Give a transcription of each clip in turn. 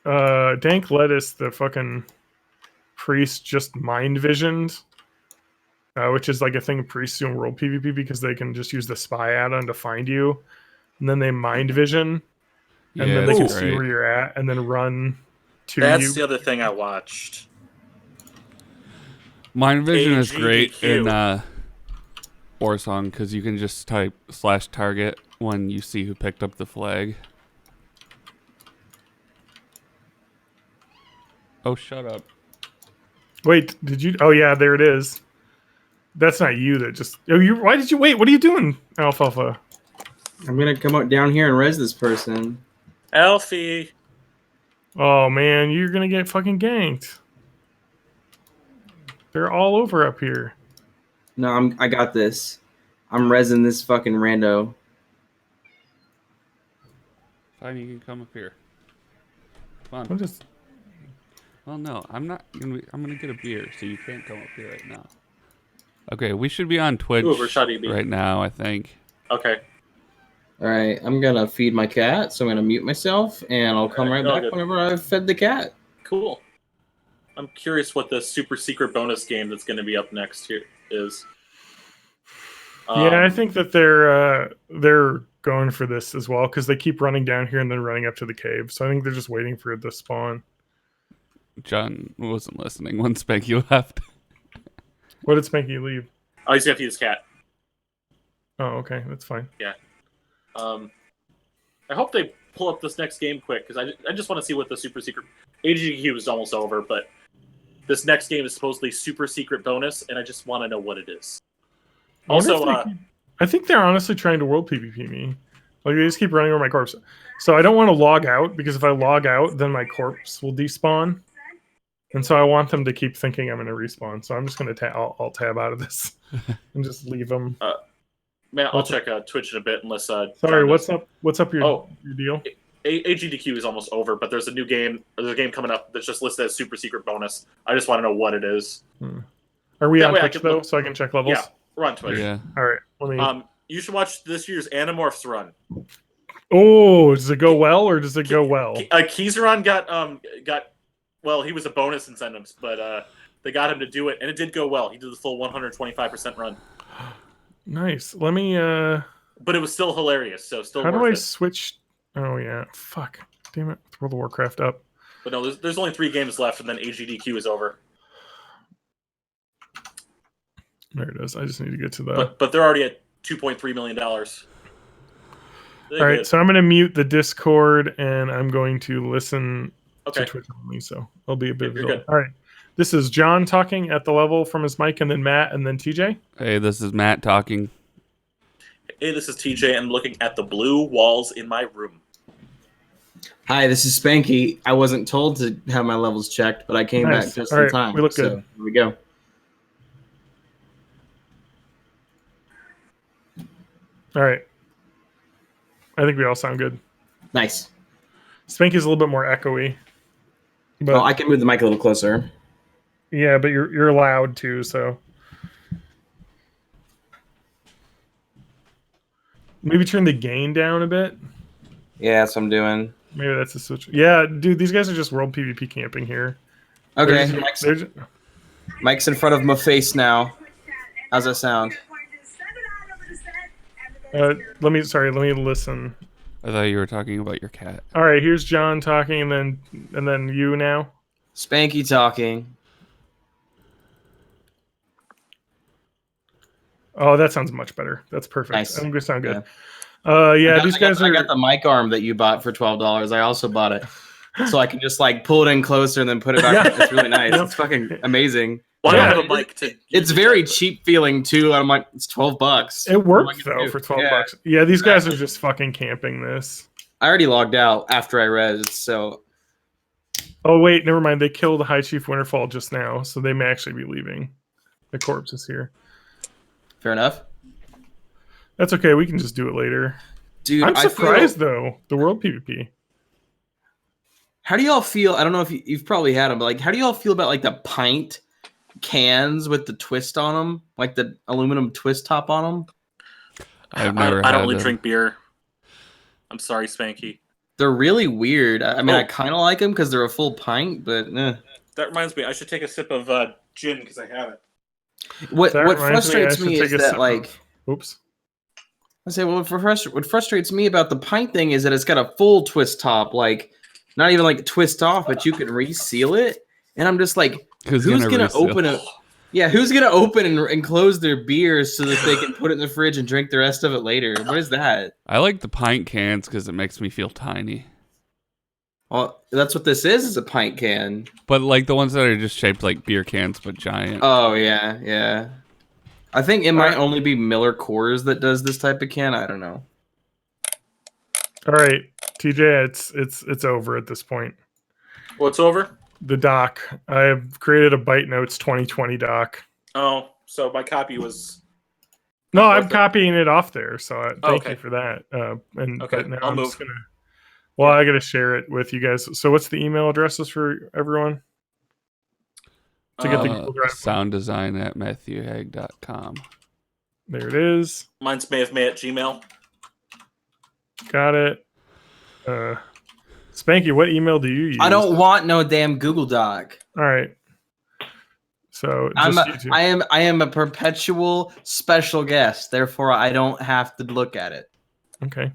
Dank Lettuce, the fucking priest, just mind visioned, which is like a thing priests do in world PvP because they can just use the spy add-on to find you, and then they mind vision, and Yeah, then they it's can great. see where you're at, and then run to That's you. the other thing I watched. Mind Vision is great in AGDQ. Warsong because you can just type /target when you see who picked up the flag. Oh, shut up. Wait, did you? Oh yeah, there it is. That's not you. That just. Oh, you. Why did you wait? What are you doing, Alfalfa? I'm gonna come up down here and res this person. Alfie. Oh man, you're gonna get fucking ganked. They're all over up here. No, I got this. I'm resing this fucking rando. Fine, you can come up here. Come I'm on. just. Well, no, I'm not. I'm gonna get a beer, so you can't come up here right now. Okay, we should be on Twitch Ooh, Rashad, you beat. right now, I think. Okay. All right, I'm gonna feed my cat, so I'm gonna mute myself, and I'll come right back good. whenever I've fed the cat. Cool. I'm curious what the super secret bonus game that's going to be up next here is. Yeah, I think that they're going for this as well because they keep running down here and then running up to the cave. So I think they're just waiting for it to spawn. John wasn't listening when Spanky left. What did Spanky leave? Oh, he's going to feed his cat. Oh, okay, that's fine. Yeah. I hope they pull up this next game quick because I just want to see what the super secret. AGQ is almost over, but this next game is supposedly super secret bonus, and I just want to know what it is. Also, I think they're honestly trying to world PvP me. Like they just keep running over my corpse. So I don't want to log out because if I log out, then my corpse will despawn. And so I want them to keep thinking I'm going to respawn. So I'm just going to I'll tab out of this and just leave them. Man, I'll check Twitch in a bit unless. Sorry, what's up? What's up your deal? AGDQ is almost over, but there's a new game. There's a game coming up that's just listed as super secret bonus. I just want to know what it is. Are we That on way I Twitch can though, look- so I can check levels? Yeah, we're on Twitch. Yeah. All right. Let me. You should watch this year's Animorphs run. Oh, does it go well or does it go well? Keyzeron got well. He was a bonus incentives, but they got him to do it, and it did go well. He did the full 125% run. Nice. Let me. But it was still hilarious. So still. How do worth I it. switch? Oh yeah. Fuck. Damn it. World of Warcraft up. But no, there's only 3 games left, and then AGDQ is over. There it is. I just need to get to the. But they're already at $2.3 million. All right, so I'm going to mute the Discord and I'm going to listen to Twitch only. So I'll be a bit You're visual. good. All right. This is John talking at the level from his mic, and then Matt, and then TJ. Hey, this is Matt talking. Hey, this is TJ, and looking at the blue walls in my room. Hi, this is Spanky. I wasn't told to have my levels checked, but I came back just in time. We look so, good. Here we go. All right. I think we all sound good. Nice. Spanky's a little bit more echoey. But I can move the mic a little closer. yeah, but you're loud too, so maybe turn the gain down a bit. Yeah, that's what I'm doing. Maybe that's a switch. Yeah, dude, these guys are just world PvP camping here. Okay, Mike's in front of my face now. How's that sound? let me listen. I thought you were talking about your cat. All right, here's John talking, and then you now. Spanky talking. Oh, that sounds much better. That's perfect. Nice. I think we sound good. Yeah. These guys are. I got the mic arm that you bought for $12. I also bought it, so I can just like pull it in closer and then put it back. It's really nice. It's fucking amazing. Well, I don't have a mic to. It's very cheap feeling too. I'm like, it's $12. It worked though for $12. Yeah, these guys are just fucking camping this. I already logged out after I read, so. Oh wait, never mind. They killed High Chief Winterfall just now, so they may actually be leaving. The corpse is here. Fair enough. That's okay. We can just do it later. Dude, I'm surprised though. The world PvP. How do y'all feel? I don't know if you've probably had them, but like, how do y'all feel about like the pint cans with the twist on them, like the aluminum twist top on them? I've never. I don't really drink beer. I'm sorry, Spanky. They're really weird. I mean, Oh. I kind of like them because they're a full pint, but That reminds me, I should take a sip of gin because I have it. what That reminds frustrates I me should is take a that sip like. of- Oops. I say, well, what frustrates me about the pint thing is that it's got a full twist top, like not even like twist off, but you can reseal it. And I'm just like, who's gonna reseal? open it? Yeah, who's gonna open and close their beers so that they can put it in the fridge and drink the rest of it later? What is that? I like the pint cans because it makes me feel tiny. Well, that's what this is a pint can. But like the ones that are just shaped like beer cans but giant. Oh yeah. I think it might only be Miller Coors that does this type of can. I don't know. All right, TJ, it's over at this point. What's over? The doc. I have created a Byte Notes 2020 doc. Oh, so my copy was. No, I'm Worth it. copying it off there, so thank Okay. you for that. And Okay, but now I'll I'm just move. gonna. Well, I gotta share it with you guys. So, what's the email addresses for everyone to get the Google Drive? Sound design at matthewhag.com. There it is. Mine's mayhavemay@gmail. Got it. Spanky, what email do you use? I don't want no damn Google Doc. All right. So just YouTube. I am a perpetual special guest, therefore I don't have to look at it. Okay.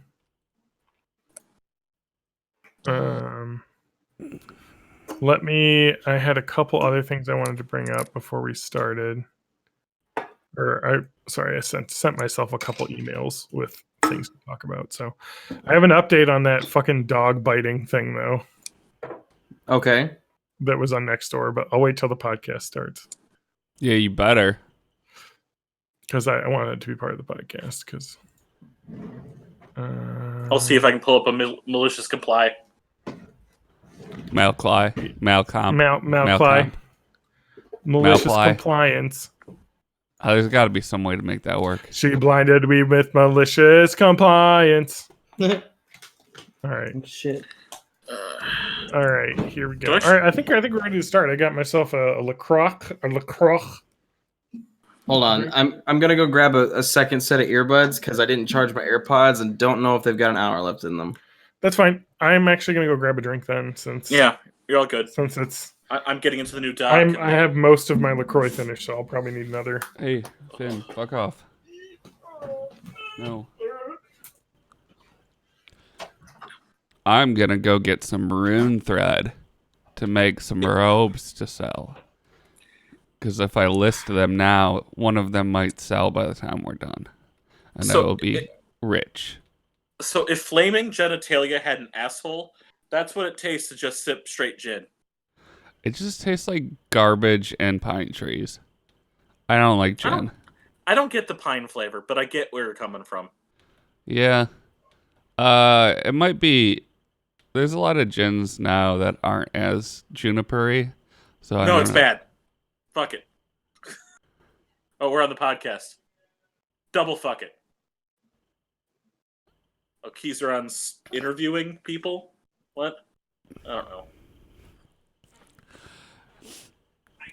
I had a couple other things I wanted to bring up before we started. I sent myself a couple emails with things to talk about. So I have an update on that fucking dog biting thing though. Okay. That was on Nextdoor, but I'll wait till the podcast starts. Yeah, you better. Because I wanted it to be part of the podcast. Because I'll see if I can pull up a malicious comply. Malcom. Malcly. Malicious Malply. compliance. There's got to be some way to make that work. She blinded me with malicious compliance. All right. Shit. All right. Here we go. Gosh. All right. I think we're ready to start. I got myself a LaCroix. Hold on. I'm gonna go grab a second set of earbuds because I didn't charge my AirPods and don't know if they've got an hour left in them. That's fine. I'm actually gonna go grab a drink then, since Yeah, you're all good. since it's I'm getting into the new doc. I have most of my LaCroix finished, so I'll probably need another. Hey, Finn, fuck off. No. I'm gonna go get some rune thread to make some robes to sell. Because if I list them now, one of them might sell by the time we're done. And I will be rich. So if flaming genitalia had an asshole, that's what it tastes to just sip straight gin. It just tastes like garbage and pine trees. I don't like gin. I don't get the pine flavor, but I get where you're coming from. Yeah. It might be. There's a lot of gins now that aren't as junipery. So I No, don't it's know. bad. Fuck it. Oh, we're on the podcast. Double fuck it. Oh, keys are on interviewing people? What? I don't know.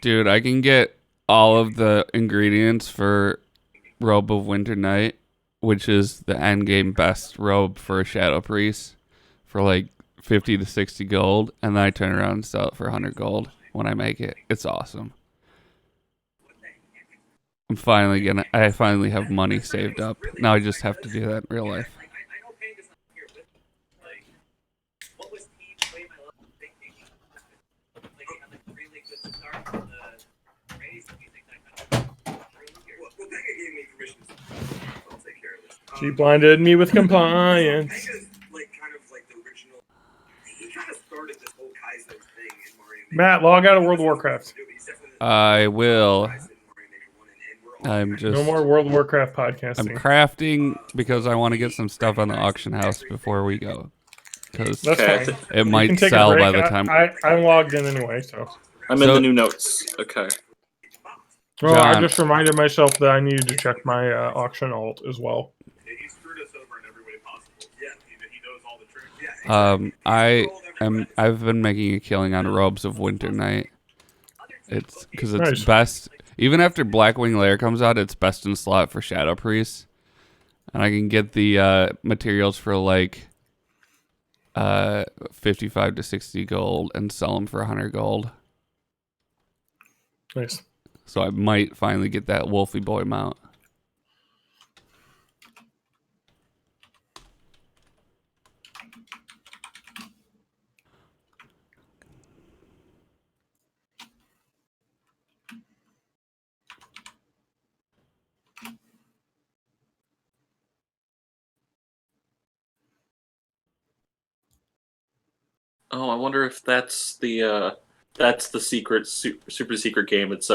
Dude, I can get all of the ingredients for Robe of Winter Night, which is the endgame best robe for a Shadow Priest, for like 50 to 60 gold, and then I turn around and sell it for 100 gold when I make it. It's awesome. I finally have money saved up. Now I just have to do that in real life. She blinded me with compliance. Matt, log out of World of Warcraft. I will. I'm just. No more World of Warcraft I'm podcasting. crafting because I want to get some stuff on the auction house before we go. Because That's Okay. fine. it You might can take a sell by break. the time. I'm logged in anyway, so. I'm in So- the new notes. Okay. Well, I John. just reminded myself that I needed to check my auction alt as well. I've been making a killing on Robes of Winter Night. It's because it's Nice. best. Even after Blackwing Lair comes out, it's best in slot for Shadow Priest. And I can get the materials for like 55 to 60 gold and sell them for 100 gold. Nice. So I might finally get that Wolfie Boy mount. Oh, I wonder if that's the secret super secret game. It's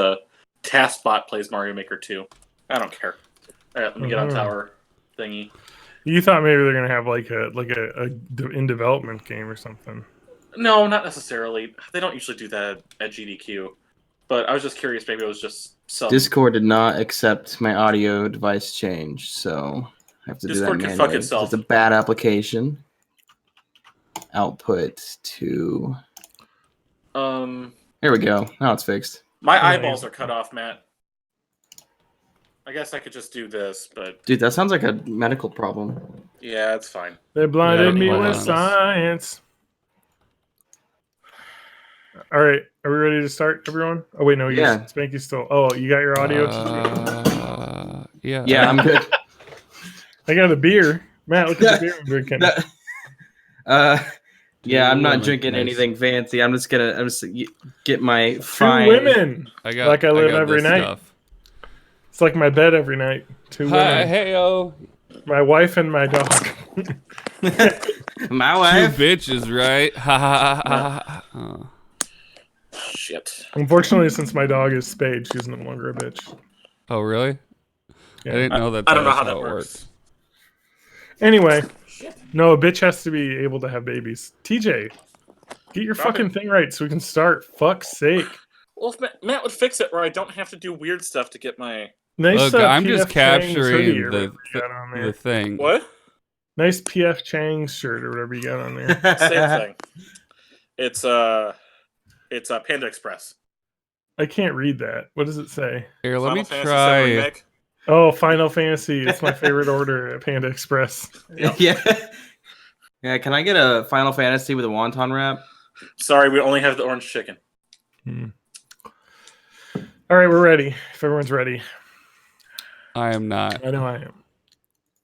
TaskBot plays Mario Maker 2. I don't care. All right, let me get on tower thingy. You thought maybe they're gonna have like a in development game or something. No, not necessarily. They don't usually do that at GDQ. But I was just curious. Maybe it was just some. Discord did not accept my audio device change, so I have to Discord do that can manually. fuck itself. It's a bad application. Output to. There we go. Now it's fixed. My eyeballs are cut off, Matt. I guess I could just do this, but Dude, that sounds like a medical problem. yeah, it's fine. They blinded me hold with on. science. All right, are we ready to start, everyone? Oh wait, no, Yeah. Spanky's still. Oh, you got your audio. Yeah. Yeah, I'm good. I got a beer. Matt, look at the beer I'm drinking. Yeah, I'm not women. drinking Nice. anything fancy. I'm just get my Two fine. women. I got Like I live got every this night. Stuff. It's like my bed every night. Two Hi, women. hey-o. My wife and my dog. My Two wife. bitches, right? Ha ha ha ha. Oh. Shit. Unfortunately, since my dog is spayed, she's no longer a bitch. Oh, really? Yeah. I didn't know that. I don't know was how that it works. Anyway, no, a bitch has to be able to have babies. TJ, get your Okay. fucking thing right so we can start. Fuck's sake. Well, if Matt would fix it where I don't have to do weird stuff to get my Nice. Look, I'm PF just Chang's hoodie capturing or the whatever you got on there. the thing. what? Nice PF Chang's shirt or whatever you got on there. Same thing. It's Panda Express. I can't read that. What does it say? Here, let me Final Fantasy VII try. Remake. Oh, Final Fantasy. It's my favorite order at Panda Express. Yeah. Yeah, can I get a Final Fantasy with a wonton wrap? Sorry, we only have the orange chicken. All right, we're ready. If everyone's ready. I am not. I know I am.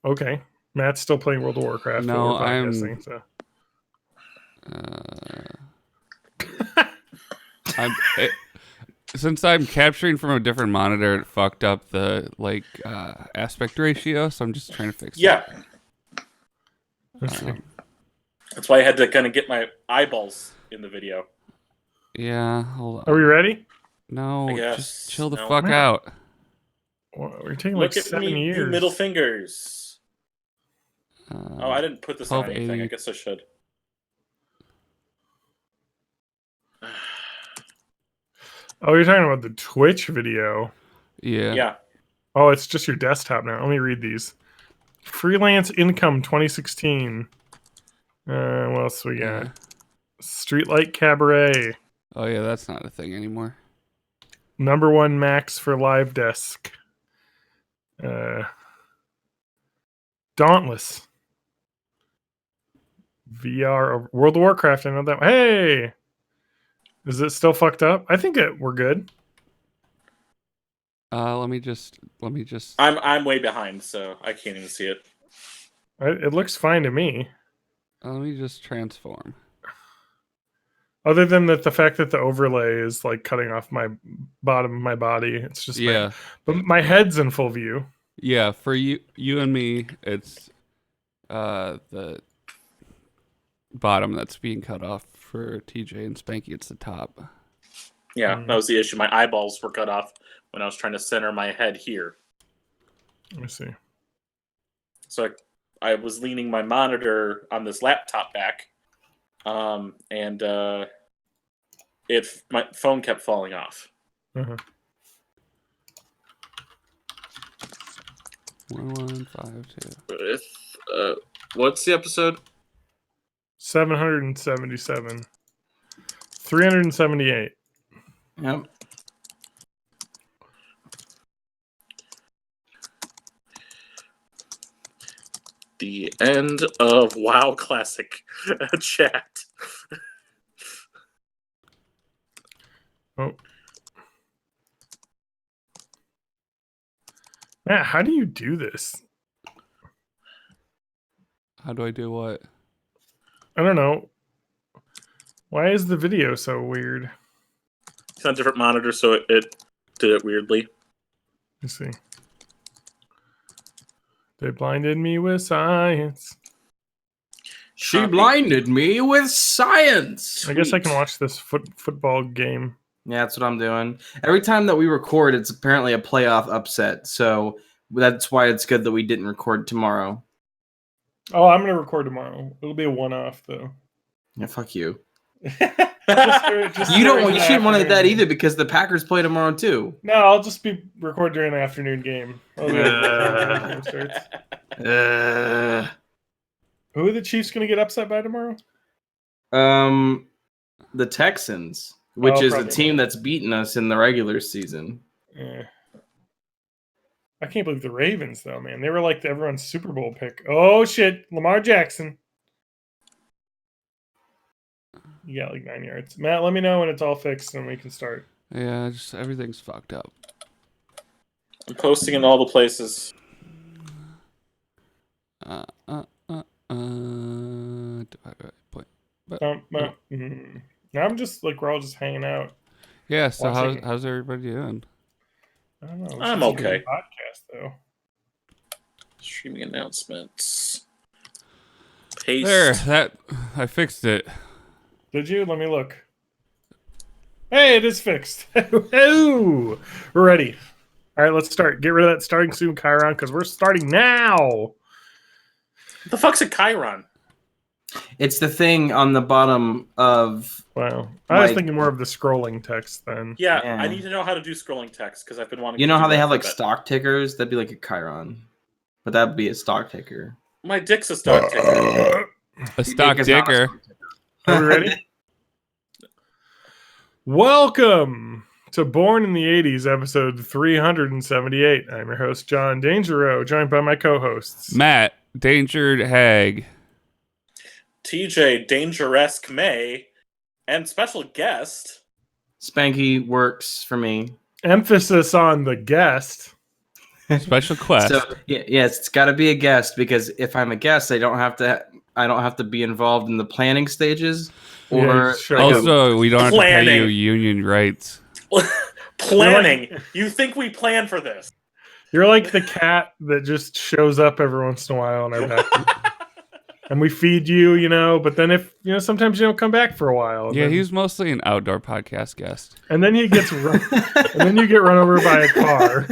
Okay. Matt's still playing World of Warcraft. but No, we're podcasting, so. Since I'm capturing from a different monitor, it fucked up the aspect ratio. So I'm just trying to fix Yeah, it. Let's see. that's why I had to kind of get my eyeballs in the video. Yeah, hold on. Are we ready? No, I guess. just chill the No. fuck out. Well, we're taking Look like at 7 me, years. you middle fingers. Oh, I didn't put this on 1280. anything. I guess I should. Oh, you're talking about the Twitch video. Yeah. Yeah. Oh, it's just your desktop now. Let me read these. Freelance income 2016. What else we got? Yeah. Streetlight Cabaret. Oh yeah, that's not a thing anymore. #1 max for Live Desk. Dauntless. VR of World of Warcraft. I know that. Hey, is it still fucked up? I think we're good. Let me just. I'm way behind, so I can't even see it. It looks fine to me. Let me just transform. Other than that, the fact that the overlay is like cutting off my bottom of my body. It's just Yeah, but my head's in full view. yeah. For you and me, it's the bottom that's being cut off. For TJ and Spanky, it's the top. Yeah, that was the issue. My eyeballs were cut off when I was trying to center my head here. Let me see. So I was leaning my monitor on this laptop back, and my phone kept falling off. Uh-huh. 1152. What's the episode? 777. 378. Yep. The end of WoW Classic chat. Oh. Matt, how do you do this? How do I do what? I don't know. Why is the video so weird? It's on different monitors, so it did it weirdly. Let's see. They blinded me with science. She Copy. blinded me with science. I guess I can Sweet. watch this football game. Yeah, that's what I'm doing. Every time that we record, it's apparently a playoff upset. So that's why it's good that we didn't record tomorrow. Oh, I'm gonna record tomorrow. It'll be a one-off though. Yeah, fuck you. Just You don't. during You the shouldn't want it that afternoon. either because the Packers play tomorrow too. No, I'll just be record during the afternoon game. I'll be before the game starts. Who are the Chiefs gonna get upset by tomorrow? The Texans, which is a probably team not. that's beaten us in the regular season. Yeah. I can't believe the Ravens though, man. They were like everyone's Super Bowl pick. Oh shit, Lamar Jackson. You got like 9 yards. Matt, let me know when it's all fixed and we can start. Yeah, just everything's fucked up. I'm posting in all the places. Do I point? Now I'm just like we're all just hanging out. Yeah. So Watching- how's everybody doing? I don't know. I'm This is a good okay. Podcast though. Streaming announcements. Paste. There, I fixed it. Did you? Let me look. Hey, it is fixed. Ooh, we're ready. All right, let's start. Get rid of that starting soon, Chiron, because we're starting now. What the fuck's a Chiron? It's the thing on the bottom of. Wow. I was Like- thinking more of the scrolling text then. Yeah, Yeah. I need to know how to do scrolling text because I've been wanting. You to know do how they that have for a like bit. stock tickers? That'd be like a Chiron, but that'd be a stock ticker. My dick's a stock ticker. A stock Dick is not a dicker. stock ticker. Are we ready? Welcome to Born in the 80s, episode 378. I'm your host, John Dangereux, joined by my co-hosts. Matt, Dangered Hag. TJ Dangeresque May and special guest. Spanky works for me. Emphasis on the guest. Special quest. So yes, it's got to be a guest because if I'm a guest, I don't have to be involved in the planning stages. Yeah, Or sure. like a- Also, we don't have to pay you Planning. union rights. Planning. You think we plan for this? You're like the cat that just shows up every once in a while in our back. And we feed you, but then if, sometimes you don't come back for a while. Yeah, then, he's mostly an outdoor podcast guest. And then he gets run, and then you get run over by a car.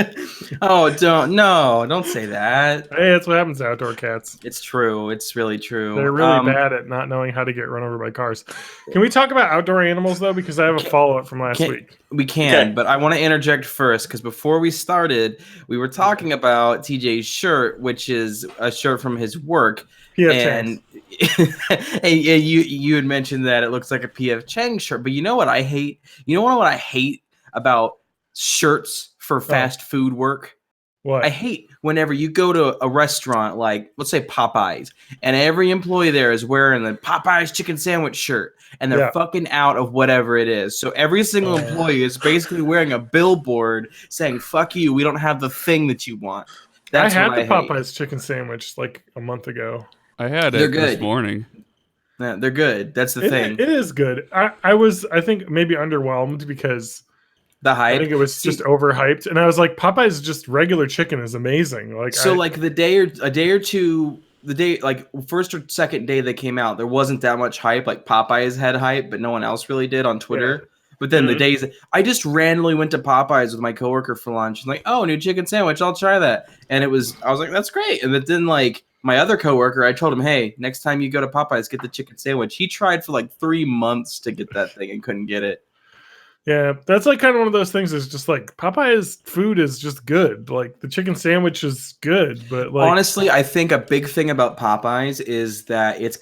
Oh, don't say that. Hey, that's what happens to outdoor cats. It's true. It's really true. They're really bad at not knowing how to get run over by cars. Can we talk about outdoor animals, though? Because I have a follow-up from last week. We can, Okay. but I want to interject first because before we started, we were talking about TJ's shirt, which is a shirt from his work. PF And, Chang's. and you had mentioned that it looks like a PF Chang shirt, but you know what I hate? You know what I hate about shirts for fast food work? What? I hate whenever you go to a restaurant like, let's say Popeyes, and every employee there is wearing the Popeyes chicken sandwich shirt, and they're Yeah. fucking out of whatever it is. So every single Yeah. employee is basically wearing a billboard saying, "Fuck you, we don't have the thing that you want." That's I had what the I hate. Popeyes chicken sandwich like a month ago. I had They're it this good. morning. Yeah, they're good. That's the thing. It is good. I was, I think, maybe underwhelmed because The I hype. think it was just overhyped. And I was like, Popeyes just regular chicken is amazing. Like, So like a day or two, the day like first or second day they came out, there wasn't that much hype. Like Popeyes had hype, but no one else really did on Twitter. But then the Mhm. days I just randomly went to Popeyes with my coworker for lunch. I'm like, oh, new chicken sandwich, I'll try that. And I was like, that's great. And then like my other coworker, I told him, hey, next time you go to Popeyes, get the chicken sandwich. He tried for like 3 months to get that thing and couldn't get it. yeah, that's like kind of one of those things. Is just like Popeyes food is just good. Like the chicken sandwich is good, but like Honestly, I think a big thing about Popeyes is that its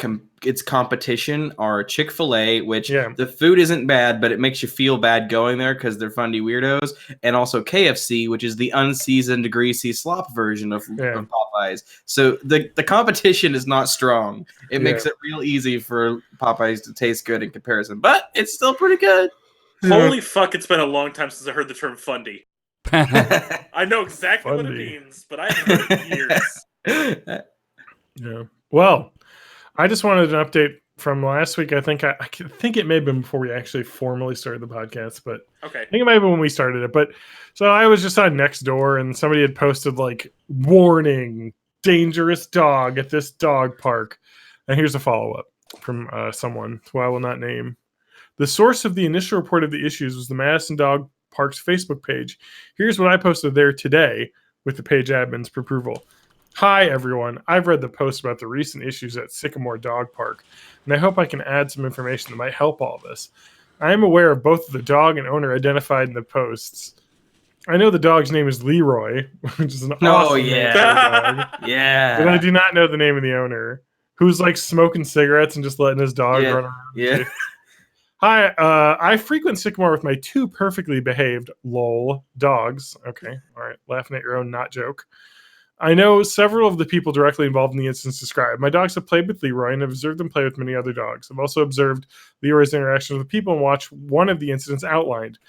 competition are Chick-fil-A, which Yeah. the food isn't bad, but it makes you feel bad going there because they're funny weirdos, and also KFC, which is the unseasoned, greasy slop version of Yeah. Popeyes. Popeyes. So the competition is not strong. It makes Yeah. it real easy for Popeyes to taste good in comparison, but it's still pretty good. Holy fuck! It's been a long time since I heard the term fundy. I know exactly what it Fundy. means, but I haven't heard it in years. Yeah. Well, I just wanted an update from last week. I think I think it may have been before we actually formally started the podcast, but Okay. I think it might have been when we started it. But so I was just on Nextdoor and somebody had posted like warning, dangerous dog at this dog park. And here's a follow-up from someone who I will not name. The source of the initial report of the issues was the Madison Dog Park's Facebook page. Here's what I posted there today with the page admin's approval. Hi, everyone. I've read the post about the recent issues at Sycamore Dog Park, and I hope I can add some information that might help all this. I am aware of both the dog and owner identified in the posts. I know the dog's name is Leroy, which is an awesome name for a dog, but I Yeah. do not know the name of the owner, who's like smoking cigarettes and just letting his dog Yeah. run around. Yeah. Hi, I frequent Sycamore with my two perfectly behaved lol dogs. Okay, all right, laughing at your own not joke. I know several of the people directly involved in the instance described. My dogs have played with Leroy and have observed them play with many other dogs. I've also observed Leroy's interaction with people and watched one of the incidents outlined.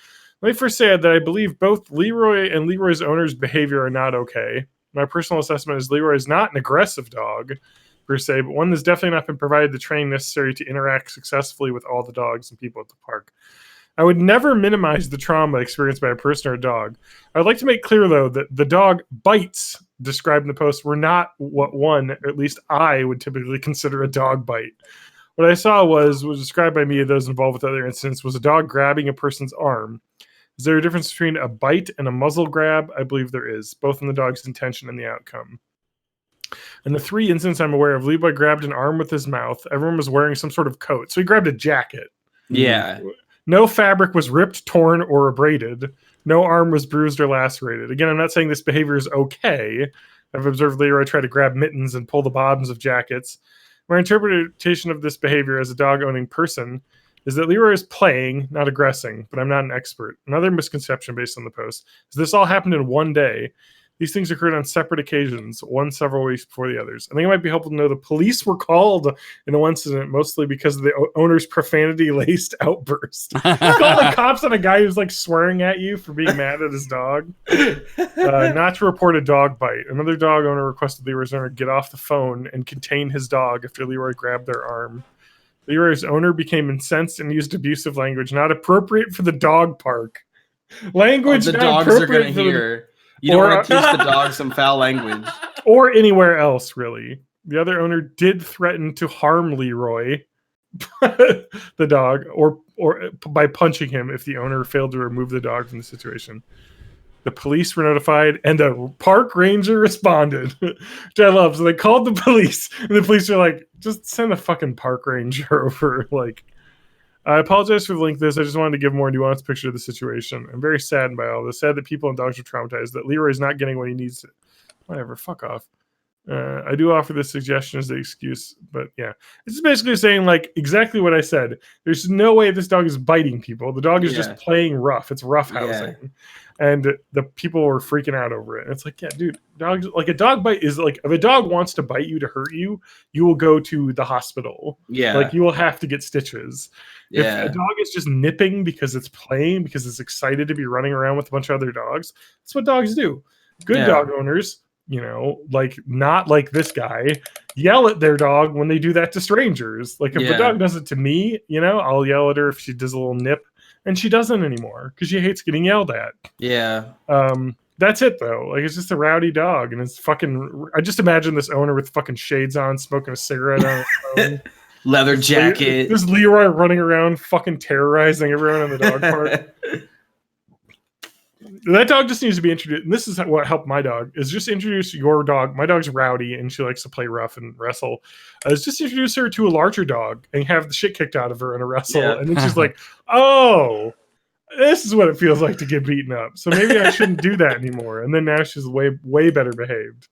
Let me first say that I believe both Leroy and Leroy's owner's behavior are not okay. My personal assessment is Leroy is not an aggressive dog, per se, but one that's definitely not been provided the training necessary to interact successfully with all the dogs and people at the park. I would never minimize the trauma experienced by a person or a dog. I'd like to make clear, though, that the dog bites described in the post were not what one, or at least I, would typically consider a dog bite. What I saw was described by me and those involved with other incidents was a dog grabbing a person's arm. Is there a difference between a bite and a muzzle grab? I believe there is, both in the dog's intention and the outcome. In the three incidents I'm aware of, Leroy grabbed an arm with his mouth. Everyone was wearing some sort of coat, so he grabbed a jacket. Yeah. No fabric was ripped, torn, or abraded. No arm was bruised or lacerated. Again, I'm not saying this behavior is okay. I've observed Leroy try to grab mittens and pull the bottoms of jackets. My interpretation of this behavior as a dog-owning person is that Leroy is playing, not aggressing, but I'm not an expert. Another misconception based on the post is this all happened in one day. These things occurred on separate occasions, one several weeks before the others. I think it might be helpful to know the police were called in one incident mostly because of the owner's profanity-laced outburst. You call the cops on a guy who's like swearing at you for being mad at his dog. Not to report a dog bite. Another dog owner requested Leroy's owner get off the phone and contain his dog after Leroy grabbed their arm. Leroy's owner became incensed and used abusive language not appropriate for the dog park. Language The not dogs are appropriate going for to the- hear. You don't Or- want to teach the dog some foul language. or anywhere else, really. The other owner did threaten to harm Leroy, the dog, or by punching him if the owner failed to remove the dog from the situation. The police were notified, and the park ranger responded, which I love. So they called the police, and the police were like, "Just send a fucking park ranger over." Like, I apologize for the link to this. I just wanted to give a more nuanced picture of the situation. I'm very saddened by all this. Sad that people and dogs are traumatized. That Leroy is not getting what he needs. Whatever, fuck off. I do offer this suggestion as the excuse, but yeah, it's just basically saying like exactly what I said. There's no way this dog is biting people. The dog is just Yeah. playing rough. It's rough housing, and the people were freaking out over it. And it's like, yeah, dude, dogs like a dog bite is like if a dog wants to bite you to hurt you, you will go to the hospital. Yeah. Like you will have to get stitches. Yeah. If a dog is just nipping because it's playing, because it's excited to be running around with a bunch of other dogs, that's what dogs do. Good Yeah. dog owners, you know, like not like this guy, yell at their dog when they do that to strangers. Like if Yeah. a dog does it to me, you know, I'll yell at her if she does a little nip, and she doesn't anymore because she hates getting yelled at. Yeah. That's it though. Like it's just a rowdy dog, and it's fucking. I just imagine this owner with fucking shades on, smoking a cigarette on his phone. Leather jacket. This Leroy running around, fucking terrorizing everyone in the dog park. That dog just needs to be introduced. And this is what helped my dog is just introduce your dog. My dog's rowdy and she likes to play rough and wrestle. Is just introduce her to a larger dog and have the shit kicked out of her in a wrestle. Yeah. And then she's like, oh, this is what it feels like to get beaten up. So maybe I shouldn't do that anymore. And then now she's way better behaved.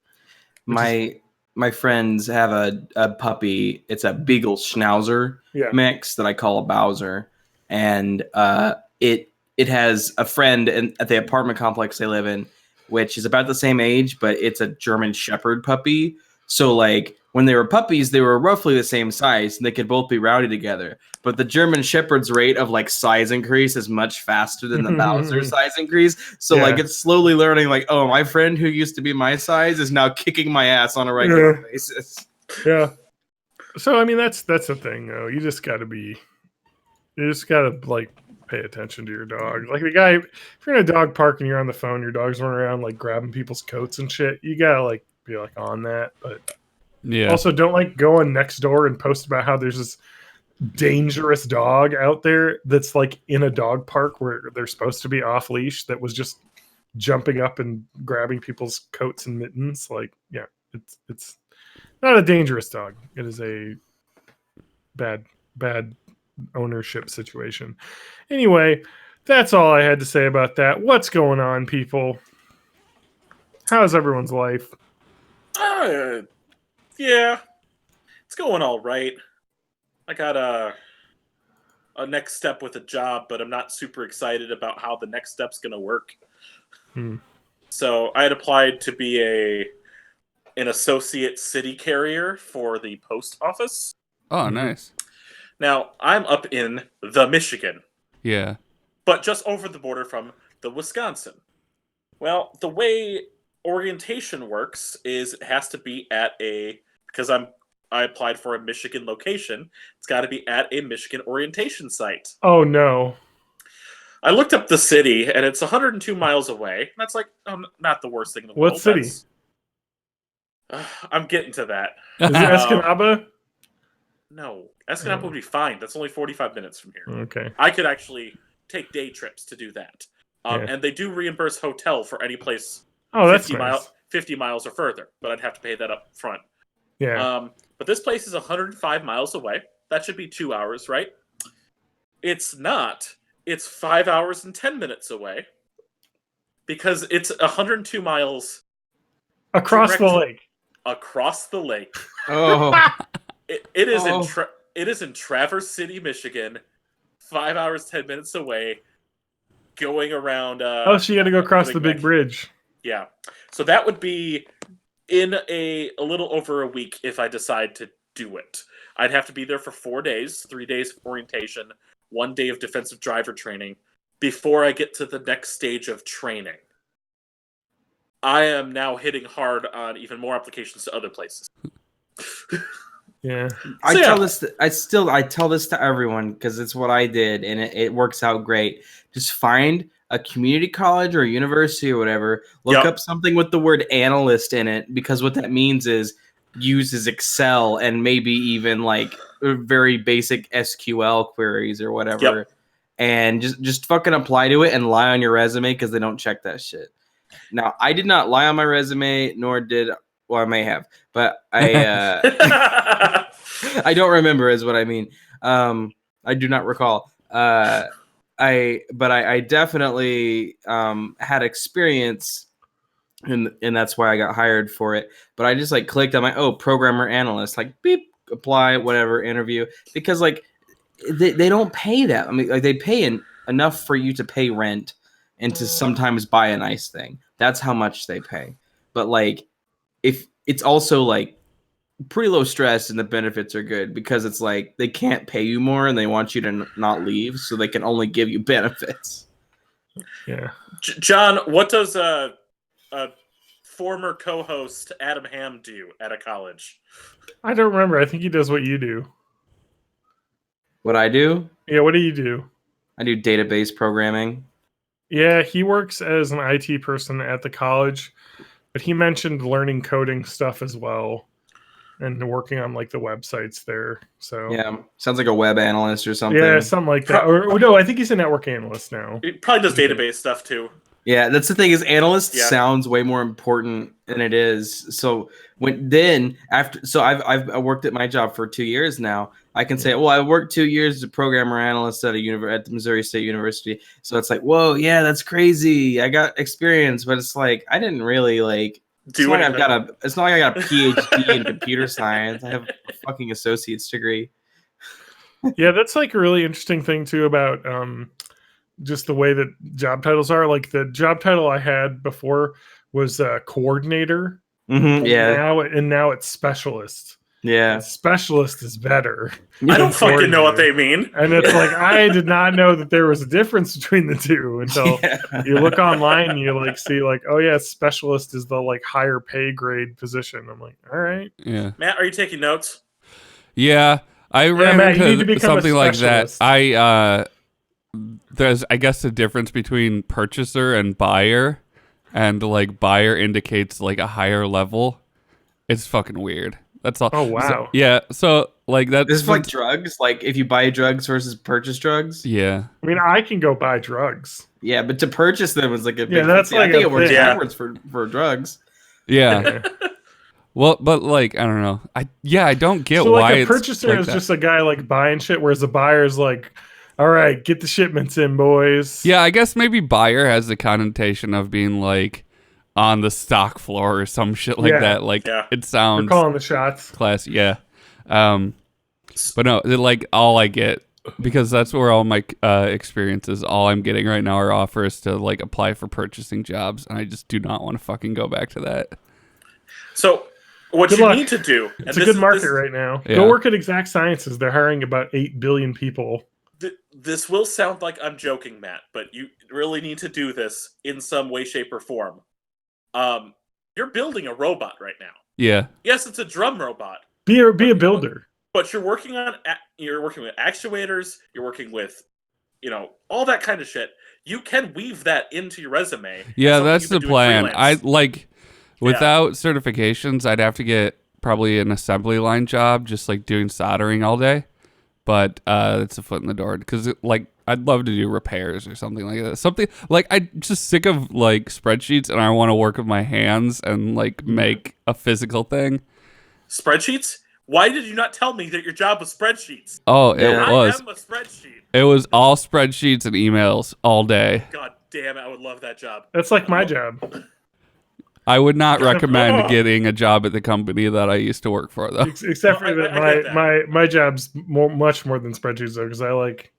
My friends have a puppy. It's a Beagle Schnauzer Yeah. mix that I call a Bowser, and it has a friend at the apartment complex they live in which is about the same age, but it's a German Shepherd puppy. So like when they were puppies, they were roughly the same size and they could both be rowdy together. But the German Shepherd's rate of like size increase is much faster than the Mauser size increase. So like it's slowly learning like, oh, my friend who used to be my size is now kicking my ass on a regular basis. Yeah. So I mean that's the thing though. You just gotta like pay attention to your dog. Like the guy, if you're in a dog park and you're on the phone, your dog's running around like grabbing people's coats and shit, you gotta like be like on that. But also don't like go on Nextdoor and post about how there's this dangerous dog out there that's like in a dog park where they're supposed to be off leash that was just jumping up and grabbing people's coats and mittens. Like, yeah, it's not a dangerous dog. It is a bad ownership situation. Anyway, that's all I had to say about that. What's going on, people? How's everyone's life? Yeah, it's going all right. I got a next step with a job, but I'm not super excited about how the next step's going to work. So I had applied to be an associate city carrier for the post office. Oh, nice. Now, I'm up in the Michigan. Yeah. But just over the border from the Wisconsin. Well, the way orientation works is it has to be at because I applied for a Michigan location, it's got to be at a Michigan orientation site. Oh, no. I looked up the city, and it's 102 miles away. That's like not the worst thing in the world. What city? I'm getting to that. Is it Escanaba? No. Escanaba would be fine. That's only 45 minutes from here. Okay. I could actually take day trips to do that. And they do reimburse hotel for any place 50 miles or further, but I'd have to pay that up front. Yeah. But this place is 105 miles away. That should be 2 hours, right? It's not. It's 5 hours and 10 minutes away because it's 102 miles across the lake. Across the lake. Oh. It is in Traverse City, Michigan. 5 hours 10 minutes away, going around. So you got to go across the big bridge. Yeah, so that would be in a little over a week if I decide to do it. I'd have to be there for 4 days, 3 days of orientation, 1 day of defensive driver training before I get to the next stage of training. I am now hitting hard on even more applications to other places. Yeah, I tell this to everyone because it's what I did, and it works out great. Just find a community college or a university or whatever. Look up something with the word analyst in it, because what that means is uses Excel and maybe even like very basic SQL queries or whatever, and just fucking apply to it and lie on your resume because they don't check that shit. Now, I did not lie on my resume, nor did. Well, I may have, but I don't remember is what I mean. I do not recall. I definitely had experience, and that's why I got hired for it. But I just like clicked on my programmer analyst, like beep, apply, whatever, interview, because like they don't pay that. I mean, like they pay enough for you to pay rent and to sometimes buy a nice thing. That's how much they pay. But like, if it's also like pretty low stress and the benefits are good because it's like they can't pay you more and they want you to not leave, so they can only give you benefits. Yeah. John, what does a former co-host Adam Ham do at a college? I don't remember. I think he does what you do. What I do? Yeah, what do you do? I do database programming. Yeah, he works as an IT person at the college, but he mentioned learning coding stuff as well and working on like the websites there. So yeah, sounds like a web analyst or something. Yeah, something like that. Or no, I think he's a network analyst now. He probably does database stuff too. Yeah, that's the thing is analyst sounds way more important than it is. So I've worked at my job for 2 years now. I can say, well, I worked 2 years as a programmer analyst at at the Missouri State University. So it's like, whoa, yeah, that's crazy. I got experience, but it's like I didn't really like. It's not like I got a PhD in computer science. I have a fucking associate's degree. Yeah, that's like a really interesting thing too about just the way that job titles are. Like the job title I had before was coordinator. Yeah. Now it's specialist. Yeah. And specialist is better. I don't than fucking know what coordinator. they mean. And it's like I did not know that there was a difference between the two until you look online and you like see like, oh yeah, specialist is the like higher pay grade position. I'm like, all right. Yeah. Matt, are you taking notes? Yeah. I ran Matt, you need to into become a something like that. specialist. There's, I guess, a difference between purchaser and buyer, and like buyer indicates like a higher level. It's fucking weird. That's all. Oh wow. Yeah. So like that. This is like drugs. Like if you buy drugs versus purchase drugs. Yeah. I mean, I can go buy drugs. Yeah, but to purchase them is like a big. Yeah, that's I like think a it works thing. Yeah. backwards for drugs. Yeah. Well, but like I don't know. I don't get So why like a it's purchaser like is that. just a guy like buying shit, whereas the buyer's like, all right, get the shipments in, boys. Yeah, I guess maybe buyer has the connotation of being like on the stock floor or some shit like Yeah. that. Like Yeah. it We're sounds calling the shots. classy. Yeah. But no, like all I get, because that's where all my experiences, all I'm getting right now are offers to like apply for purchasing jobs, and I just do not want to fucking go back to that. So what Good you luck. need to do, It's a good market right now. Yeah. Go work at Exact Sciences. They're hiring about 8 billion people. This will sound like I'm joking, Matt, but you really need to do this in some way, shape, or form. You're building a robot right now. Yeah. Yes, it's a drum robot, Be a builder. but you're working with actuators. You're working with, all that kind of shit. You can weave that into your resume. Yeah, Something that's you've the been doing plan. freelance. I like without certifications, I'd have to get probably an assembly line job, just like doing soldering all day. But it's a foot in the door because like I'd love to do repairs or something like that. Something like I'm just sick of like spreadsheets, and I want to work with my hands and like make a physical thing. Spreadsheets? Why did you not tell me that your job was spreadsheets? Oh, it Yeah. was. I am a spreadsheet. It was all spreadsheets and emails all day. God damn it, I would love that job. That's like my job. I would not recommend getting a job at the company that I used to work for, though. Except for No, that, I get that. my job's much more than spreadsheets though, because I like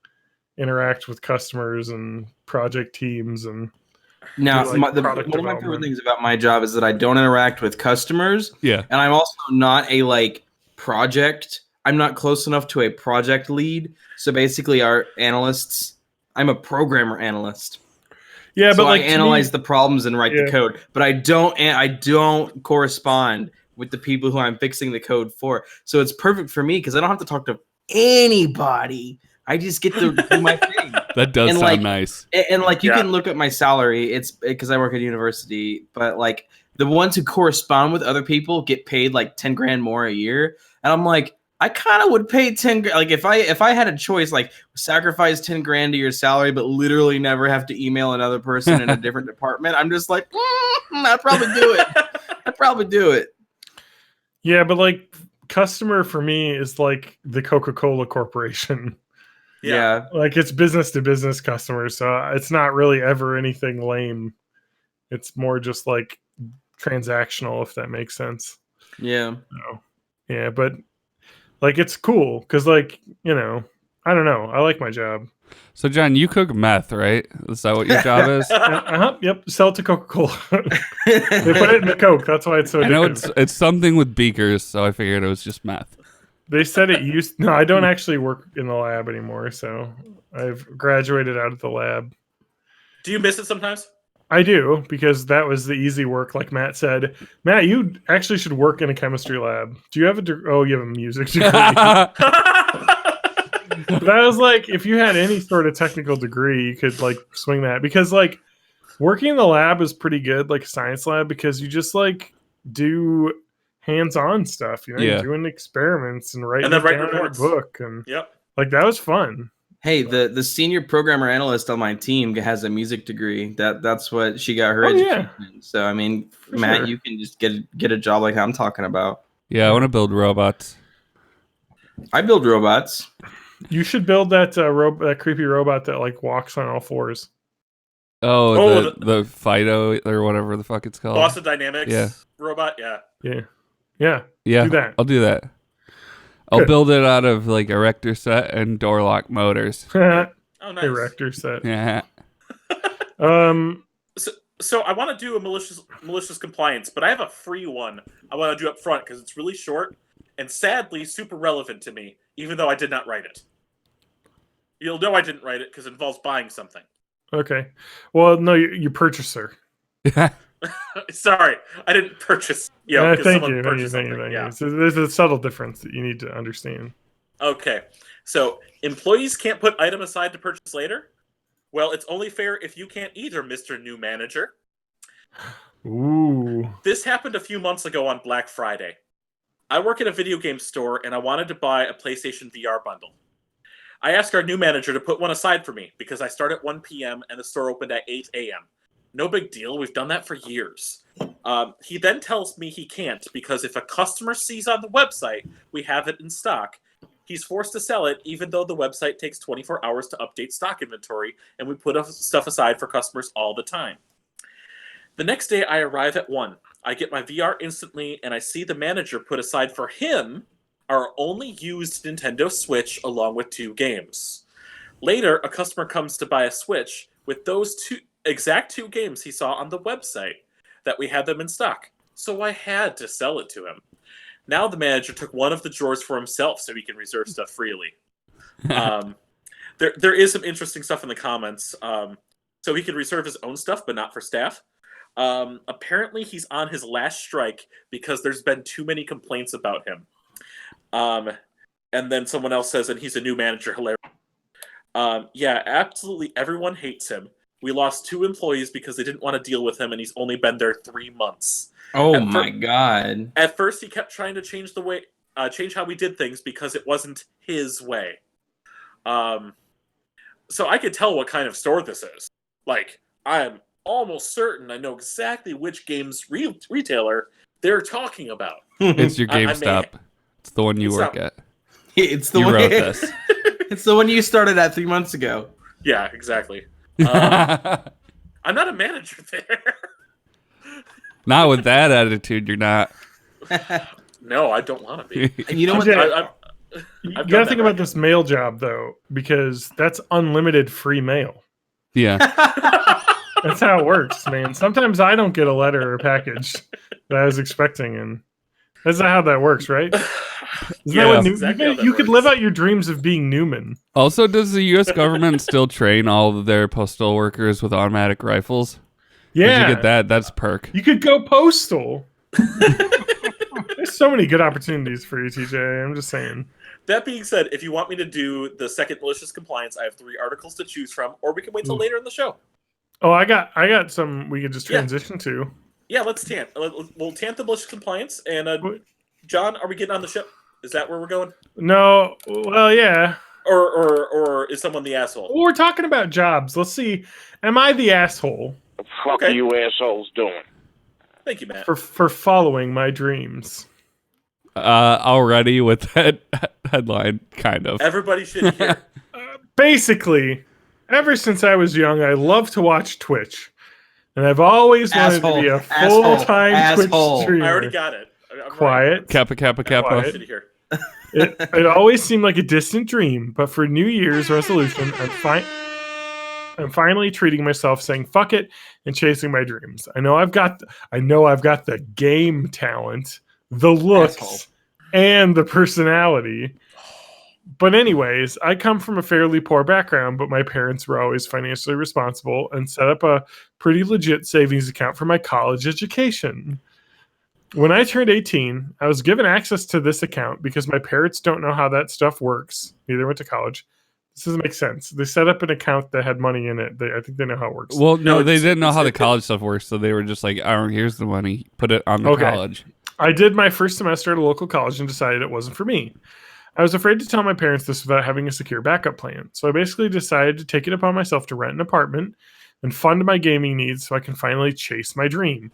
interact with customers and project teams and Now, like one of product my favorite development. things about my job is that I don't interact with customers, Yeah. and I'm also not a like project. I'm not close enough to a project lead. So basically, our analysts. I'm a programmer analyst. yeah, So but like I to analyze me- the problems and write Yeah. the code, but I don't correspond with the people who I'm fixing the code for. So it's perfect for me because I don't have to talk to anybody. I just get to do my thing. That does And, sound like, nice. And like you Yeah. can look at my salary. It's because I work at university, but like the ones who correspond with other people get paid like 10 grand more a year, and I'm like, I kind of would pay 10. Like if I had a choice, like sacrifice 10 grand to your salary, but literally never have to email another person in a different department. I'm just like, I'd probably do it. I'd probably do it. yeah, but like customer for me is like the Coca-Cola Corporation. Yeah. Like it's business to business customers, so it's not really ever anything lame. It's more just like transactional, if that makes sense. Yeah. Yeah, but like it's cool because like I don't know. I like my job. So, John, you cook meth, right? Is that what your job is? Yep. Sell it to Coca-Cola. They put it in the Coke. That's why it's so. I know addictive. it's something with beakers, so I figured it was just meth. They said it used. No, I don't actually work in the lab anymore. So I've graduated out of the lab. Do you miss it sometimes? I do, because that was the easy work, like Matt said. Matt, you actually should work in a chemistry lab. Do you have you have a music degree. But I was like, if you had any sort of technical degree, you could like swing that, because like working in the lab is pretty good, like a science lab, because you just like do hands-on stuff. Yeah. You're doing experiments and writing And then it write down in a reports. book, and Yep. like that was fun. Hey, the senior programmer analyst on my team has a music degree. That's what she got her Oh, education yeah. in. So I mean, For Matt, sure. you can just get a job like I'm talking about. Yeah, I want to build robots. I build robots. You should build that that creepy robot that like walks on all fours. Oh, the Fido or whatever the fuck it's called. Boston Dynamics Yeah. robot, yeah. Yeah. Yeah. Yeah, Do that. I'll do that. I'll Good. build it out of like erector set and door lock motors. Oh, nice. Erector set. Yeah. So I want to do a malicious compliance, but I have a free one I want to do up front because it's really short and sadly super relevant to me, even though I did not write it. You'll know I didn't write it because it involves buying something. Okay. Well, no, you purchaser. Sorry, I didn't purchase. You know, 'cause Thank someone you. purchased Thank you. something. Thank Yeah. you. So there's a subtle difference that you need to understand. Okay. So employees can't put item aside to purchase later? Well, it's only fair if you can't either, Mr. New Manager. Ooh. This happened a few months ago on Black Friday. I work at a video game store and I wanted to buy a PlayStation VR bundle. I asked our new manager to put one aside for me because I start at 1 p.m. and the store opened at 8 a.m. No big deal. We've done that for years. He then tells me he can't because if a customer sees on the website we have it in stock, he's forced to sell it even though the website takes 24 hours to update stock inventory and we put stuff aside for customers all the time. The next day I arrive at 1. I get my VR instantly and I see the manager put aside for him our only used Nintendo Switch along with 2 games. Later, a customer comes to buy a Switch with those exact 2 games he saw on the website that we had them in stock. So I had to sell it to him. Now the manager took one of the drawers for himself so he can reserve stuff freely. There is some interesting stuff in the comments. So he can reserve his own stuff, but not for staff. Apparently he's on his last strike because there's been too many complaints about him. And then someone else says, and he's a new manager, hilarious. Yeah, absolutely everyone hates him. We lost 2 employees because they didn't want to deal with him, and he's only been there 3 months. Oh my god. At first, he kept trying to change the way, change how we did things because it wasn't his way. So I could tell what kind of store this is. Like, I'm almost certain I know exactly which games retailer they're talking about. It's your I GameStop. It's the one you It's work not- at. It's the You one. wrote this. It's the one you started at 3 months ago. Yeah, exactly. I'm not a manager there. Not with that attitude, you're not. No, I don't want to be. And you know what? TJ, you I've got done to that think right. about this mail job though, because that's unlimited free mail. Yeah. That's how it works, man. Sometimes I don't get a letter or a package that I was expecting, and that's not how that works, right? Isn't Yeah, that what that's New- exactly you, how that you could works. live out your dreams of being Newman. Also, does the U.S. government still train all of their postal workers with automatic rifles? Yeah, Did you get that? That's perk. You could go postal. There's so many good opportunities for you, TJ. I'm just saying. That being said, if you want me to do the second malicious compliance, I have 3 articles to choose from, or we can wait till later in the show. Oh, I got some we could just Yeah. transition to. Yeah, let's tant. We'll tant the malicious compliance. And John, are we getting on the ship? Is that where we're going? No, well, yeah. Or is someone the asshole? Well, we're talking about jobs. Let's see. Am I the asshole The fuck Okay. are you assholes doing? Thank you, Matt. for following my dreams? Already with that headline, kind of. Everybody should hear. Basically, ever since I was young, I love to watch Twitch, and I've always wanted to be a Asshole. full-time Asshole. Twitch streamer. I already got it. I'm Quiet. Kappa, kappa, kappa. Quiet. Should hear. It always seemed like a distant dream, but for New Year's resolution, I'm finally treating myself, saying "fuck it" and chasing my dreams. I know I've got the game talent, the looks, Asshole. and the personality. But anyways, I come from a fairly poor background, but my parents were always financially responsible and set up a pretty legit savings account for my college education. When I turned 18, I was given access to this account because my parents don't know how that stuff works. Neither went to college. This doesn't make sense. They set up an account that had money in it. I think they know how it works. Well, no, No, they it's- didn't know it's- how the college stuff works, so they were just like, "Oh, here's the money. Put it on the Okay. college." I did my first semester at a local college and decided it wasn't for me. I was afraid to tell my parents this without having a secure backup plan. So I basically decided to take it upon myself to rent an apartment and fund my gaming needs so I can finally chase my dream.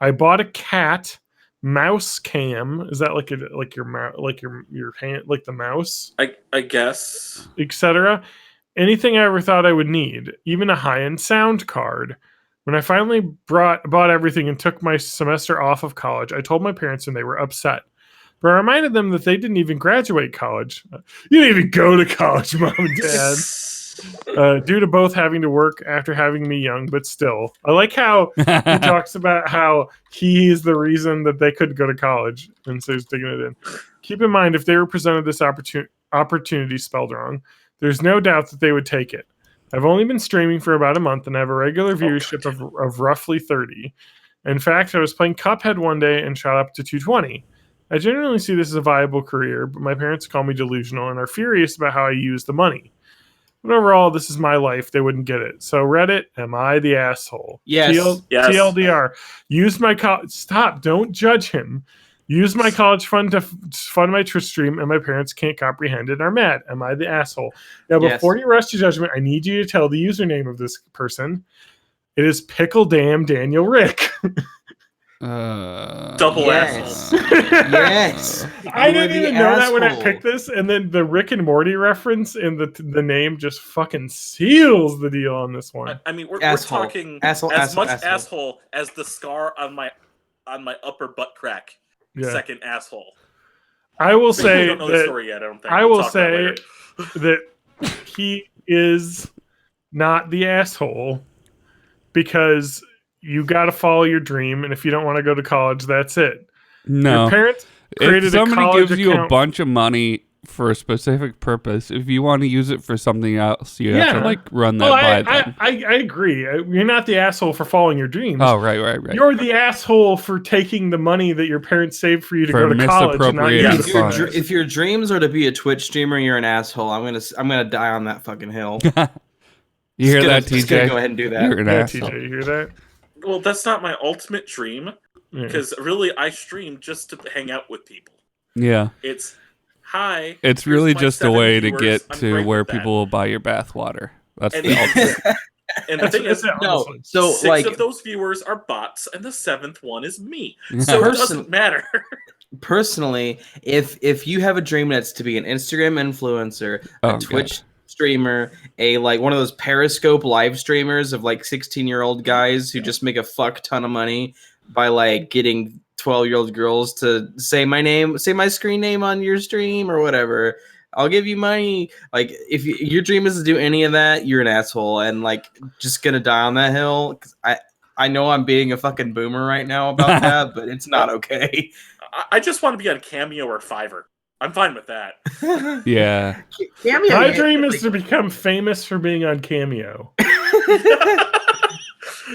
I bought a cat mouse cam. Is that like your hand, like the mouse, I guess. etc.? Anything I ever thought I would need, even a high-end sound card. When I finally bought everything and took my semester off of college, I told my parents and they were upset. But I reminded them that they didn't even graduate college. You didn't even go to college, Mom and Dad. due to both having to work after having me young, but still. I like how he talks about how he is the reason that they couldn't go to college, and so he's digging it in. Keep in mind, if they were presented this opportunity spelled wrong, there's no doubt that they would take it. I've only been streaming for about a month and have a regular viewership of roughly 30. In fact, I was playing Cuphead one day and shot up to 220. I genuinely see this as a viable career, but my parents call me delusional and are furious about how I use the money. But overall, this is my life. They wouldn't get it. So Reddit, am I the asshole? Yes. Yes. TLDR. Use my Stop. Don't judge him. Use my college fund to fund my Twitch stream, and my parents can't comprehend it and are mad. Am I the asshole? Now, before you rush to judgment, I need you to tell the username of this person. It is Pickle Damn Daniel Rick. Double Yes. asshole. Yes. I You were didn't the even know that when I asshole. picked this, and then the Rick and Morty reference in the name just fucking seals the deal on this one. I mean, we're Asshole. talking Asshole, as asshole, much asshole. asshole as the scar on my upper butt crack. Yeah. Second asshole. I will We say don't know the that story yet. I don't think. I We'll will talk about it say later. that he is not the asshole because you got to follow your dream, and if you don't want to go to college, that's it. No. Your parents created If a somebody college gives you a account. bunch of money for a specific purpose, if you want to use it for something else, you have Yeah. to like run that Oh, by I them. agree. You're not the asshole for following your dreams. Oh, right. You're the asshole for taking the money that your parents saved for you to For go to college and not misappropriating use If it. funds. if your dreams are to be a Twitch streamer, you're an asshole. I'm gonna die on that fucking hill. You hear that, Just gonna TJ? go ahead and do that. You're an Yeah, asshole. TJ, you hear that? Well, that's not my ultimate dream Yeah. because really I stream just to hang out with people. Yeah. It's hi. It's here's really my just a 7 way to viewers, get I'm to great where with that. people will buy your bathwater. That's And, the ultimate. and the thing is, No, honestly. so 6 like of those viewers are bots, and the 7th one is me. So it Person- doesn't matter. personally, if you have a dream that's to be an Instagram influencer, a Oh, Twitch streamer, a like one of those Periscope live streamers of like 16-year-old guys who just make a fuck ton of money by like getting 12-year-old girls to say my screen name on your stream or whatever. I'll give you money. Like if your dream is to do any of that, you're an asshole and like just gonna die on that hill. 'Cause I know I'm being a fucking boomer right now about that, but it's not okay. I just want to be on Cameo or Fiverr. I'm fine with that. Yeah. Cameo, My yeah, dream like- is to become famous for being on Cameo.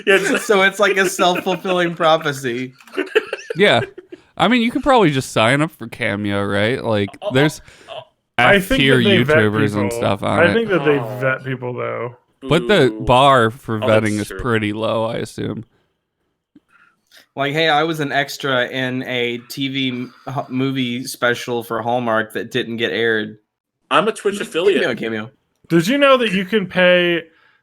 Yeah, it's- So it's like a self-fulfilling prophecy. Yeah. I mean, you could probably just sign up for Cameo, right? Like, there's I think F-tier that they vet YouTubers and people. stuff on I it. think that they Oh. vet people though. But the Boo. bar for Oh, vetting that's is true. pretty low, I assume. Like, hey, I was an extra in a TV movie special for Hallmark that didn't get aired. I'm a Twitch affiliate. Cameo. Did you know that you can pay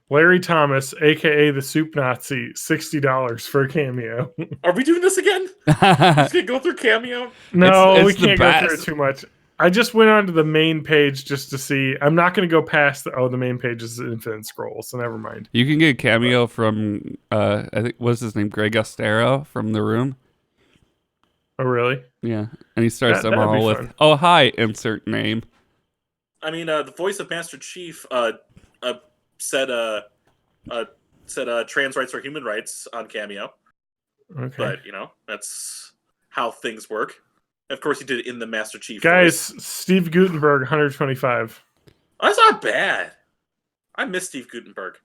Larry Thomas, aka the Soup Nazi, $60 for a cameo? Are we doing this again? Just gonna go through Cameo? No, It's we the can't go through it best. too much. I just went onto the main page just to see. I'm not going to go past the main page is infinite scroll, so never mind. You can get Cameo from, I think, what's his name? Greg Ostero from The Room. Oh, really? Yeah. And he starts them That'd be all with, fun. oh, hi, insert name. I mean, the voice of Master Chief said trans rights are human rights on Cameo, Okay. but you know that's how things work. Of course, he did it in the Master Chief Guys, voice. Steve Gutenberg, 125. That's not bad. I miss Steve Gutenberg.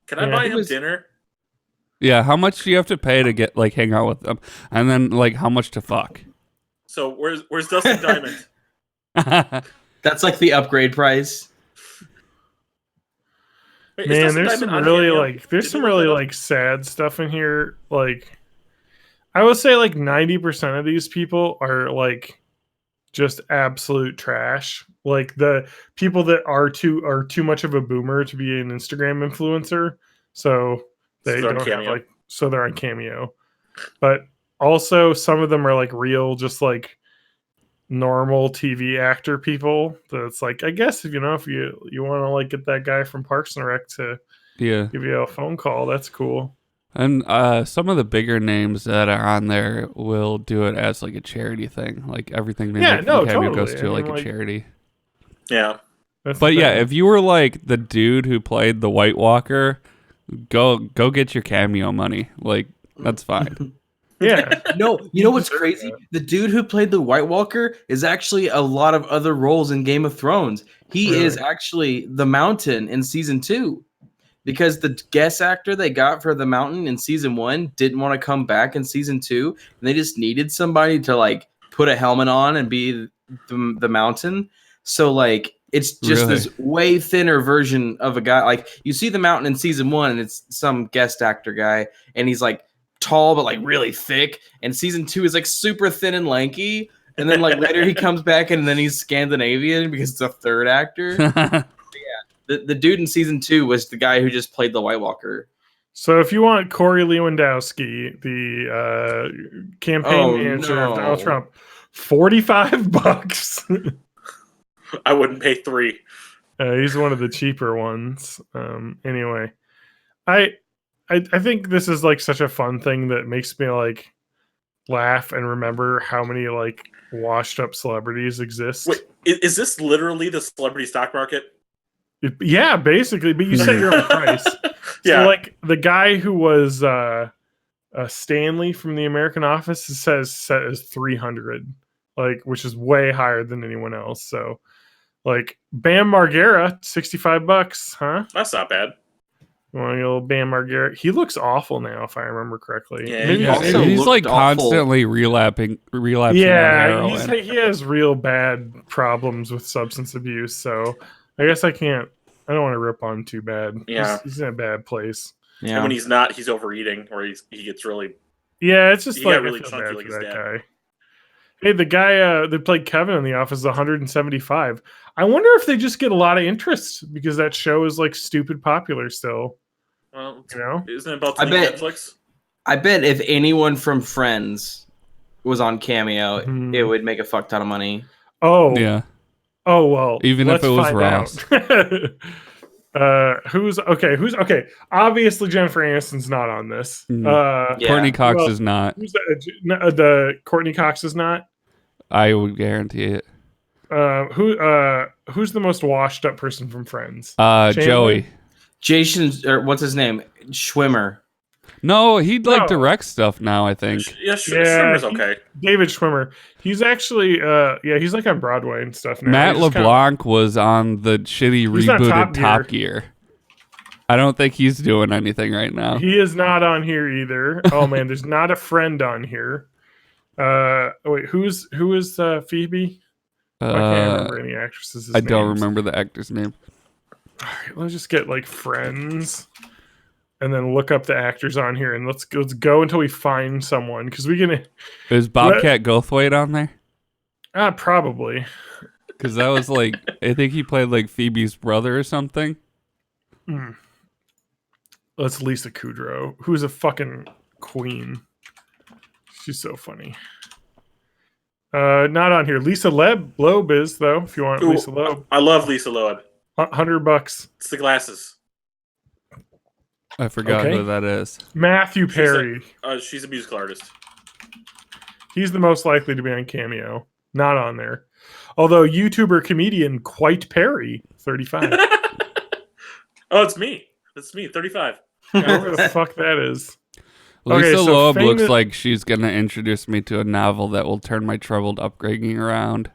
Can I Yeah, buy he him was- dinner? Yeah, how much do you have to pay to get, like, hang out with them? And then, like, how much to fuck? So where's Dustin Diamond? That's like the upgrade price. Wait, is Man, Dustin there's some Diamond on really Cameo? like there's Did some you look really that up? like sad stuff in here. Like I would say like 90% of these people are like just absolute trash. Like the people that are too much of a boomer to be an Instagram influencer. So they they're on don't have Cameo. like so they're on Cameo. But also some of them are like real just like normal TV actor people that's like I guess if you want to like get that guy from Parks and Rec to Yeah. give you a phone call, that's cool. And some of the bigger names that are on there will do it as, like, a charity thing. Like, everything they Yeah, make no, from Cameo totally. goes I to, mean, like, like- a charity. Yeah. That's But the yeah, thing. if you were like the dude who played the White Walker, go get your cameo money. Like that's fine. yeah, No, you know what's deserve crazy? that. The dude who played the White Walker is actually a lot of other roles in Game of Thrones. He is Really? actually the Mountain in season 2. Because the guest actor they got for the Mountain in season 1 didn't want to come back in season 2, and they just needed somebody to like put a helmet on and be the Mountain. So like it's just Really? this way thinner version of a guy. Like you see the Mountain in season 1, and it's some guest actor guy, and he's like tall but like really thick. And season 2 is like super thin and lanky. And then like later he comes back and then he's Scandinavian because it's a third actor. The dude in season 2 was the guy who just played the White Walker. So if you want Corey Lewandowski, the campaign manager of Donald Trump, $45. I wouldn't pay 3. He's one of the cheaper ones. Anyway, I think this is like such a fun thing that makes me like laugh and remember how many like washed up celebrities exist. Wait, is this literally the celebrity stock market? Yeah, basically, but you set your own price. Yeah. So, like the guy who was Stanley from the American Office says set as 300, like which is way higher than anyone else. So, like Bam Margera, $65, huh? That's not bad. You want a little Bam Margera? He looks awful now, if I remember correctly. Yeah, Maybe he also maybe- he's looked like awful. constantly relapsing yeah, on he's, heroin. he has real bad problems with substance abuse. So I guess I don't want to rip on him too bad. Yeah. He's in a bad place. And Yeah. when he's not, he's overeating, or he gets really. Yeah, it's just He like got I really feel chunky bad like for his that dad. guy. Hey, the guy that played Kevin in The Office is 175. I wonder if they just get a lot of interest because that show is like stupid popular still. Well, You know? isn't it about to I leave bet- Netflix? I bet if anyone from Friends was on Cameo, Mhm. it would make a fuck ton of money. Oh, Yeah. Oh well, Even if let's it was find Ross. out. Who's okay? Obviously, Jennifer Aniston's not on this. Mhm. Yeah. Courtney Cox Well, is not. Who's the Courtney Cox is not. I would guarantee it. Who's the most washed up person from Friends? Joey. Chandler? Jason, or what's his name? Schwimmer. No, he'd like No. direct stuff now, I think. Yeah, Yeah, Schwimmer's he- okay. David Schwimmer. He's actually he's like on Broadway and stuff now. Matt He's just LeBlanc was on the shitty He's on rebooted Top Top Gear. I don't think he's doing anything right now. He is not on here either. Oh man, there's not a friend on here. Wait, who is Phoebe? I can't remember any actresses. I don't remember the actor's name. All right, let's just get like friends, and then look up the actors on here, and let's go until we find someone because we can. Is Bobcat Goldthwait on there? Probably. Because that was like, I think he played like Phoebe's brother or something. That's Lisa Kudrow, who's a fucking queen. She's so funny. Not on here. Lisa Loeb is though. If you want Ooh, Lisa Loeb, I love Lisa Loeb. $100. It's the glasses. I forgot Okay. who that is. Matthew Perry. She's a musical artist. He's the most likely to be on Cameo. Not on there. Although YouTuber comedian Quite Perry, 35. Oh, it's me. It's me, 35. I don't know who the fuck that is. Lisa Okay, so Loeb famous- looks like she's going to introduce me to a novel that will turn my troubled upbringing around.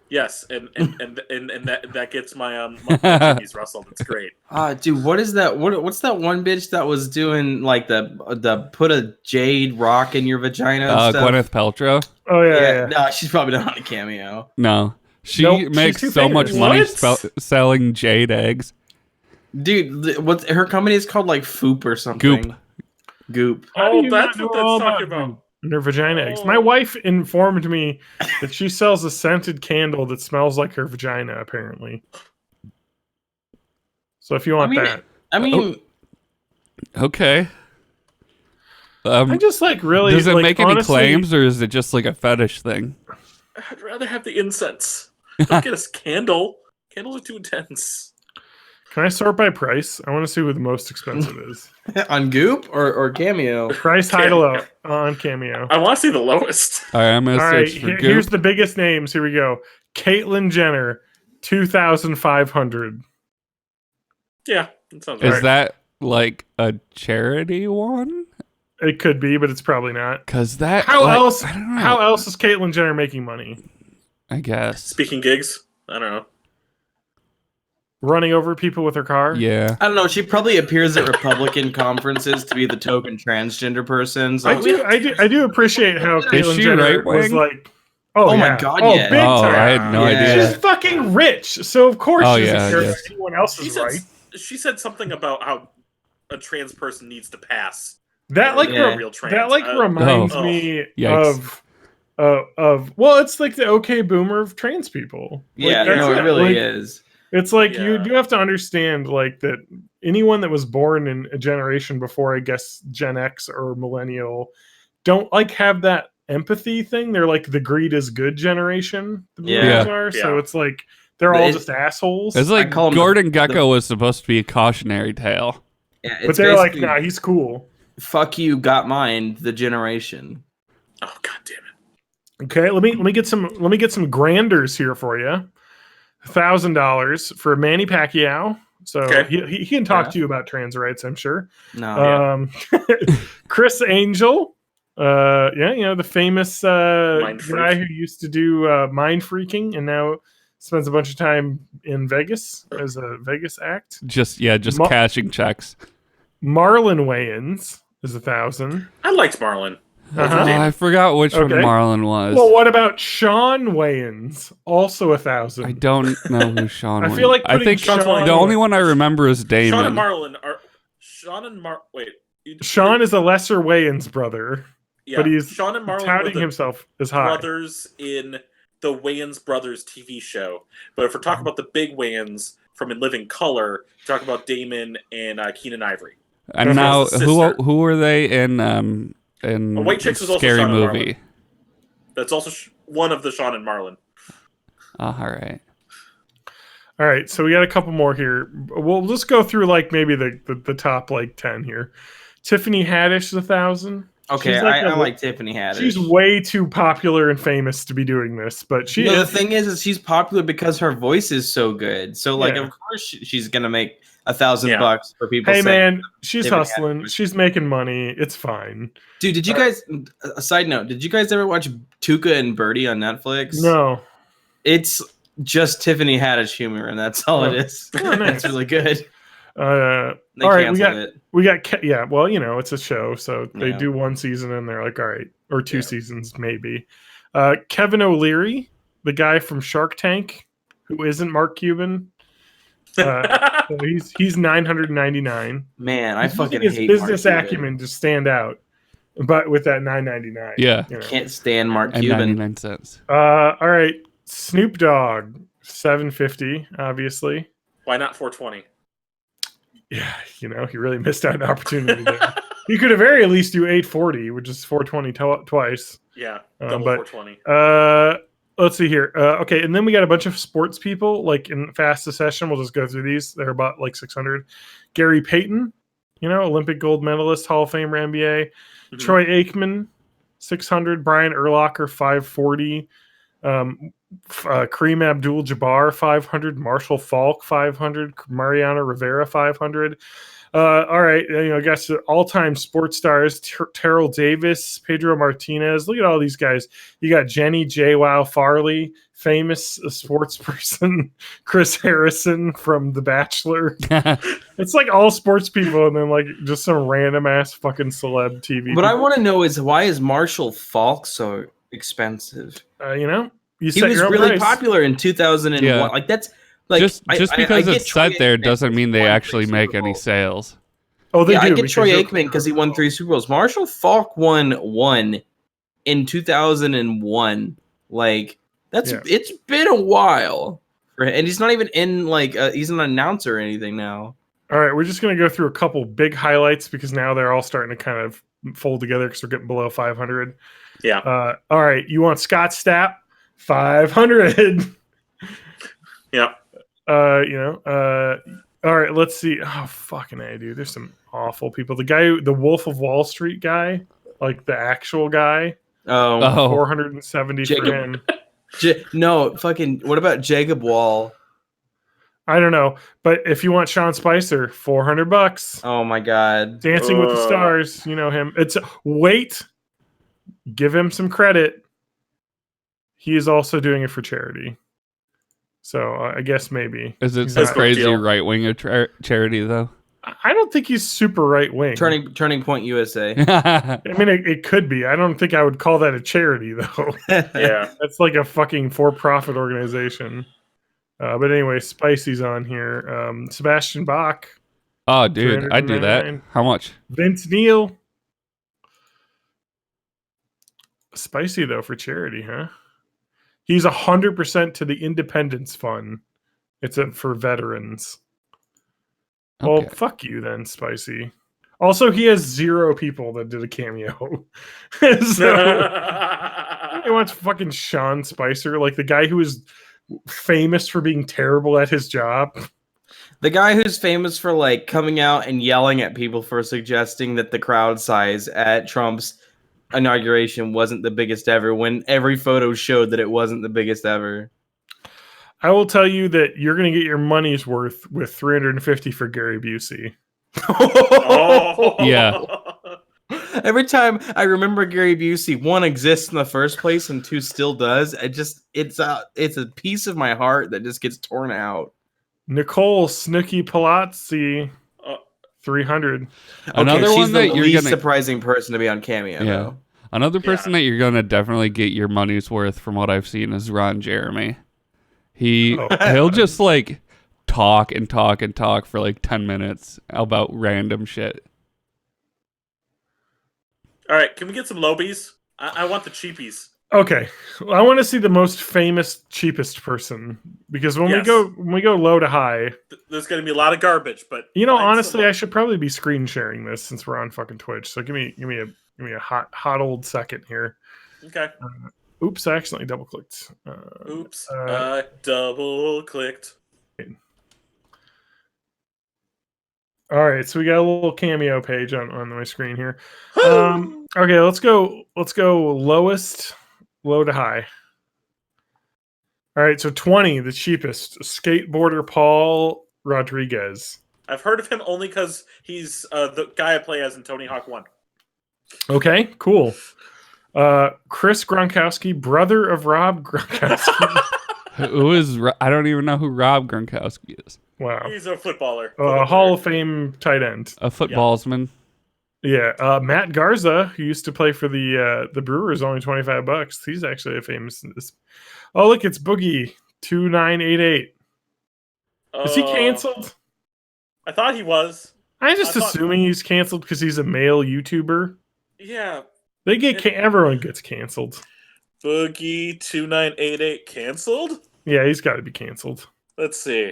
Yes, and that gets my my kidneys rustled. It's great. Dude, what is that? What's that one bitch that was doing like the put a jade rock in your vagina? And stuff? Gwyneth Paltrow? Oh yeah. No, she's probably not on a Cameo. No. She Nope, she's makes too so much famous. money What? selling jade eggs. Dude, what's her company is called like Foop or something. Goop. Oh, How do you that's not what know all that's talking about. Their vagina eggs. Oh. My wife informed me that she sells a scented candle that smells like her vagina, apparently. So if you want that. I mean, Okay. I just like really Does it like, make any honestly, claims, or is it just like a fetish thing? I'd rather have the incense. Don't get us candle. Candles are too intense. Can I sort by price? I want to see who the most expensive is. on Goop or Cameo. Price title out on Cameo. I want to see the lowest. All right, I'm going All to right, search for here's Goop. the biggest names. Here we go. Caitlyn Jenner, 2,500. Yeah, that sounds Is right. that like a charity one? It could be, but it's probably not. Because that. How like, else? I don't know. How else is Caitlyn Jenner making money? I guess. Speaking gigs? I don't know. Running over people with her car? Yeah. I don't know. She probably appears at Republican conferences to be the token transgender person. So I do appreciate how Caitlyn she Jenner right-wing? was like, Oh my yeah. God, oh, yeah. big Oh, time. I had no Yeah. idea. She's fucking rich, so of course Oh, she doesn't yeah, care yeah. about anyone else's She said, right. she said something about how a trans person needs to pass. That like Yeah. real trans. that like reminds Oh. me Yikes. of well, it's like the okay boomer of trans people. Like, yeah, that's no, it it. really Like, is. It's like you Yeah. do have to understand like that anyone that was born in a generation before, I guess, Gen X or millennial don't like have that empathy thing. They're like the greed is good generation. The Yeah. boomers are. So Yeah. it's like they're all It- just assholes. It's like call him Gordon Gecko was supposed to be a cautionary tale. Yeah, but it's they're like, basically, nah, he's cool. fuck you, got mine. The generation. Oh god damn it! Okay, let me get some granders here for you. $1,000 for Manny Pacquiao. So Okay. he can talk Yeah. to you about trans rights, I'm sure. No. Chris Angel, the famous Mind freak. guy who used to do mind freaking and now spends a bunch of time in Vegas as a Vegas act. Just Ma- cashing checks. Marlon Wayans is 1,000. I liked Marlon. Uh-huh. Oh, I forgot which one Okay. Marlon was. Well, what about Sean Wayans? Also 1,000. I don't know who Sean I was. feel like I putting think Sean- the only one I remember is Damon. Sean and Marlon are wait. Sean is a lesser Wayans brother, yeah, but he's Sean and Marlon were touting the himself as high. brothers in the Wayans Brothers TV show. But if we're talking about the big Wayans from In Living Color, talk about Damon and Keenan Ivory. And Okay. now, His who sister. were they in White Chicks was also Scary Sean and Movie? That's also one of the Sean and Marlon. Oh, all right. All right, so we got a couple more here. We'll just go through like maybe the top like 10 here. Tiffany Haddish is 1,000. Okay, She's like I like Tiffany Haddish. She's way too popular and famous to be doing this, but she No, the is. thing is she's popular because her voice is so good. So like, Yeah. of course she's gonna make $1,000 Yeah. for people. Hey saying, man, she's Tiffany hustling. Haddish. She's making money. It's fine. dude, did you guys? A side note: did you guys ever watch Tuca and Birdie on Netflix? No. It's just Tiffany Haddish humor, and that's all it is. Oh, nice. It's really good. They They all right, canceled it. we got well, it's a show, so they Yeah. do one season and they're like, all right, or two Yeah. seasons maybe. Kevin O'Leary, the guy from Shark Tank, who isn't Mark Cuban. So he's 999. Man, I He's fucking using his hate business Mark Cuban. acumen to stand out, but with that 999. Yeah. you know. Can't stand Mark And Cuban. 99 cents. All right, Snoop Dogg, 750, obviously. Why not 420? Yeah, he really missed out an opportunity there. He could have very least do 840, which is 420 twice. Yeah, double but 420. Let's see here. Okay, and then we got a bunch of sports people like in fast succession. We'll just go through these. They're about like 600. Gary Payton, Olympic gold medalist, Hall of Famer, NBA. Mhm. Troy Aikman, 600. Brian Urlacher, 540. Kareem Abdul-Jabbar, 500. Marshall Falk, 500. Mariano Rivera, 500. All right, I guess all-time sports stars: Terrell Davis, Pedro Martinez. Look at all these guys. You got Jenny J. Wow Farley, famous sports person, Chris Harrison from The Bachelor. It's like all sports people, and then like just some random ass fucking celeb TV. What I people. want to know is why is Marshall Falk so expensive? You He set was your own really price. popular in 2001. Yeah. Like that's like just because get it's Troy set there Aikman doesn't because mean he they won actually 3 make Super any Bowls. sales. Oh, they Yeah, do. I get because Troy you're- Aikman because he won 3 Super Bowls. Marshall Falk won 1 in 2001. Like Yeah. it's been a while, and he's not even in like he's an announcer or anything now. All right, we're just going to go through a couple big highlights because now they're all starting to kind of fold together because we're getting below 500. Yeah. All right, you want Scott Stapp? 500. Yeah. All right, let's see. Oh, fucking A, dude. There's some awful people. The guy, the Wolf of Wall Street guy, like the actual guy, Oh, Oh, 470 for Jacob- him. no, fucking. What about Jacob Wall? I don't know, but if you want Sean Spicer, $400. Oh my god. Dancing with the Ugh. Stars, you know him. It's wait, give him some credit. He is also doing it for charity. So I guess maybe. Is it He's some not- crazy deal. right wing charity though? I don't think he's super right wing. Turning Point USA. I mean, it could be. I don't think I would call that a charity though. Yeah. That's like a fucking for-profit organization. But anyway, Spicy's on here. Sebastian Bach, Oh, dude, I'd do that. $399. How much? Vince Neil. Spicy though for charity, huh? He's 100% to the Independence Fund. It's for veterans. Well, Okay. fuck you then, Spicy. Also, he has 0 people that did a cameo. So I watch fucking Sean Spicer, like the guy who is famous for being terrible at his job. The guy who's famous for like coming out and yelling at people for suggesting that the crowd size at Trump's inauguration wasn't the biggest ever when every photo showed that it wasn't the biggest ever. I will tell you that you're going to get your money's worth with 350 for Gary Busey. Oh. Yeah. Every time I remember Gary Busey, 1 exists in the first place and 2 still does. It's a piece of my heart that just gets torn out. Nicole Snooki Palazzi, Uh, 300. Another she's one the that you're least gonna surprising person to be on Cameo. Yeah. Though. Another person Yeah. that you're gonna definitely get your money's worth from what I've seen is Ron Jeremy. Oh. He'll just like talk and talk and talk for like 10 minutes about random shit. All right, can we get some lobies? I want the cheapies. Okay, I want to see the most famous, cheapest person because when Yes. we go low to high, There's going to be a lot of garbage, but you know, find honestly, someone. I should probably be screen sharing this since we're on fucking Twitch. So give me a hot old second here. Okay. Oops, I accidentally double clicked. Oops. uh, I double clicked. All right, so we got a little cameo page on my screen here. Okay, let's go lowest, low to high. All right, so 20, the cheapest, skateboarder Paul Rodriguez. I've heard of him only because he's the guy I play as in Tony Hawk 1. Okay, cool. Chris Gronkowski, brother of Rob Gronkowski. Who is I don't even know who Rob Gronkowski is. Wow. He's a footballer. Hall of Fame tight end. A footballsman. Yeah, Matt Garza, who used to play for the Brewers, only $25. He's actually a famous. Oh, look, it's Boogie 2988. Is he canceled? I thought he was. I'm just I thought- assuming he's canceled because he's a male YouTuber. Yeah. They get everyone gets canceled. Boogie 2988 canceled? Yeah, he's got to be canceled. Let's see.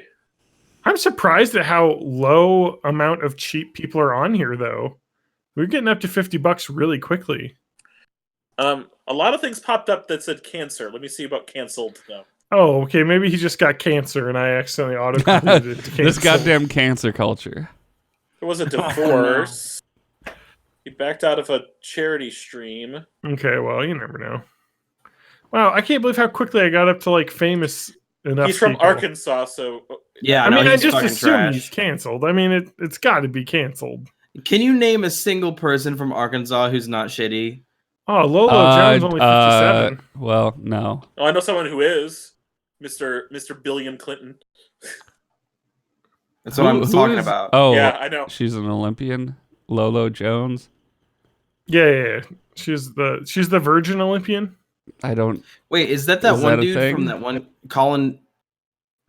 I'm surprised at how low amount of cheap people are on here, though. We're getting up to $50 really quickly. A lot of things popped up that said cancer. Let me see about canceled though. Oh, okay. Maybe he just got cancer and I accidentally auto-completed it to This cancel. goddamn cancer culture. There was a no. divorce. He backed out of a charity stream. Okay, well, you never know. Wow, I can't believe how quickly I got up to like famous enough. He's from people. Arkansas, so Yeah, I mean, I he's just fucking assume trash. he's canceled. I mean, it's got to be canceled. Can you name a single person from Arkansas who's not shitty? Oh, Lolo Jones only 57. Well, no. oh, I know someone who is Mr. Billion Clinton. That's what I'm Who talking is- about. Oh, Yeah, I know. she's an Olympian. Lolo Jones. Yeah. She's the Virgin Olympian. I don't. Wait, is that Is one that a dude thing? from that one Colin?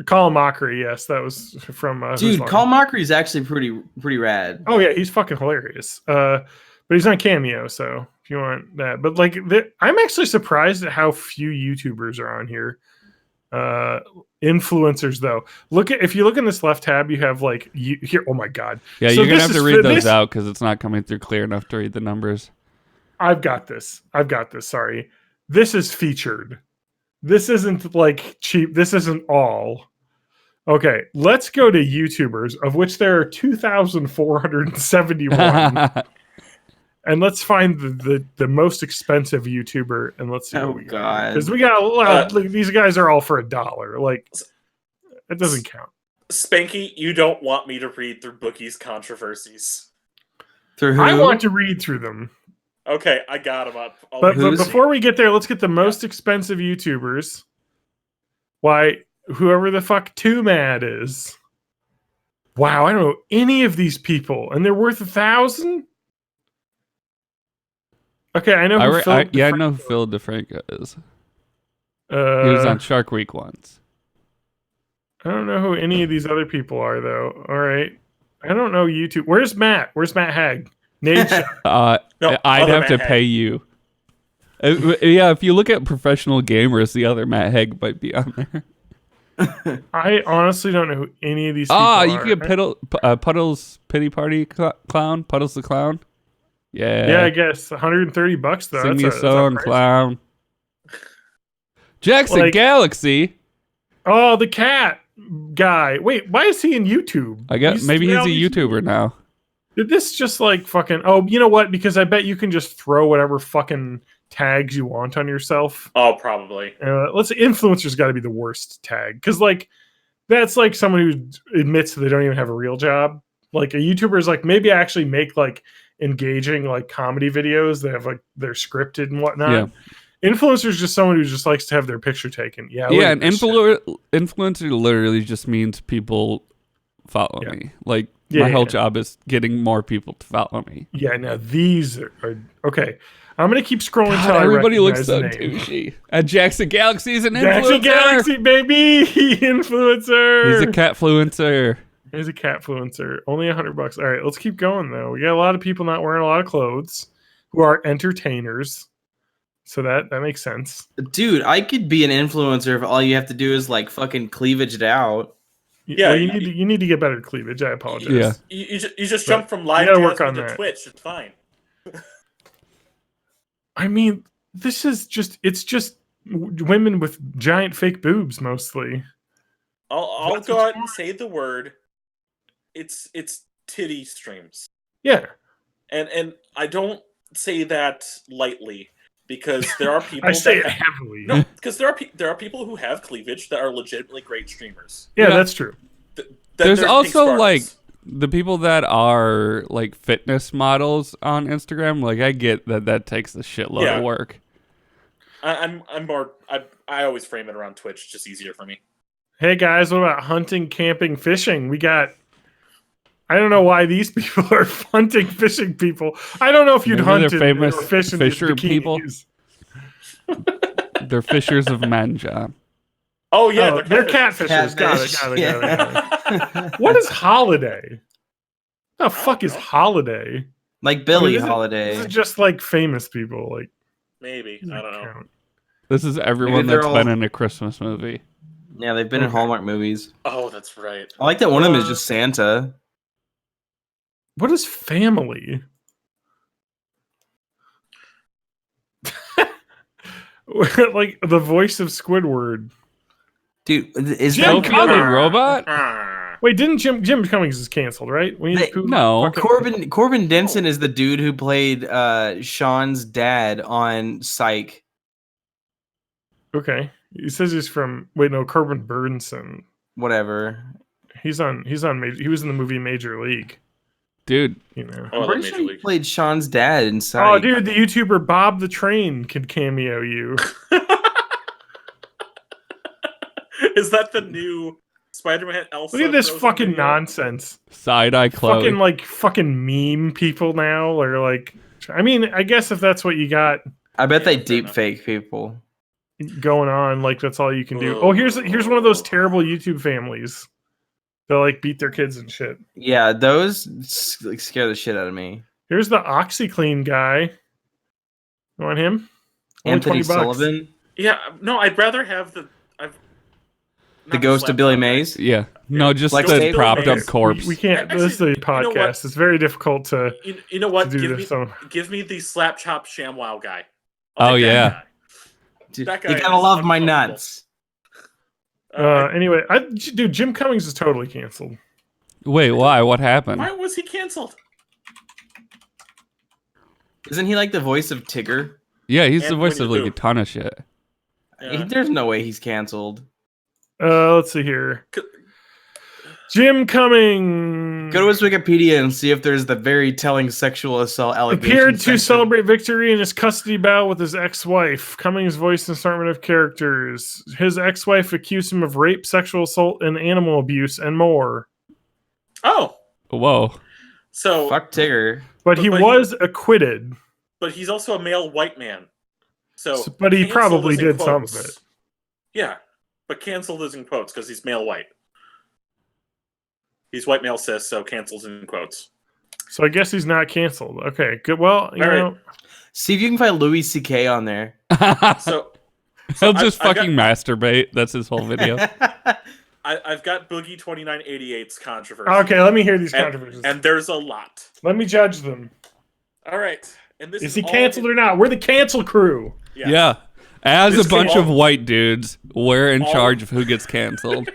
Colin Mockery, yes, that was from. Who's Dude, Line. Colin Mockery is actually pretty rad. Oh yeah, he's fucking hilarious. But he's on Cameo, so if you want that, but like, I'm actually surprised at how few YouTubers are on here. Influencers though, if you look in this left tab, you have like here. Oh my god, Yeah, So you're gonna this have to is read for those this- out because it's not coming through clear enough to read the numbers. I've got this. Sorry, this is featured. This isn't like cheap. This isn't all. Okay, let's go to YouTubers, of which there are 2,471. And let's find the most expensive YouTuber, and let's see Oh what we got. god. Because we got a lot. Like, these guys are all for $1. Like, it doesn't count. Spanky, you don't want me to read through Bookie's controversies. Through who? I want to read through them. Okay, I got him up. But Who's- before we get there, let's get the most expensive YouTubers. Why, whoever the fuck Too Mad is. Wow, I don't know any of these people, and they're worth 1,000. Okay, I know who Phil. I know who Phil DeFranco is. He was on Shark Week once. I don't know who any of these other people are, though. All right, I don't know YouTube. Where's Matt? Where's Matt Hag? Nade shot. No, I'd other have to Matt pay Haig. you. Yeah, if you look at professional gamers, the other Matt Haig might be on there. I honestly don't know who any of these people Ah, are. you can get Puddles Pity Party Clown, Puddles the Clown. Yeah. Yeah, I guess $130 though. Sing me a that's song, price. clown. Jackson Like- Galaxy. Oh, the cat guy. Wait, why is he in YouTube? I guess maybe he's a reality- YouTuber now. Did this just like fucking? Oh, you know what? Because I bet you can just throw whatever fucking tags you want on yourself. Oh, probably. Let's say influencer's got to be the worst tag because like that's like someone who admits that they don't even have a real job. Like a YouTuber is like maybe I actually make like engaging like comedy videos that have like they're scripted and whatnot. Yeah. Influencer is just someone who just likes to have their picture taken. Yeah. Yeah, look an at this shit. influencer literally just means people follow Yeah. me. Like Yeah, my whole yeah. job is getting more people to follow me. Yeah. Now these are okay. I'm gonna keep scrolling God, until everybody I looks recognize so the name. douchey. And Jackson Galaxy is an Jackson influencer. Galaxy, baby, influencer. He's a catfluencer. He's a catfluencer. Only $100. All right, let's keep going though. We got a lot of people not wearing a lot of clothes who are entertainers, so that makes sense. Dude, I could be an influencer if all you have to do is like fucking cleavage it out. Yeah, Well, you need to get better at cleavage. I apologize. Yeah. You just jump from live gotta work Jasmine on to that. Twitch. It's fine. I mean, this is it's just women with giant fake boobs mostly. I'll That's go what's out and say the word. It's titty streams, Yeah, and I don't say that lightly because there are people. I say that it have- heavily. No, because there are people who have cleavage that are legitimately great streamers. Yeah, Yeah. that's true. Then There's Pink also, Spartans. like, the people that are like fitness models on Instagram. Like I get that takes a shitload Yeah. of work. I'm more. I always frame it around Twitch. It's just easier for me. Hey guys, what about hunting, camping, fishing? We got. I don't know why these people are hunting, fishing people. I don't know if you'd Maybe hunt they're in- famous or fish in these fisher people. bikinis. They're fishers of men, John. Oh yeah, Oh, they're catfishers. Catfish. Got it. catfishers. What is holiday? The fuck don't is know. holiday? Like Billie This Holiday. is just like famous people. Like Maybe I don't know. count. This is everyone they're that's all- been in a Christmas movie. Yeah, they've been in Okay. Hallmark movies. Oh, that's right. I like that one of them is just Santa. What is family? Like the voice of Squidward. Dude, is Jim that Sophia the Cummings. robot? Ah. Wait, didn't Jim Cummings is canceled, right? Winnie the They- Pooh no. fucking- Corbin Denson is the dude who played Sean's dad on Psych. Okay, he says he's from. Wait, no, Corbin Burnson. Whatever. He was in the movie Major League. Dude, You know. Oh, I'm the pretty Major sure he League. played Sean's dad in Psych. Oh, dude, the YouTuber Bob the Train could cameo you. Is that the new Spider-Man Elsa? Look at this Frozen fucking video? nonsense. side-eye Chloe. Fucking meme people now are like. I mean, I guess if that's what you got I bet they Yeah, fair deep enough. fake people. going on, like that's all you can do. Oh, here's one of those terrible YouTube families. They'll like beat their kids and shit. Yeah, those like, scare the shit out of me. Here's the OxyClean guy. You want him? Only Anthony $20. Sullivan, Yeah, no, I'd rather have the. the ghost of Billy Mays. Yeah. No, just Like the Staples propped up Mays. corpse. We can't. Actually, This is a you know what? podcast. It's very difficult to You know what? do Give me, this. So give me the slap chop ShamWow guy. Oh, take that yeah. guy. Dude, That you guy gotta is love my uncomfortable. nuts. anyway, dude, Jim Cummings is totally canceled. Wait, why? What happened? Why was he canceled? Isn't he like the voice of Tigger? Yeah, he's the And voice Winnie of the like a Pooh. ton of shit. Yeah. There's no way he's canceled. Let's see here. Jim Cumming Go to his Wikipedia and see if there's the very telling sexual assault allegation. appeared to section. celebrate victory in his custody battle with his ex-wife. Cummings voiced an assortment of characters. His ex-wife accused him of rape, sexual assault, and animal abuse, and more. Oh, Whoa. so Fuck Tigger. But he But was acquitted. but he's also a male white man. So, But he canceled probably is in did some of quotes. it. Yeah, but canceled is in quotes because he's male white. He's white male cis, so cancels in quotes. So I guess he's not canceled. Okay, good. Well, you All right. know, See if you can find Louis C.K. on there. So He'll just I've fucking masturbate. That's his whole video. I've got Boogie 2988's controversy. okay, let me hear these And- controversies. And there's a lot. Let me judge them. All right. And this Is he all- canceled or not? We're the cancel crew. Yeah. Yeah. As This a bunch can- of white dudes, we're in all- charge of who gets canceled.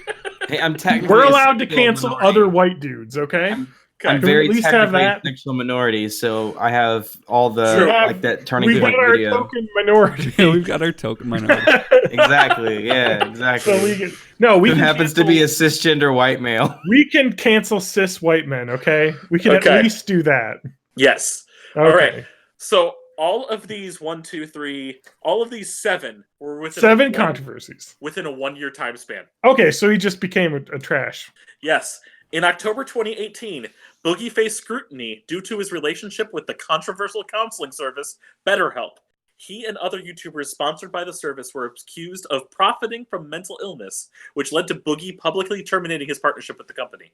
Hey, I'm technically We're a allowed to sexual cancel minority. other white dudes, okay? Okay. I'm Can we very at least have technically that? sexual minority, so I have all the True. like that turning We point got our video. token minority. Yeah, we've got our token minority. Exactly. Yeah. Exactly. So we can, no, we Who can happens cancel, to be a cisgender white male? we can cancel cis white men, okay? We can Okay. at least do that. Yes. Okay. right. So all of these 1, 2, 3, all of these 7 were within Seven a one- controversies. within a 1-year time span. Okay, so he just became a trash. Yes. In October 2018, Boogie faced scrutiny due to his relationship with the controversial counseling service BetterHelp. He and other YouTubers sponsored by the service were accused of profiting from mental illness, which led to Boogie publicly terminating his partnership with the company.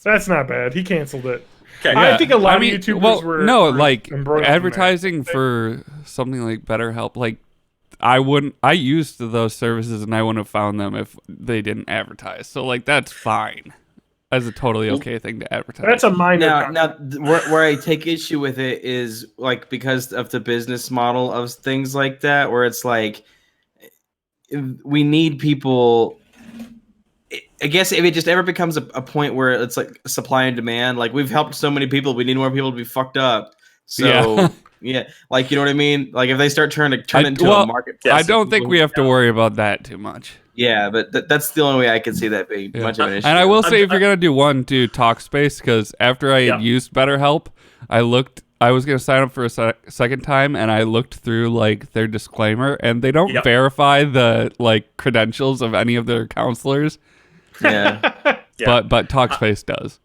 That's not bad. He canceled it. Okay. I think a lot of YouTubers were like embroiled in that. advertising for something like BetterHelp. Like, I used those services and I wouldn't have found them if they didn't advertise. So like, that's fine. That's a totally okay thing to advertise. That's a minor. Now, where I take issue with it is like because of the business model of things like that, where it's like we need people. I guess if it just ever becomes a point where it's like supply and demand, like we've helped so many people, we need more people to be fucked up. So yeah, like you know what I mean. Like if they start trying to turn it into a marketplace, I don't think we have to worry about that too much. Yeah, but that's the only way I can see that being much of an issue. And I will say, if you're gonna do one, do Talkspace, because after I had used BetterHelp, I was gonna sign up for a second time, and I looked through like their disclaimer, and they don't verify the like credentials of any of their counselors. Yeah. Yeah. But Talkspace does.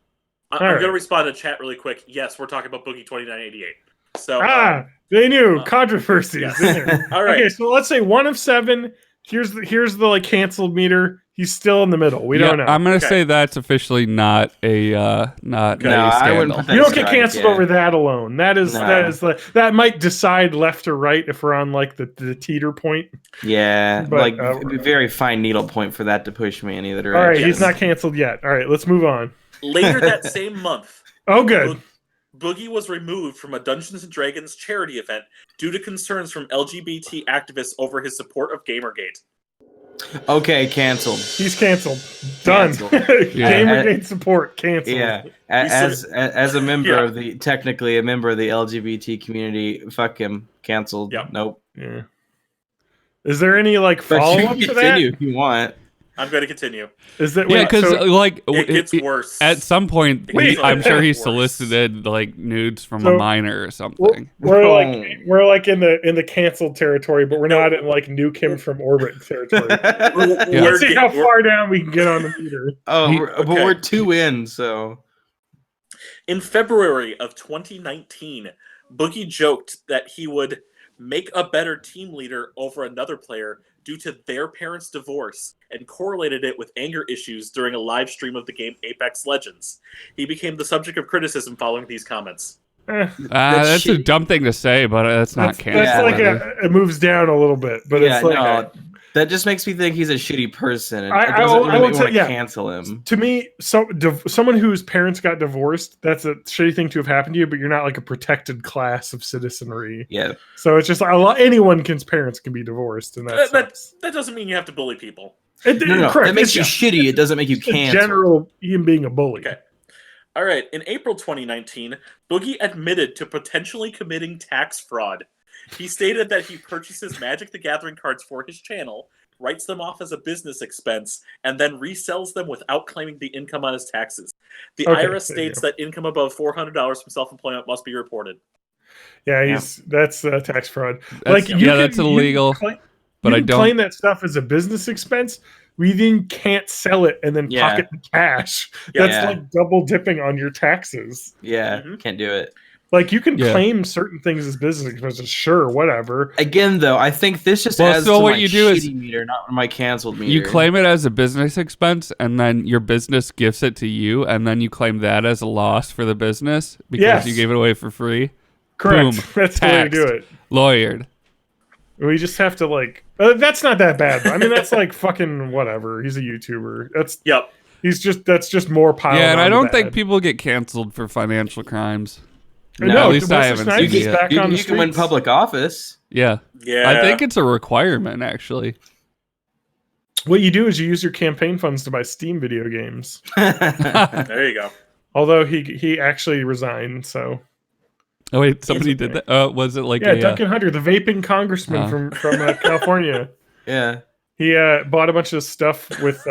I'm All right. going to respond to chat really quick. Yes, we're talking about Boogie 2988. So, they knew controversies. yes. in there. All right. Okay, so let's say 1 of 7. Here's the like canceled meter. He's still in the middle. We don't know. I'm gonna say that's officially not a not Okay. a No, I scandal. wouldn't put that You don't get aside, canceled yeah. over that alone. That is No. that might decide left or right if we're on like the teeter point. Yeah, But, like uh, a very fine needle point for that to push me in either All right, direction. he's not canceled yet. All right, let's move on. Later that same month, Oh, good. Boogie was removed from a Dungeons & Dragons charity event due to concerns from LGBT activists over his support of Gamergate. Okay, canceled. He's canceled. Done. Canceled. Gamergate support canceled. Yeah, He's as a member Yeah. of the technically a member of the LGBT community, fuck him, canceled. Yep. Nope. Yeah. Is there any like But follow you up can to continue that? if you want. I'm going to continue. Is that Yeah, wait, because so- like It gets worse. at some point, Wait, I'm sure he worse. solicited like nudes from So- a minor or something. we're like in the canceled territory, but we're not in like nuke him from orbit territory. Yeah. Let's see how far down we can get on the meter. Oh, He- but okay. we're 2 in, so In February of 2019, Boogie joked that he would make a better team leader over another player due to their parents' divorce and correlated it with anger issues during a live stream of the game Apex Legends. He became the subject of criticism following these comments. That's a shitty. dumb thing to say, but that's not That's canceled. like it moves down a little bit, but yeah, it's like no, that just makes me think he's a shitty person. It I doesn't will- I really will want say- to yeah. cancel him. to me, someone whose parents got divorced, that's a shitty thing to have happened to you, but you're not like a protected class of citizenry. Yeah, So it's just anyone's parents can be divorced, and that sucks. That doesn't mean you have to bully people. no, correct. that makes you It's shitty. It doesn't make you just a cancel. general him being a bully. Okay. All right. In April 2019, Boogie admitted to potentially committing tax fraud. He stated that he purchases Magic the Gathering cards for his channel, writes them off as a business expense, and then resells them without claiming the income on his taxes. The Okay, IRS there you states go. that income above $400 from self-employment must be reported. Yeah, that's tax fraud. That's- Like, you can, that's illegal. But you I can don't. claim that stuff as a business expense. We then can't sell it and then Yeah. pocket the cash. Yeah. That's like double dipping on your taxes. Yeah, Mhm. can't do it. Like, you can Yeah. claim certain things as business expenses, sure, whatever. Again, though, I think this just Well, adds so to what my you do is- shitty meter, not my canceled meter. You claim it as a business expense, and then your business gifts it to you, and then you claim that as a loss for the business because Yes. you gave it away for free. Correct. Boom. That's the way to do Taxed. it. Lawyered. We just have to like. That's not that bad. Though. I mean, that's like fucking whatever. He's a YouTuber. Yep. That's just more piled. Yeah, and I on don't bad. think people get canceled for financial crimes. No, at least I Wesley haven't Snipes seen is it. back You, on the you can win streets. public office. Yeah. Yeah. I think it's a requirement, actually. What you do is you use your campaign funds to buy Steam video games. There you go. Although he actually resigned, so Oh, wait, somebody did that? Was it like yeah, a... Duncan Hunter, the vaping congressman Oh. from California. Yeah. He bought a bunch of stuff with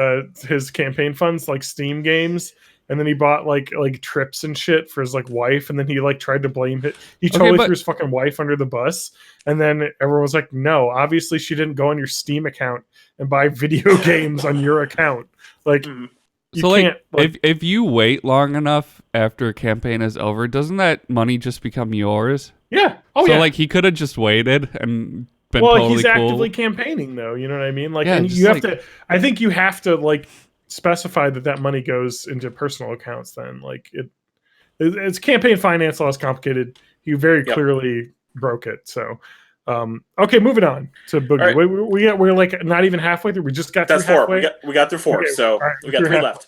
his campaign funds, like Steam games, and then he bought like trips and shit for his like wife, and then he like tried to blame it. He Okay, totally but- threw his fucking wife under the bus, and then everyone was like, "No, obviously she didn't go on your Steam account and buy video games on your account." Like, Mhm. you So, like, can't. if you wait long enough after a campaign is over, doesn't that money just become yours? Yeah. Oh so, yeah. like, he could have just waited and been Well, totally he's cool. actively campaigning, though. You know what I mean? Like, Yeah, and just you have like- to. I think you have to like specify that money goes into personal accounts. Then, like, it's campaign finance law is complicated. You very Yep. clearly broke it. So, okay, moving on to Boogie. All right. We're like not even halfway through. We just got That's through 4. halfway. We got through 4, Okay, so all right, we got through 3 halfway. left.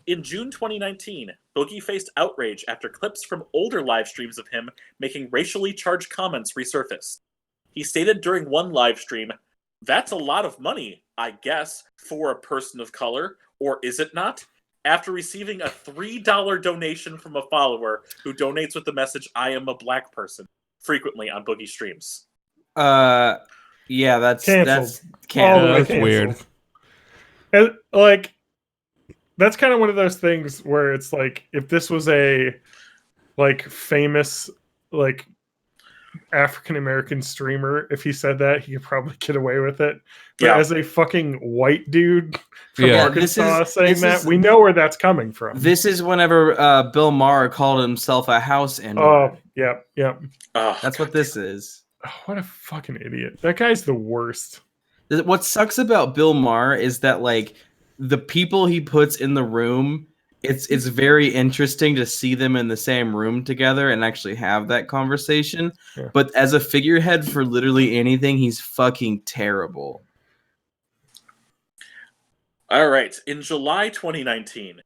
In June 2019, Boogie faced outrage after clips from older live streams of him making racially charged comments resurfaced. He stated during one live stream, "That's a lot of money, I guess, for a person of color, or is it not?" After receiving a $3 donation from a follower who donates with the message, "I am a black person," frequently on Boogie streams. Yeah, that's Canceled. canceled. All the way that's weird. canceled. And, like, that's kind of one of those things where it's like, if this was a like famous like African American streamer, if he said that, he could probably get away with it. But Yeah. as a fucking white dude from Yeah. Arkansas This saying is- that, we know where that's coming from. This is whenever Bill Maher called himself a house and Oh, yep. Oh, that's what this is. Oh, what a fucking idiot. That guy's the worst. What sucks about Bill Maher is that like the people he puts in the room, it's very interesting to see them in the same room together and actually have that conversation. Yeah. But as a figurehead for literally anything, he's fucking terrible. All right. In July 2019,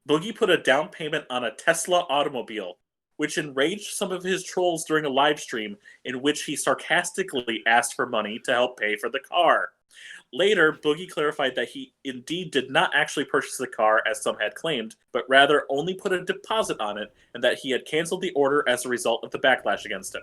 Boogie put a down payment on a Tesla automobile, which enraged some of his trolls during a live stream in which he sarcastically asked for money to help pay for the car. Later, Boogie clarified that he indeed did not actually purchase the car as some had claimed, but rather only put a deposit on it and that he had canceled the order as a result of the backlash against him.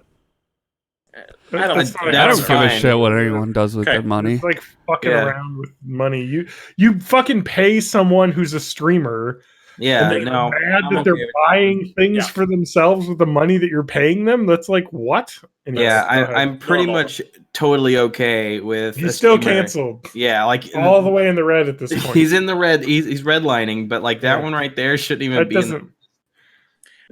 I don't, That's not I That's don't give a fine. shit what anyone does with Okay. their money. It's like fucking Yeah. around with money. You fucking pay someone who's a streamer. Yeah, and they're no. mad I'm that okay they're with buying things Yeah. for themselves with the money that you're paying them. That's like what? Anyways, Yeah, go ahead. I'm pretty Normal. much totally okay with. He's a still streamer. canceled. Yeah, like All the way in the red at this point. He's in the red. He's redlining, but like that Yeah. one right there shouldn't even that be. In doesn't.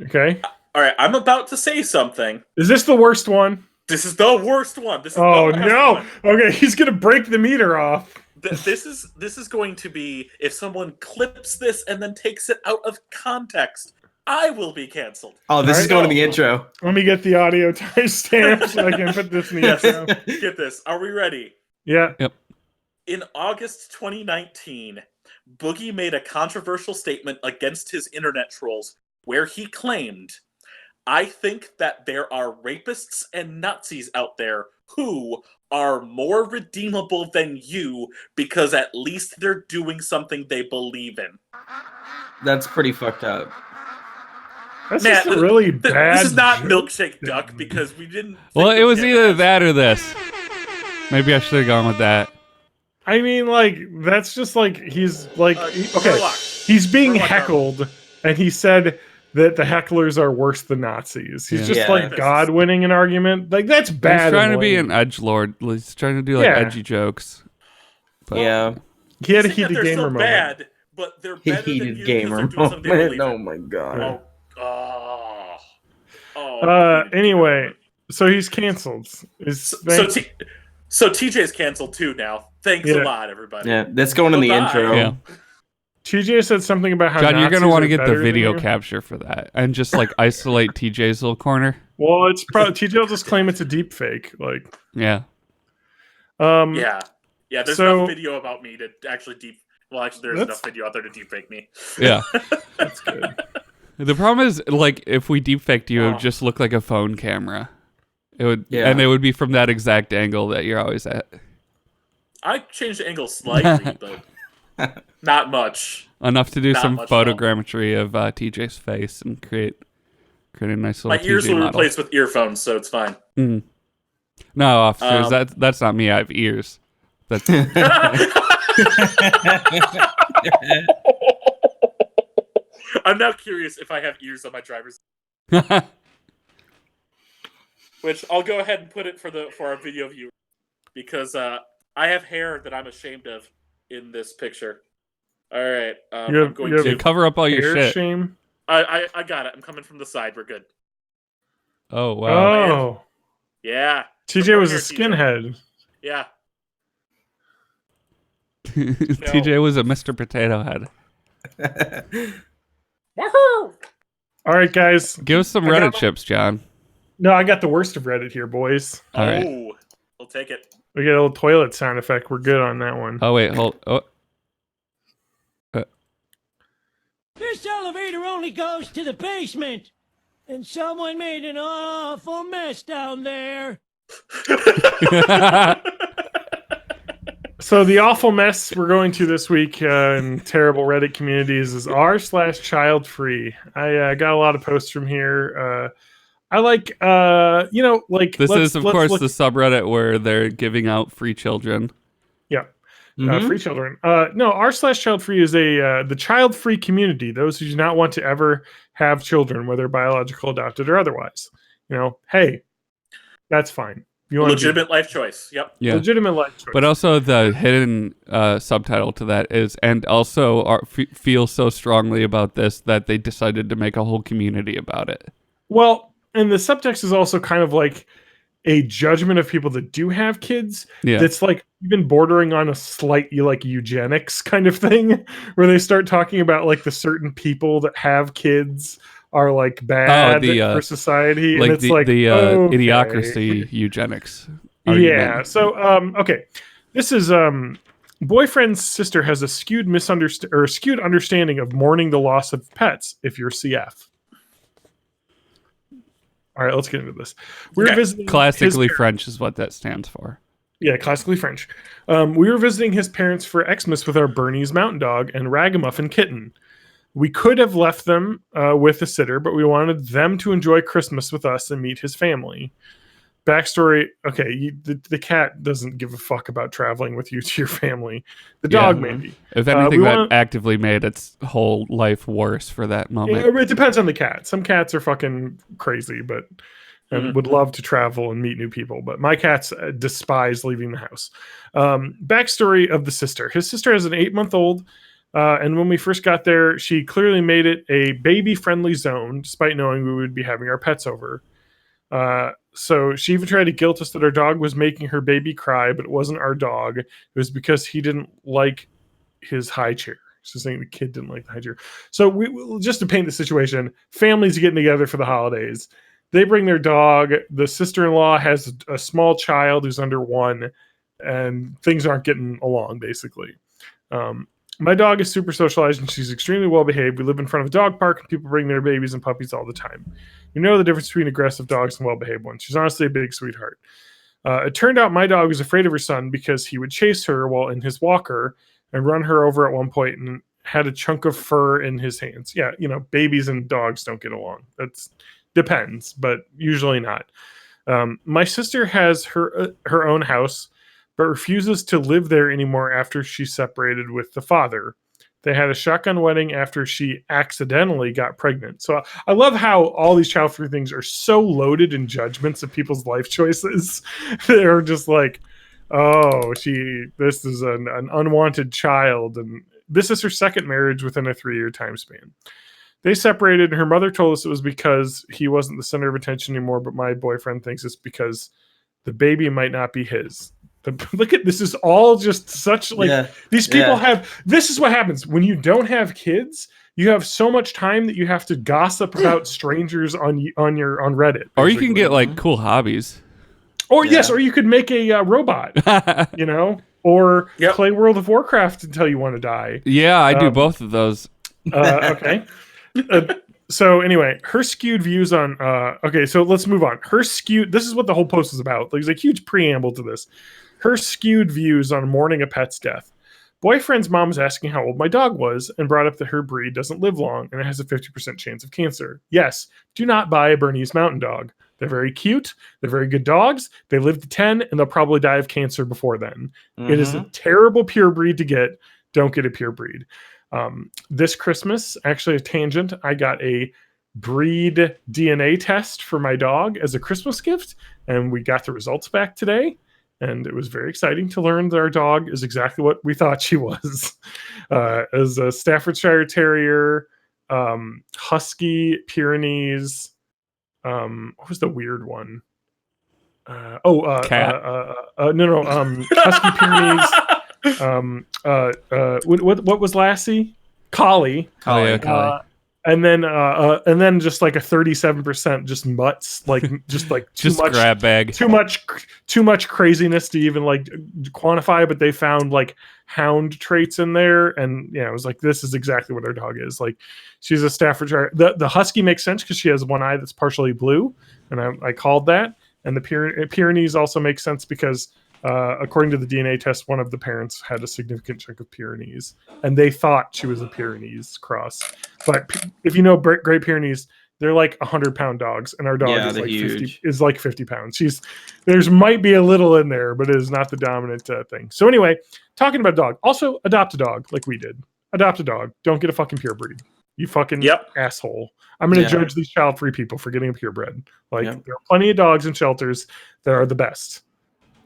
Okay, All right, I'm about to say something. is this the worst one? This is the worst one. This is Oh the last no! one. Okay, he's gonna break the meter off. This is going to be if someone clips this and then takes it out of context, I will be canceled. Oh, this is Alright. going to the intro. Let me get the audio timestamp so I can put this in the Yes. intro. Get this. Are we ready? Yeah. In August 2019, Boogie made a controversial statement against his internet trolls where he claimed, "I think that there are rapists and Nazis out there who are more redeemable than you because at least they're doing something they believe in." That's pretty fucked up. That's Man, just a really Th- bad. This is not joke. Milkshake Duck because we didn't. Well, think it of was him either as- that or this. Maybe I should have gone with that. I mean, like, that's just like he's like okay, Murloc. he's being Murloc heckled, and he said that the hecklers are worse than Nazis. He's just Yeah. like God winning an argument. Like that's bad. He's trying to and be lame. an edgelord. He's trying to do like Yeah. edgy jokes. But Yeah. He had a Saying that heated they're gamer so moment. bad, but they're better than Heated you gamer because they're doing something they moment. believe Oh in. my god. Heated Anyway, gamer. so he's canceled. So TJ's canceled too now. Thanks a Yeah. lot, everybody. Yeah, that's going in the Bye-bye. intro. Yeah. TJ said something about how John, you're gonna Nazis want to are get the better than video you. capture for that, and just like isolate TJ's little corner. Well, it's probably TJ will just claim it's a deep fake. Like, Yeah. Yeah. There's So- enough video about me to actually deep. Well, actually, there's That's- enough video out there to deepfake me. Yeah. that's good. The problem is, like, if we deepfaked you, it Oh. would just look like a phone camera. It would, Yeah. and it would be from that exact angle that you're always at. I changed the angle slightly, but not much. Enough to do Not some much at all. photogrammetry of TJ's face and create a nice little My ears TJ were model. replaced with earphones, so it's fine. Mm. No, officers, Um, that's not me. I have ears. That's I'm now curious if I have ears on my driver's, which I'll go ahead and put it for our video viewer because I have hair that I'm ashamed of in this picture. All right, You have- I'm going you have- to. cover up all your Air shit. shame. I got it. I'm coming from the side. We're good. Oh wow. Oh, Yeah, TJ was a Support skinhead. yeah. TJ was a Mr. Potato Head. Woohoo! All right, guys. Give us some I got Reddit my- chips, John. No, I got the worst of Reddit here, boys. All right. Oh, we'll take it. We get a little toilet sound effect. We're good on that one. Oh wait, hold. Oh, This elevator only goes to the basement. And someone made an awful mess down there. So the awful mess we're going to this week in terrible Reddit communities is r/child free. I got a lot of posts from here. I like, like this let's- is of let's course look- the subreddit where they're giving out free children. Mhm. free children. No, r/child free is the child free community. Those who do not want to ever have children, whether biological, adopted, or otherwise. Hey, that's fine. You want Legitimate life choice. Yep. Yeah. legitimate life choice. But also the hidden subtitle to that is, and also feel so strongly about this that they decided to make a whole community about it. Well, and the subtext is also kind of like a judgment of people that do have kids. Yeah. That's like even bordering on a slight like eugenics kind of thing, where they start talking about like the certain people that have kids are like bad for society, Like and it's the like okay. idiocracy eugenics. Yeah. argument. So, okay, this is boyfriend's sister has a skewed understanding of mourning the loss of pets. If you're CF. All right, let's get into this. We were Okay. visiting Classically his French is what that stands for. Yeah, classically French. We were visiting his parents for Xmas with our Bernese Mountain Dog and Ragamuffin kitten. We could have left them with a sitter, but we wanted them to enjoy Christmas with us and meet his family. Backstory: okay, the cat doesn't give a fuck about traveling with you to your family. The Yeah. dog maybe. If anything, we that wanna- actively made its whole life worse for that moment. It depends on the cat. Some cats are fucking crazy, but and would love to travel and meet new people. But my cats despise leaving the house. Backstory of the sister: his sister has an 8-month-old, and when we first got there, she clearly made it a baby-friendly zone, despite knowing we would be having our pets over. So she even tried to guilt us that our dog was making her baby cry, but it wasn't our dog. It was because he didn't like his high chair. She's saying the kid didn't like the high chair. So just to paint the situation, families getting together for the holidays. They bring their dog. The sister-in-law has a small child who's under 1, and things aren't getting along, basically. My dog is super socialized, and she's extremely well-behaved. We live in front of a dog park, and people bring their babies and puppies all the time. You know the difference between aggressive dogs and well-behaved ones. She's honestly a big sweetheart. It turned out my dog was afraid of her son because he would chase her while in his walker and run her over at one point and had a chunk of fur in his hands. Yeah, babies and dogs don't get along. That's depends, but usually not. My sister has her own house, but refuses to live there anymore after she separated with the father. They had a shotgun wedding after she accidentally got pregnant. So I love how all these child-free things are so loaded in judgments of people's life choices. They're just like, oh, this is an unwanted child, and this is her second marriage within a 3-year time span. They separated. Her mother told us it was because he wasn't the center of attention anymore, but my boyfriend thinks it's because the baby might not be his. Look at this is all just such like these people have. This is what happens when you don't have kids. You have so much time that you have to gossip about strangers on Reddit, or you can get like cool hobbies. Or yes, or you could make a robot, or play World of Warcraft until you want to die. Yeah, I do both of those. Okay. So anyway, her skewed views on okay, so let's move on. This is what the whole post is about. There's a huge preamble to this. Her skewed views on mourning a pet's death. Boyfriend's mom was asking how old my dog was and brought up that her breed doesn't live long and it has a 50% chance of cancer. Yes, do not buy a Bernese Mountain Dog. They're very cute. They're very good dogs. They live to 10 and they'll probably die of cancer before then. It is a terrible pure breed to get. Don't get a pure breed. This Christmas, actually a tangent, I got a breed DNA test for my dog as a Christmas gift, and we got the results back today. And it was very exciting to learn that our dog is exactly what we thought she was. As a Staffordshire Terrier, Husky, Pyrenees. What was the weird one? Cat. Husky, Pyrenees. What was Lassie? Collie. Collie. And then just like a 37% just mutts, like just too much grab bag, too much craziness to even like quantify. But they found like hound traits in there, and it was like this is exactly what our dog is. Like she's a Staffordshire. The Husky makes sense because she has one eye that's partially blue, and I called that. And the Pyrenees also makes sense because according to the DNA test, one of the parents had a significant chunk of Pyrenees, and they thought she was a Pyrenees cross. But if you know Great Pyrenees, they're like 100-pound dogs, and our dog is like 50 pounds. There's might be a little in there, but it is not the dominant thing. So anyway, talking about dog, also adopt a dog like we did. Adopt a dog. Don't get a fucking purebred. You fucking asshole. I'm going to judge these child-free people for getting a purebred. Like there are plenty of dogs in shelters that are the best,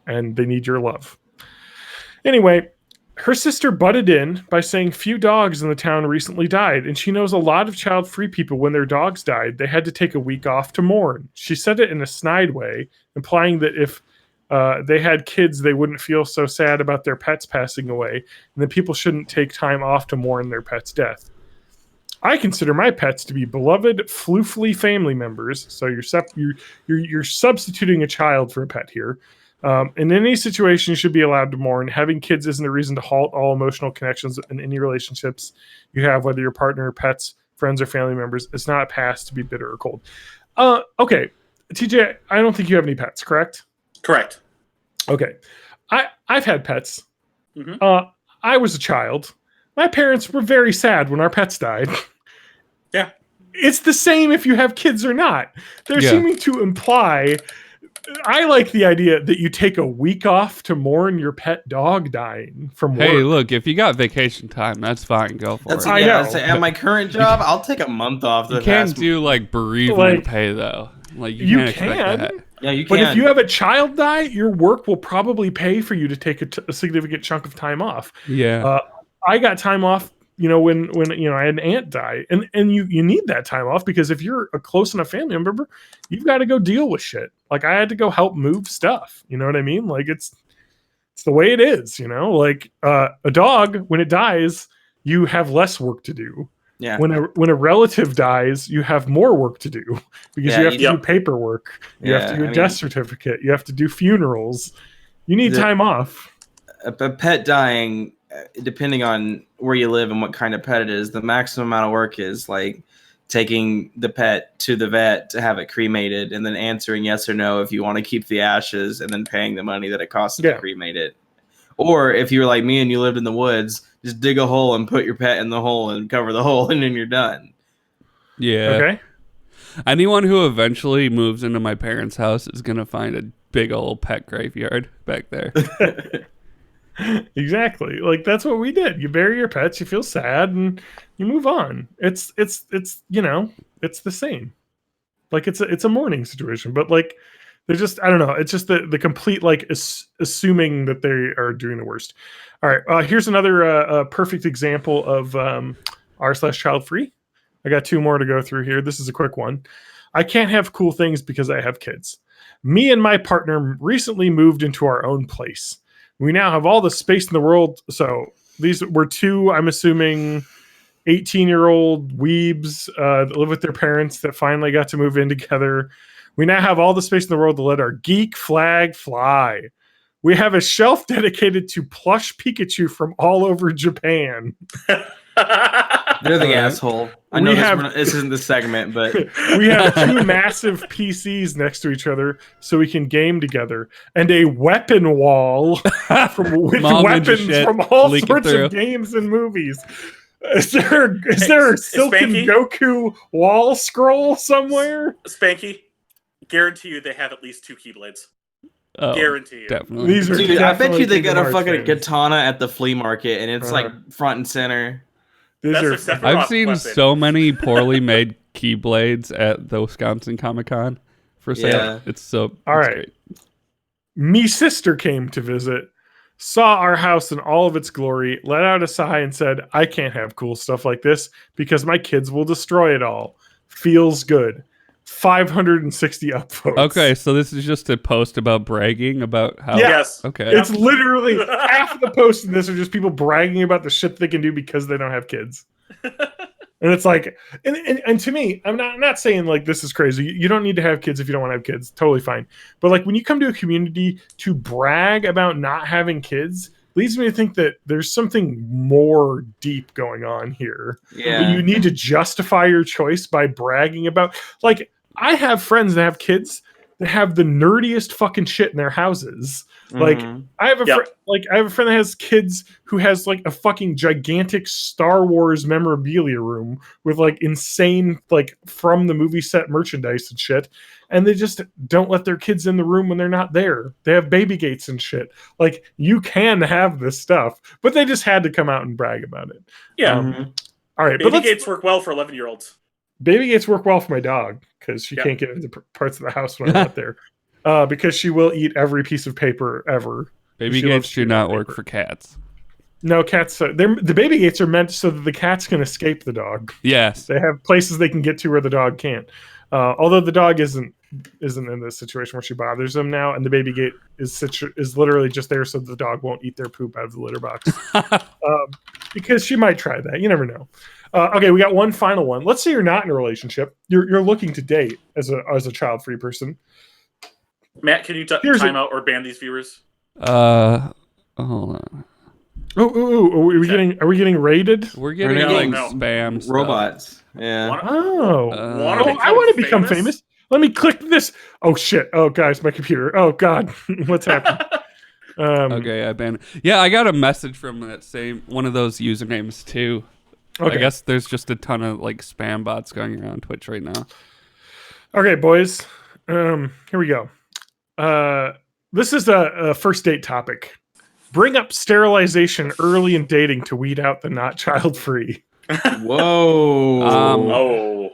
and they need your love. Anyway, her sister butted in by saying few dogs in the town recently died, and she knows a lot of child-free people when their dogs died, they had to take a week off to mourn. She said it in a snide way, implying that if they had kids, they wouldn't feel so sad about their pets passing away, and that people shouldn't take time off to mourn their pet's death. I consider my pets to be beloved, floofly family members, so you're substituting a child for a pet here. In any situation, you should be allowed to mourn. Having kids isn't a reason to halt all emotional connections in any relationships you have, whether your partner, pets, friends, or family members. It's not a pass to be bitter or cold. Okay, TJ, I don't think you have any pets, correct? Correct. Okay. I've had pets. Mm-hmm. I was a child. My parents were very sad when our pets died. Yeah. It's the same if you have kids or not. They're seeming to imply... I like the idea that you take a week off to mourn your pet dog dying from work. Hey, look, if you got vacation time, that's fine. Go for it. I know. At my current job, I'll take a month off. You can't do like bereavement pay though. Like you can't expect that. Yeah, you can. But if you have a child die, your work will probably pay for you to take a significant chunk of time off. Yeah. I got time off, when I had an aunt die, and you need that time off because if you're a close enough family member, you've got to go deal with shit. Like I had to go help move stuff. You know what I mean? Like it's the way it is. Like a dog when it dies, you have less work to do. Yeah. When a relative dies, you have more work to do because you have to do paperwork. You have to do a death certificate. You have to do funerals. You need time off. A pet dying, depending on where you live and what kind of pet it is, the maximum amount of work is like taking the pet to the vet to have it cremated and then answering yes or no if you want to keep the ashes and then paying the money that it costs to cremate it. Or if you're like me and you lived in the woods, just dig a hole and put your pet in the hole and cover the hole and then you're done. Yeah. Okay. Anyone who eventually moves into my parents' house is going to find a big old pet graveyard back there. Exactly. Like that's what we did. You bury your pets, you feel sad, and you move on. It's you know, it's the same. Like it's a mourning situation, but like they're just I don't know. It's just the complete like assuming that they are doing the worst. All right, here's another perfect example of r/child free. I got 2 more to go through here. This is a quick one. I can't have cool things because I have kids. Me and my partner recently moved into our own place. We now have all the space in the world. So these were 2, I'm assuming, 18-year-old weebs that live with their parents that finally got to move in together. We now have all the space in the world to let our geek flag fly. We have a shelf dedicated to plush Pikachu from all over Japan. They're the asshole. I know We this isn't the segment, but We have 2 massive PCs next to each other so we can game together, and a weapon wall with Mom Ninja weapons shit from all leaking sorts through. of games and movies. Is there a Silken Spanky? Goku wall scroll somewhere? Spanky, guarantee you they have at least 2 Keyblades. Oh, Guarantee you. definitely. These are dude, I bet you they definitely got a Kingdom fucking Hearts fans. katana at the flea market, and it's like front and center. These That's are their separate I've weapon. seen so many poorly made Keyblades at the Wisconsin Comic Con for sale. Yeah. It's so All it's right. great. Me sister came to visit, saw our house in all of its glory, let out a sigh and said, I can't have cool stuff like this because my kids will destroy it all. Feels good. 560 upvotes. Okay, so this is just a post about bragging about how. Yeah. Yes. Okay. It's literally half of the posts in this are just people bragging about the shit they can do because they don't have kids. And it's like, and to me, I'm not saying like this is crazy. You don't need to have kids if you don't want to have kids. Totally fine. But like when you come to a community to brag about not having kids, leads me to think that there's something more deep going on here. Yeah. You need to justify your choice by bragging about. Like I have friends that have kids that have the nerdiest fucking shit in their houses. Like Mhm. I have a Yep. I have a friend that has kids who has like a fucking gigantic Star Wars memorabilia room with like insane like from the movie set merchandise and shit, and they just don't let their kids in the room when they're not there. They have baby gates and shit. Like you can have this stuff, but they just had to come out and brag about it. Yeah. Mhm. All right, but Baby let's, gates work well for 11-year-olds. baby gates work well for my dog because she Yeah. can't get into parts of the house when I'm not there. Because she will eat every piece of paper ever. Baby She loves gates do chewing not on work paper. for cats. No, cats. The baby gates are meant so that the cats can escape the dog. Yes. They have places they can get to where the dog can't. Although the dog isn't in this situation where she bothers them now, and the baby gate is literally just there so the dog won't eat their poop out of the litter box. Because she might try that. You never know. Okay, we got one final one. Let's say you're not in a relationship. You're looking to date as a child-free person. Matt, can you Here's time out or ban these viewers? Hold on. Are we getting raided? We're getting We're like getting spam stuff. Robots. Yeah. Wanna- Oh, wanna Oh, I want to become famous. Let me click this. Oh shit! Oh guys, my computer. Oh god, what's happening? Okay, I've been. Yeah, I got a message from that same one of those usernames too. Okay. I guess there's just a ton of like spam bots going around Twitch right now. Okay, boys. Here we go. This is a first date topic. Bring up sterilization early in dating to weed out the not child free. Whoa. Oh.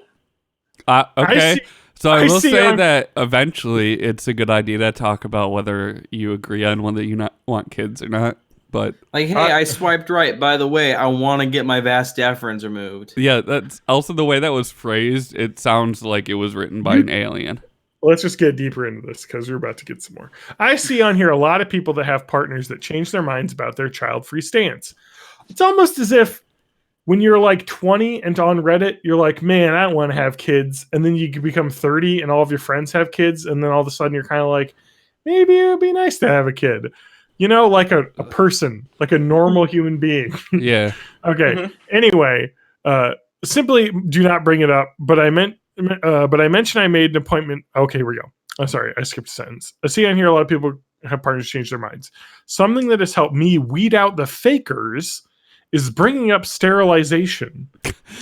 Okay. see- So I I will see say on- that eventually it's a good idea to talk about whether you agree on whether you not want kids or not. But Like, hey, I swiped right. By the way, I want to get my vas deferens removed. yeah, that's also the way that was phrased. It sounds like it was written by an alien. Let's just get deeper into this because we're about to get some more. I see on here a lot of people that have partners that change their minds about their child-free stance. It's almost as if when you're like 20 and on Reddit, you're like, man, I don't want to have kids. And then you become 30 and all of your friends have kids. And then all of a sudden you're kind of like, maybe it would be nice to have a kid. You know, like a person, like a normal human being. Yeah. Okay. Mhm. Anyway, simply do not bring it up. But I mentioned I made an appointment. Okay, here we go. I'm sorry, I skipped a sentence. I see on here a lot of people have partners change their minds. Something that has helped me weed out the fakers is bringing up sterilization.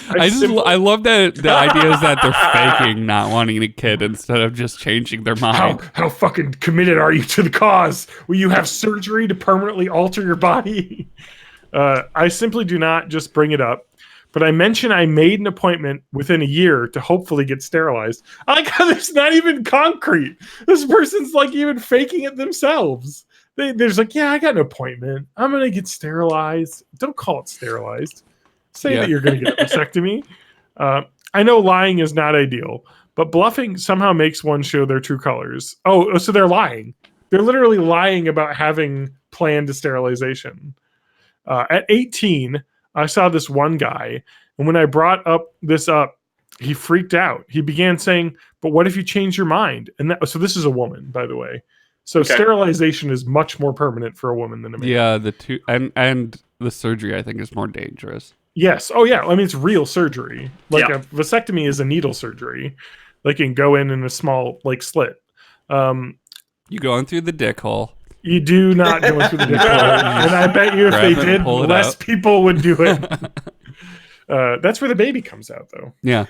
I love that the idea is that they're faking not wanting a kid instead of just changing their mind. How fucking committed are you to the cause? Will you have surgery to permanently alter your body? I simply do not just bring it up, but I mention I made an appointment within a year to hopefully get sterilized. I like how there's not even concrete. This person's like even faking it themselves. There's like, yeah, I got an appointment. I'm gonna get sterilized. Don't call it sterilized. Say that you're gonna get a vasectomy. I know lying is not ideal, but bluffing somehow makes one show their true colors. Oh, so they're lying. They're literally lying about having planned a sterilization. At 18, I saw this one guy, and when I brought this up, he freaked out. He began saying, "But what if you change your mind?" And so this is a woman, by the way. So sterilization is much more permanent for a woman than a man. Yeah, the two and the surgery I think is more dangerous. Yes. Oh, yeah. I mean, it's real surgery. Like a vasectomy is a needle surgery. They can go in a small slit. You go in through the dick hole. You do not go into the dick hole. And I bet you if they did, less people would do it. That's where the baby comes out, though. Yeah.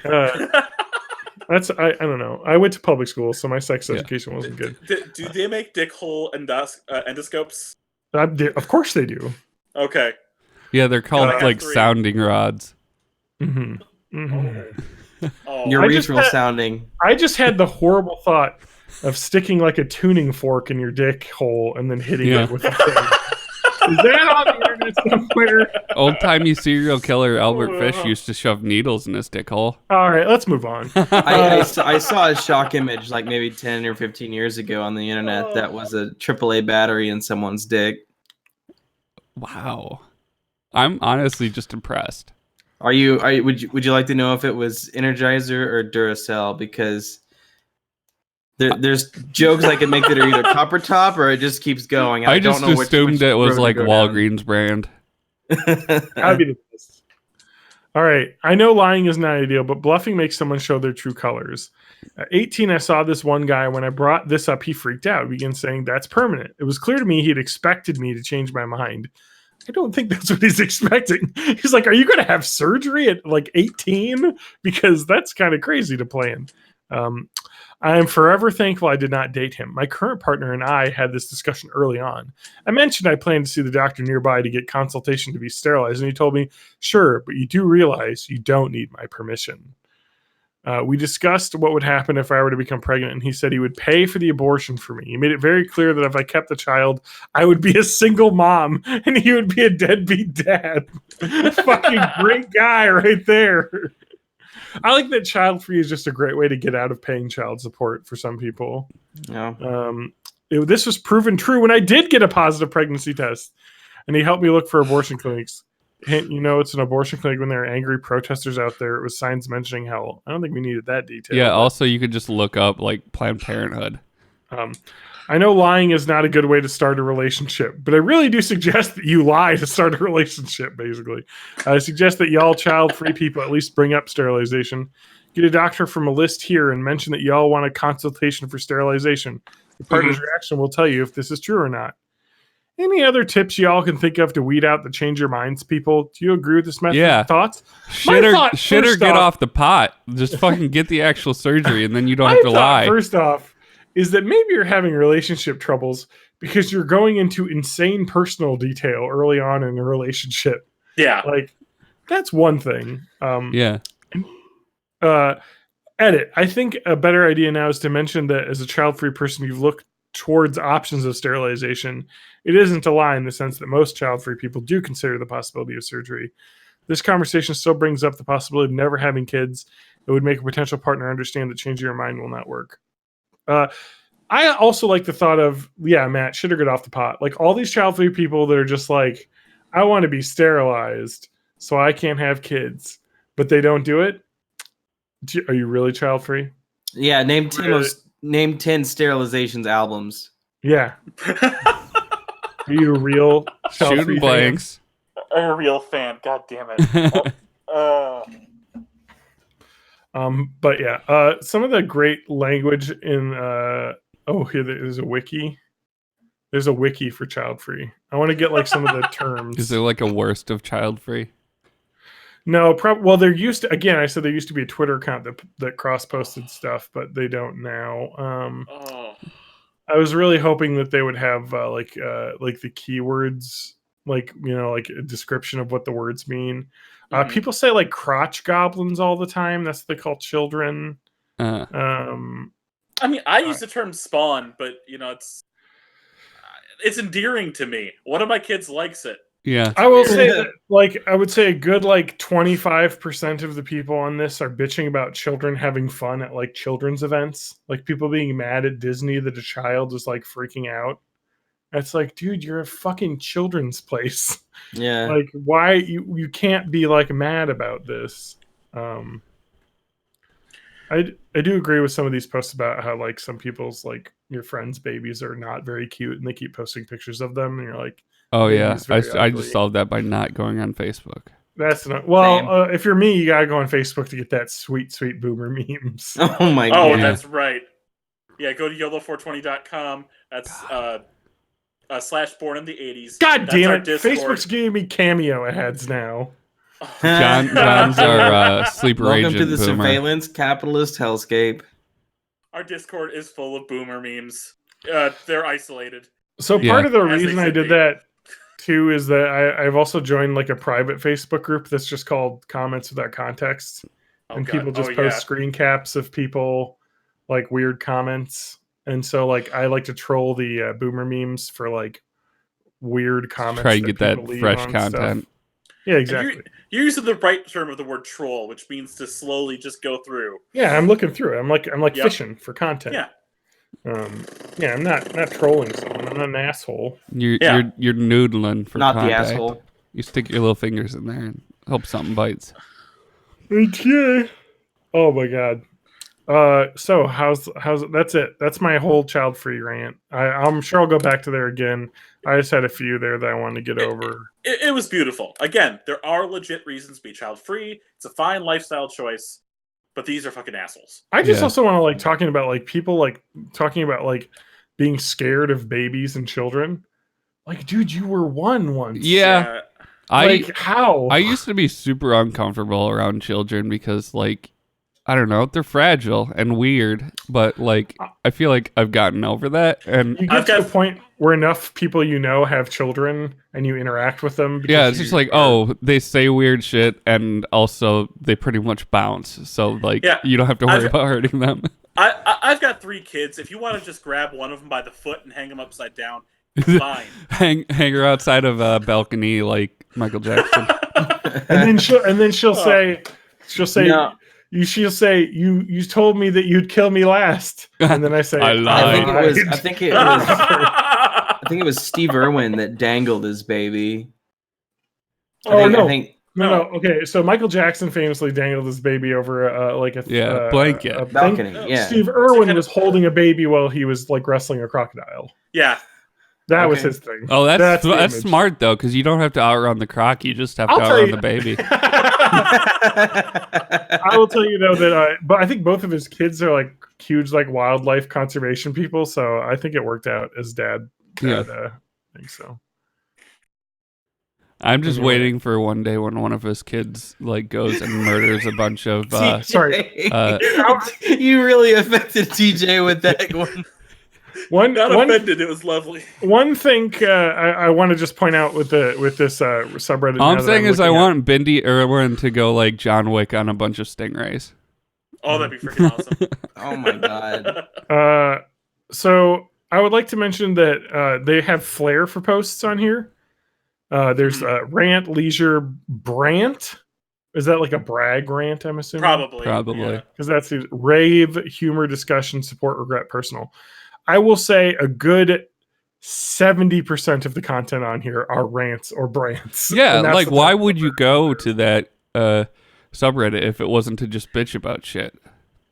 I don't know. I went to public school, so my sex education wasn't good. Do they make dick hole endoscopes? Of course they do. Okay. Yeah, they're called sounding rods. Mm-hmm. Mm-hmm. Urethral sounding. I just had the horrible thought of sticking like a tuning fork in your dick hole and then hitting it with a thing. Is that on the internet somewhere? Old-timey serial killer Albert Fish used to shove needles in his dick hole. All right, let's move on. I saw a shock image like maybe 10 or 15 years ago on the internet that was a AAA battery in someone's dick. Wow. I'm honestly just impressed. Would you like to know if it was Energizer or Duracell? Because there's jokes I can make that are either Copper Top or it just keeps going. I just don't know assumed it was like Walgreens brand. That'd be the best. All right. I know lying is not ideal, but bluffing makes someone show their true colors. At 18, I saw this one guy. When I brought this up, he freaked out. He began saying, "That's permanent." It was clear to me he had expected me to change my mind. I don't think that's what he's expecting. He's like, "Are you going to have surgery at like 18?" Because that's kind of crazy to plan. I am forever thankful I did not date him. My current partner and I had this discussion early on. I mentioned I planned to see the doctor nearby to get consultation to be sterilized, and he told me, "Sure, but you do realize you don't need my permission." We discussed what would happen if I were to become pregnant, and he said he would pay for the abortion for me. He made it very clear that if I kept the child, I would be a single mom, and he would be a deadbeat dad. Fucking great guy right there. I like that child free is just a great way to get out of paying child support for some people. Yeah. This was proven true when I did get a positive pregnancy test, and he helped me look for abortion clinics. Hint, it's an abortion clinic when there are angry protesters out there. It was signs mentioning hell. I don't think we needed that detail. Yeah, also you could just look up like Planned Parenthood. I know lying is not a good way to start a relationship, but I really do suggest that you lie to start a relationship, basically. I suggest that y'all child-free people at least bring up sterilization. Get a doctor from a list here and mention that y'all want a consultation for sterilization. The partner's reaction will tell you if this is true or not. Any other tips y'all can think of to weed out the change your minds people? Do you agree with this method? Yeah. Thoughts? Shit or get off the pot. Just fucking get the actual surgery and then you don't have to lie. First off, is that maybe you're having relationship troubles because you're going into insane personal detail early on in a relationship. Yeah. Like, that's one thing. Yeah. Edit. I think a better idea now is to mention that as a child-free person, you've looked towards options of sterilization. It isn't a lie in the sense that most child-free people do consider the possibility of surgery. This conversation still brings up the possibility of never having kids. It would make a potential partner understand that changing your mind will not work. I also like the thought of, Matt, shit or get off the pot. Like all these child-free people that are just like, I want to be sterilized so I can't have kids, but they don't do it. Are you really child-free? Yeah, name 10 sterilizations albums. Yeah. Are you a real child-free Shooting blanks. A real fan. God damn it. But yeah, some of the great language in here there's a wiki. There's a wiki for child free. I want to get like some of the terms. Is there like a worst of child free? No, well, there used to. Again, I said there used to be a Twitter account that cross posted stuff, but they don't now. Oh, I was really hoping that they would have like the keywords, like like a description of what the words mean. Mhm. People say like crotch goblins all the time. That's what they call children. I mean, I use the term spawn, but it's endearing to me. One of my kids likes it. Yeah. I will say that, like, I would say a good like 25% of the people on this are bitching about children having fun at like children's events, like people being mad at Disney that a child is like freaking out. It's like, dude, you're a fucking children's place. Yeah. Like, why you can't be like mad about this? I do agree with some of these posts about how like some people's like your friends' babies are not very cute and they keep posting pictures of them and you're like, Oh Maybe yeah. it's very I ugly. just solved that by not going on Facebook. that's not Same. well. If you're me, you gotta go on Facebook to get that sweet boomer memes. Oh my Oh, god. that's right. Yeah, go to YOLO420.com. That's / born in the 80s. God That's damn our it! Discord. Facebook's giving me cameo ads now. John's our sleeper Welcome agent to the boomer. surveillance capitalist hellscape. Our Discord is full of boomer memes. They're isolated. So Yeah. part of the As they reason I should did be. that too is that I've also joined like a private Facebook group that's just called Comments Without Context, Oh, and God. people just Oh, post yeah. screen caps of people like weird comments, and so like I like to troll the boomer memes for like weird comments. Try and get people that leave fresh on content. stuff. Yeah, And exactly. You're using the right term of the word troll, which means to slowly just go through. Yeah, I'm looking through it. I'm like Yep. fishing for content. Yeah. Yeah, I'm not trolling someone. I'm not an asshole. You're Yeah. you're noodling for Not contact. the asshole. You stick your little fingers in there and hope something bites. Okay. Oh my god. So how's that's it. That's my whole child free rant. I'm sure I'll go back to there again. I just had a few there that I wanted to get over. It was beautiful. Again, there are legit reasons to be child free. It's a fine lifestyle choice, but these are fucking assholes. I just Yeah. also want to like talking about like people like talking about like being scared of babies and children. Like, dude, you were one once. Yeah. Like how? I used to be super uncomfortable around children because, like, I don't know, they're fragile and weird, but like, I feel like I've gotten over that. And you I've get to got- a point where enough people have children and you interact with them. because yeah, it's you just like, are- oh, they say weird shit and also they pretty much bounce. So, like, Yeah, you don't have to worry I've- about hurting them. I've got 3 kids. If you want to just grab one of them by the foot and hang them upside down, fine. hang her outside of a balcony like Michael Jackson. and then she'll say No. she'll say you told me that you'd kill me last, and then I say I lied. I think it was Steve Irwin that dangled his baby. Oh, no. I think no. Okay, so Michael Jackson famously dangled his baby over a blanket. a thing. balcony. Yeah. Steve Irwin kind was of- holding a baby while he was like wrestling a crocodile. Yeah. That was Okay. his thing. Oh, that's the image. smart though, because you don't have to outrun the croc. You just have I'll to tell outrun you- the baby. I will tell you though that but I think both of his kids are like huge like wildlife conservation people, so I think it worked out as dad. Yeah. I think so. I'm just Anyway. waiting for one day when one of his kids like goes and murders a bunch of. Sorry. You really affected TJ with that one. Not offended. It was lovely. One thing I want to just point out with this subreddit. All now I'm that saying is I looking at- want Bindi Irwin to go like John Wick on a bunch of stingrays. Oh, that'd be freaking awesome. Oh my god. So I would like to mention that they have flair for posts on here. There's rant, leisure, brant. Is that like a brag rant? I'm assuming. Probably. Probably. Yeah. Because that's the rave, humor, discussion, support, regret, personal. I will say a good 70% of the content on here are rants or brants. Yeah, And that's like the why top would you number. go to that subreddit if it wasn't to just bitch about shit?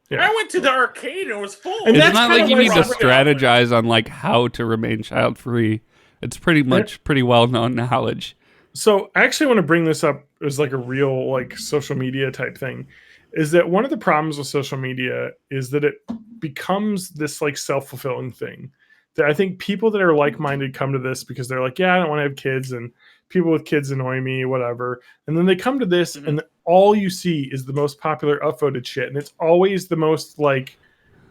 Yeah. I went to the arcade and it was full. And It's that's not kinda like you why need to subreddit- strategize on like how to remain child free. It's pretty much pretty well known knowledge. So I actually want to bring this up as like a real like social media type thing. Is that one of the problems with social media is that it becomes this like self-fulfilling thing I think people that are like-minded come to this because they're like, yeah, I don't want to have kids, and people with kids annoy me, whatever. And then they come to this, and all you see is the most popular upvoted shit, and it's always the most like,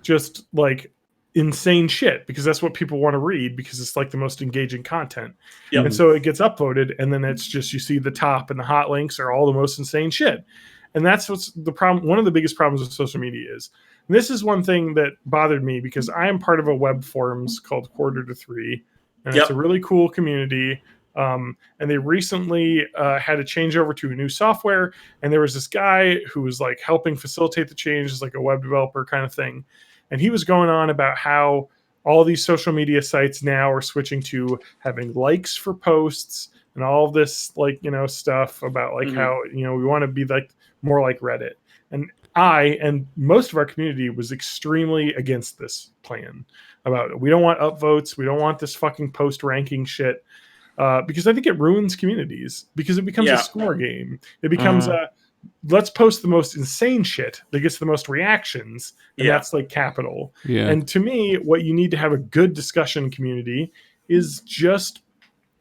just like insane shit, because that's what people want to read, because it's like the most engaging content. Yep. And so it gets upvoted, and then it's just, you see the top and the hot links are all the most insane shit. And that's what's the problem. One of the biggest problems with social media is, and this is one thing that bothered me, because I am part of a web forums called Quarter to Three, and it's a really cool community. And they recently had a changeover to a new software, and there was this guy who was like helping facilitate the change, as like a web developer kind of thing. And he was going on about how all these social media sites now are switching to having likes for posts and all of this, like, you know, stuff about like how, you know, we want to be like more like Reddit. And I and most of our community was extremely against this plan. About, we don't want upvotes, we don't want this fucking post ranking shit, because I think it ruins communities, because it becomes a score game. It becomes let's post the most insane shit that gets the most reactions, and that's like capital. And to me, what you need to have a good discussion community is just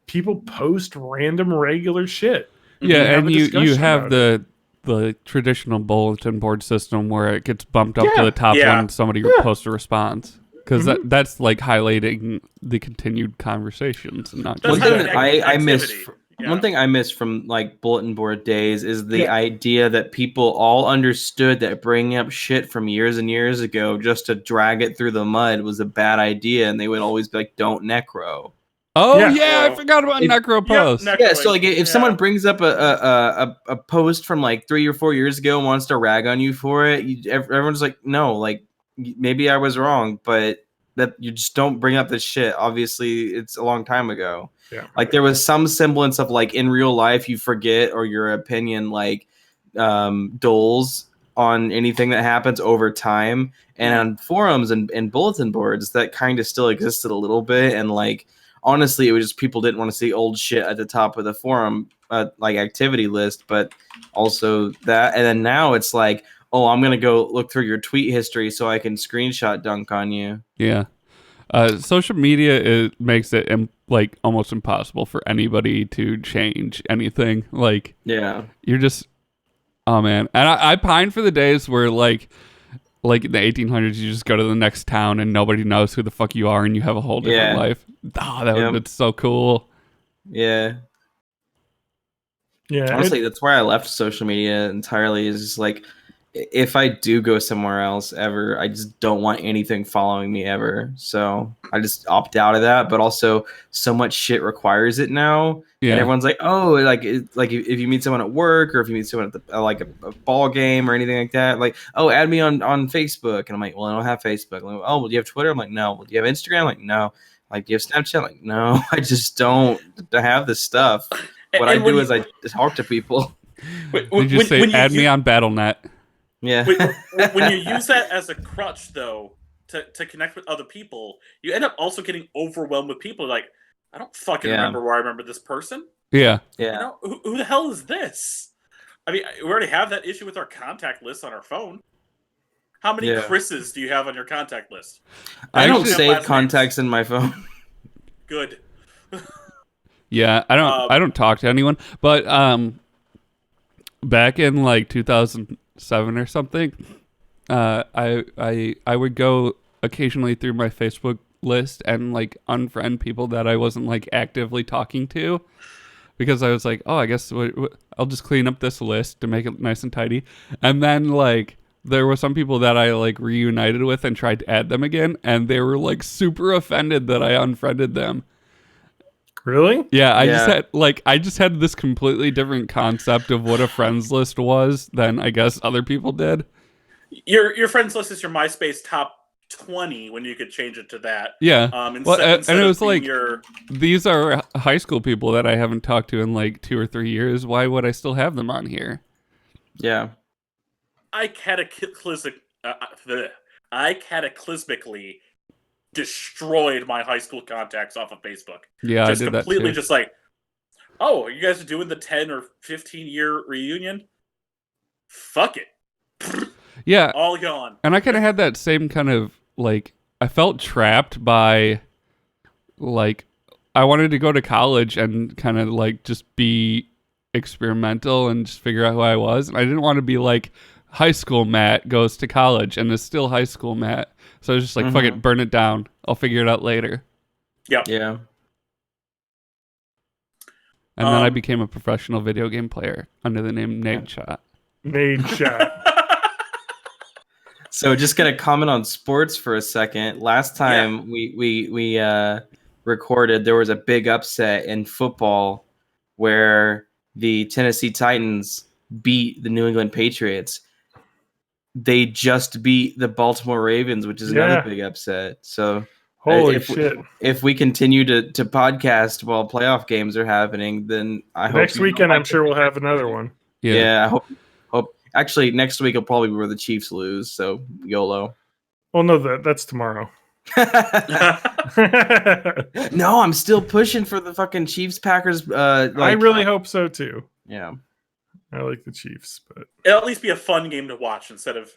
people post random regular shit. And you have the traditional bulletin board system where it gets bumped up to the top when somebody posts a response, because that's like highlighting the continued conversations and not one just thing that I miss. One thing I miss from like bulletin board days is the idea that people all understood that bringing up shit from years and years ago just to drag it through the mud was a bad idea, and they would always be like, "Don't necro." Oh I forgot about necro posts. So like if someone brings up a post from like 3 or 4 years ago and wants to rag on you for it, everyone's like, no, like maybe I was wrong, but that you just don't bring up this shit. Obviously, it's a long time ago. Like there was some semblance of like in real life you forget, or your opinion like dulls on anything that happens over time, and on forums and bulletin boards that kind of still existed a little bit. And like honestly, it was just people didn't want to see old shit at the top of the forum like activity list, but also that. And then now it's like, oh, I'm gonna go look through your tweet history so I can screenshot dunk on you. Social media makes it like almost impossible for anybody to change anything. Like, you're just, oh man. And I pine for the days where like in the 1800s, you just go to the next town and nobody knows who the fuck you are, and you have a whole different life. Oh, that would be so cool. Honestly, that's why I left social media entirely. Is just like, if I do go somewhere else ever, I just don't want anything following me ever. So I just opt out of that. But also, so much shit requires it now. And everyone's like, oh, like if you meet someone at work, or if you meet someone at like a ball game or anything like that, like, oh, add me on Facebook. And I'm like, well, I don't have Facebook. Like, oh, well, do you have Twitter? I'm like, no. Well, do you have Instagram? I'm like, no. Like, do you have Snapchat? I'm like, no. I just don't have this stuff. What I do is I talk to people. You just say, add me on BattleNet. When you use that as a crutch, though, to connect with other people, you end up also getting overwhelmed with people. Like, I don't fucking remember where I remember this person. You know, who the hell is this? I mean, we already have that issue with our contact list on our phone. How many Chris's do you have on your contact list? I don't save contacts in my phone. Good. I don't talk to anyone. But back in like 2007 or something, I would go occasionally through my Facebook list and like unfriend people that I wasn't like actively talking to, because I was like, oh, I guess I'll just clean up this list to make it nice and tidy. And then like there were some people that I like reunited with and tried to add them again, and they were like super offended that I unfriended them. Really? I just had this completely different concept of what a friends list was than I guess other people did. Your friends list is your MySpace top 20 when you could change it to that. And it was like, these are high school people that I haven't talked to in like 2 or 3 years. Why would I still have them on here? I cataclysmically destroyed my high school contacts off of Facebook. I did that too. Just like, oh, you guys are doing the 10 or 15 year reunion? Fuck it. Yeah. All gone. And I kind of had that same kind of like, I felt trapped by like I wanted to go to college and kind of like just be experimental and just figure out who I was. And I didn't want to be like high school Matt goes to college and is still high school Matt. So I was just like, fuck it, burn it down. I'll figure it out later. Yep. Yeah. And then I became a professional video game player under the name Nadeshot. Nade shot. So just gonna comment on sports for a second. Last time we recorded, there was a big upset in football where the Tennessee Titans beat the New England Patriots. They just beat the Baltimore Ravens, which is another big upset. So Holy if shit. if we continue to podcast while playoff games are happening, then I hope Next weekend, I'm sure we'll have another one. Yeah, I hope. Actually, next week will probably be where the Chiefs lose. So YOLO. Well, no, that's tomorrow. No, I'm still pushing for the fucking Chiefs Packers. I really hope so too. Yeah. I like the Chiefs, but It'll at least be a fun game to watch instead of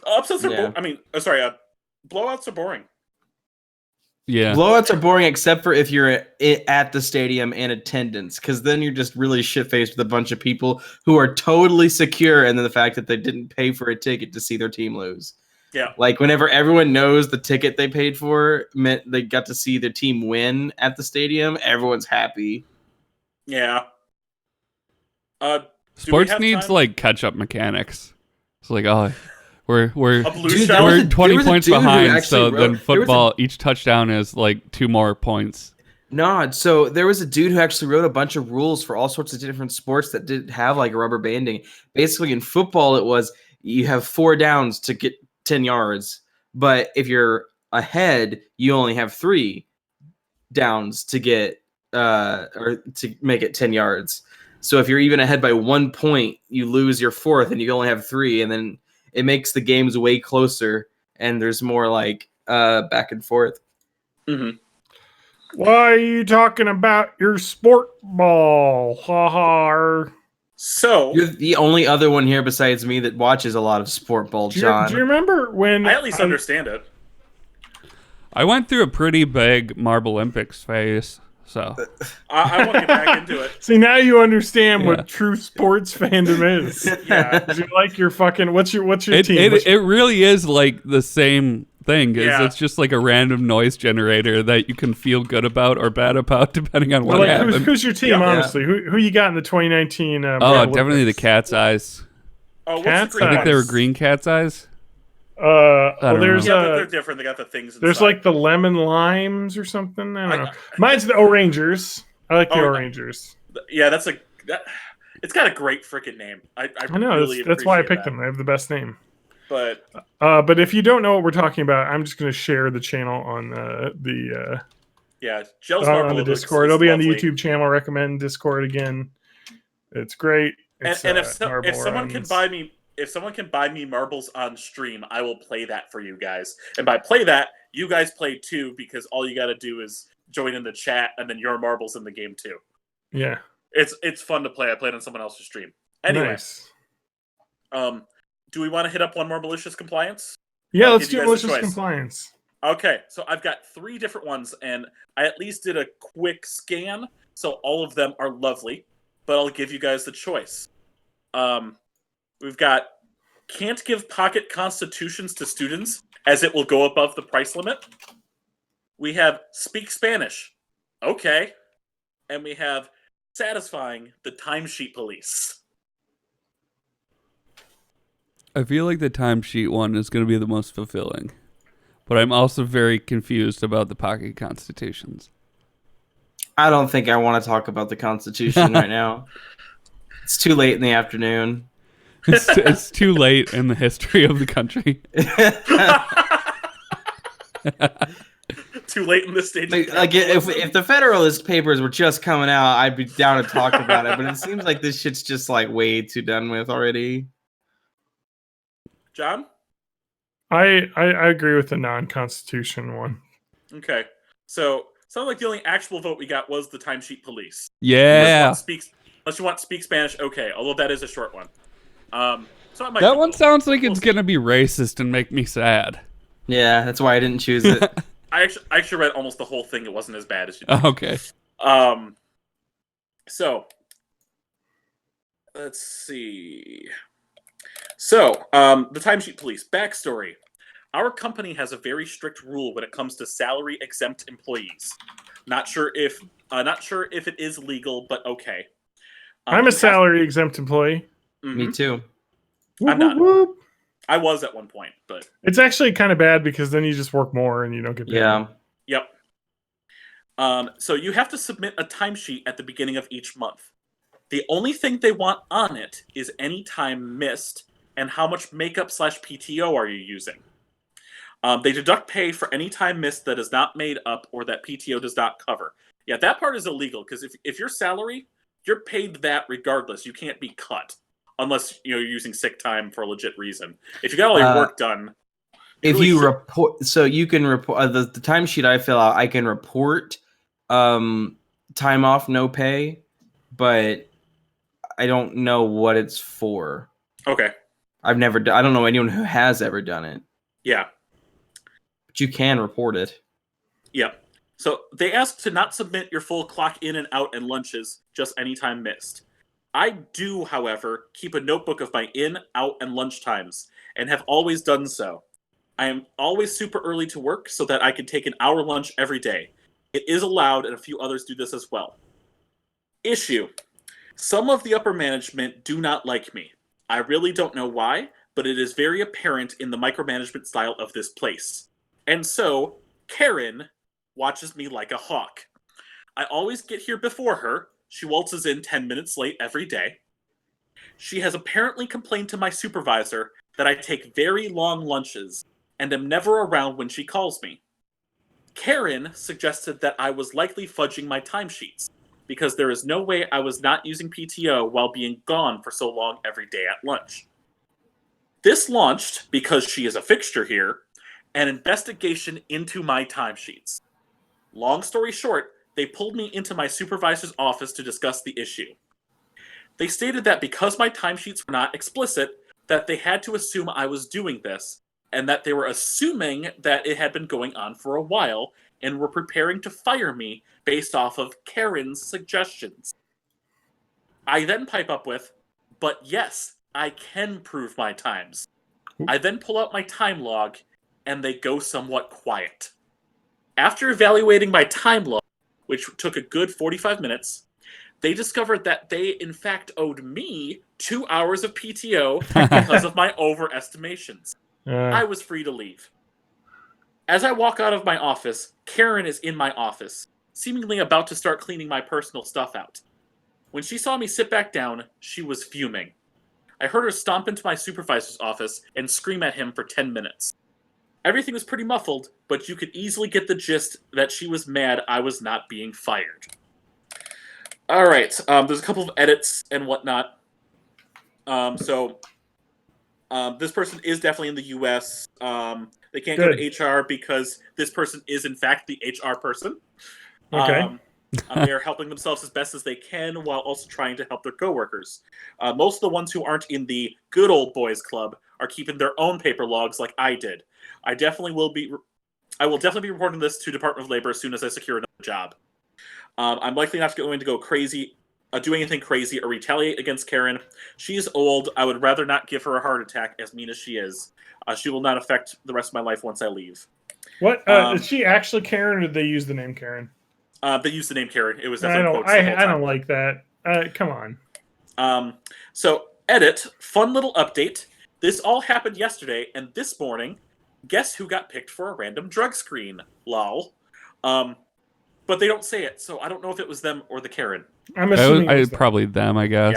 upsets. Blowouts are boring. Yeah. Blowouts are boring except for if you're at the stadium in attendance, because then you're just really shit-faced with a bunch of people who are totally secure in the fact that they didn't pay for a ticket to see their team lose. Yeah. Like whenever everyone knows the ticket they paid for meant they got to see their team win at the stadium, everyone's happy. Yeah. Sports needs like catch-up mechanics. It's like, oh, we're A blue Dude, shell? we're there 20 was a points dude who behind, actually so wrote- then there was a- football, each touchdown is like 2 more points. No, so there was a dude who actually wrote a bunch of rules for all sorts of different sports that didn't have like rubber banding. Basically, in football, it was you have 4 downs to get 10 yards, but if you're ahead, you only have 3 downs to get or to make it 10 yards. So if you're even ahead by 1 point, you lose your 4th, and you only have 3, and then it makes the games way closer, and there's more like back and forth. Mm-hmm. why are you talking about your sport ball? Ha ha. So You're the only other one here besides me that watches a lot of sport ball, Do John. you remember when I at least understand it. I went through a pretty big Marble Olympics phase, so I want to get back into it. See, now you understand Yeah. what true sports fandom is. Yeah. 'Cause you like your fucking what's your it team? What's it really is like the same thing. Yeah. It's just like a random noise generator that you can feel good about or bad about depending on what like, happened. who's your team? Yeah. honestly, who you got in the 2019? Oh, World definitely the Olympics? Cat's Eyes. Oh, what's Cats? the green I think they were ones? green Cat's Eyes. Well, don't there's Yeah, but they're different. They got the things. there's inside. like the lemon limes or something. I don't know. I- Mine's the Orangers. I like the Oh, Orangers. Yeah, it's got a great freaking name. I I know. really That's why I appreciate picked that. them. They have the best name. But But if you don't know what we're talking about, I'm just going to share the channel on yeah, Gels on Marble the looks- Discord. is It'll be on the lovely. YouTube channel. Recommend Discord again. It's great. It's, And if marble someone can runs. buy me marbles on stream, I will play that for you guys. And by play that, you guys play too, because all you got to do is join in the chat, and then your marbles in the game too. Yeah. It's fun to play. I played on someone else's stream. Anyway, Nice. do we want to hit up one more malicious compliance? Yeah, I'll let's give do you guys a malicious choice. compliance. Okay, so I've got 3 different ones, and I at least did a quick scan, so all of them are lovely, but I'll give you guys the choice. We've got can't give pocket constitutions to students as it will go above the price limit. We have speak Spanish. Okay. And we have satisfying the timesheet police. I feel like the timesheet one is going to be the most fulfilling, but I'm also very confused about the pocket constitutions. I don't think I want to talk about the Constitution right now. It's too late in the afternoon. It's too late in the history of the country. Too late in this stage. Like if the Federalist Papers were just coming out, I'd be down to talk about it. But it seems like this shit's just like way too done with already. John? I agree with the non-constitution one. Okay. So, sounds like the only actual vote we got was the timesheet police. Yeah. Unless you want speak Spanish, okay. Although that is a short one. So it might That be one both. sounds like We'll it's see. going to be racist and make me sad. Yeah, that's why I didn't choose it. I actually read almost the whole thing. It wasn't as bad as you. Okay. So let's see. So, the timesheet police backstory. Our company has a very strict rule when it comes to salary exempt employees. Not sure if it is legal, but okay. I'm a salary exempt employee. Me too. I'm not. Whoop, whoop. I was at one point, but It's actually kind of bad because then you just work more and you don't get paid. Yeah. yep. So you have to submit a timesheet at the beginning of each month. The only thing they want on it is any time missed and how much makeup/PTO are you using. They deduct pay for any time missed that is not made up or that PTO does not cover. Yeah, that part is illegal because if your salary, you're paid that regardless. You can't be cut unless you're using sick time for a legit reason. If you got all your work done, If really you should- report, so you can report the timesheet I fill out. I can report time off, no pay, but I don't know what it's for. okay, I've never. I don't know anyone who has ever done it, yeah. but you can report it. Yep. So they ask to not submit your full clock in and out and lunches, just any time missed. I do, however, keep a notebook of my in, out, and lunch times, and have always done so. I am always super early to work so that I can take an hour lunch every day. It is allowed, and a few others do this as well. Issue. Some of the upper management do not like me. I really don't know why, but it is very apparent in the micromanagement style of this place. And so, Karen watches me like a hawk. I always get here before her. She waltzes in 10 minutes late every day. She has apparently complained to my supervisor that I take very long lunches and am never around when she calls me. Karen suggested that I was likely fudging my timesheets because there is no way I was not using PTO while being gone for so long every day at lunch. This launched, because she is a fixture here, an investigation into my timesheets. Long story short, they pulled me into my supervisor's office to discuss the issue. They stated that because my timesheets were not explicit, that they had to assume I was doing this, and that they were assuming that it had been going on for a while, and were preparing to fire me based off of Karen's suggestions. I then pipe up with, but yes, I can prove my times. I then pull out my time log, and they go somewhat quiet. After evaluating my time log, which took a good 45 minutes, they discovered that they in fact owed me 2 hours of PTO because of my overestimations. I was free to leave. As I walk out of my office, Karen is in my office, seemingly about to start cleaning my personal stuff out. When she saw me sit back down, she was fuming. I heard her stomp into my supervisor's office and scream at him for 10 minutes. Everything was pretty muffled, but you could easily get the gist that she was mad I was not being fired. Alright, there's a couple of edits and whatnot. This person is definitely in the US. They can't go to HR because this person is in fact the HR person. Okay. They are helping themselves as best as they can while also trying to help their coworkers. Most of the ones who aren't in the good old boys club are keeping their own paper logs like I did. I will definitely be reporting this to Department of Labor as soon as I secure another job. I'm likely not going to go crazy, do anything crazy or retaliate against Karen. She's old. I would rather not give her a heart attack, as mean as she is. She will not affect the rest of my life once I leave. What? Is she actually Karen, or did they use the name Karen? They used the name Karen. It was I definitely don't. quotes the whole I time. don't like that. Come on. So, edit, fun little update. This all happened yesterday, and this morning, guess who got picked for a random drug screen? Lol. But they don't say it, so I don't know if it was them or the Karen. I'm assuming it was them. Probably them, I guess.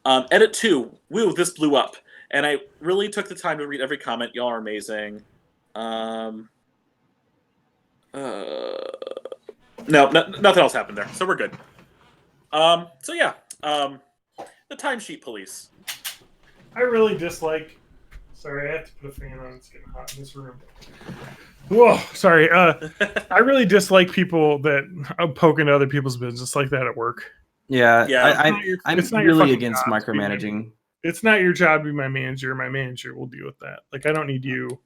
Yeah. Edit 2. Woo, this blew up. And I really took the time to read every comment. Y'all are amazing. No, nothing else happened there, so we're good. So yeah, the timesheet police. I really dislike. Sorry, I have to put a fan on. It's getting hot in this room. Whoa, sorry. I really dislike people that poke into other people's business like that at work. Yeah, Yeah. I'm It's not your really fucking against job to be micromanaging. It's not your job to be my manager. My manager will deal with that. Like, I don't need you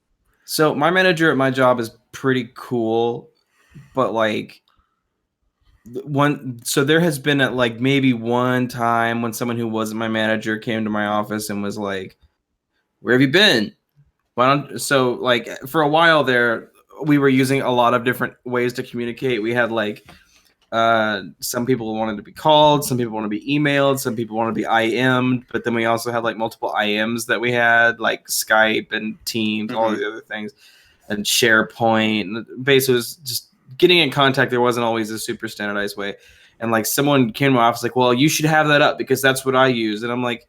So my manager at my job is pretty cool, but like so there has been at like maybe one time when someone who wasn't my manager came to my office and was like, "Where have you been?" Why don't so like for a while there we were using a lot of different ways to communicate. We had like some people wanted to be called, some people want to be emailed, some people want to be IM'd, but then we also had like multiple IMs that we had, like Skype and Teams, all the other things, and SharePoint. Basically, it was just getting in contact. There wasn't always a super standardized way. And like someone came to my office like, well, you should have that up because that's what I use. And I'm like,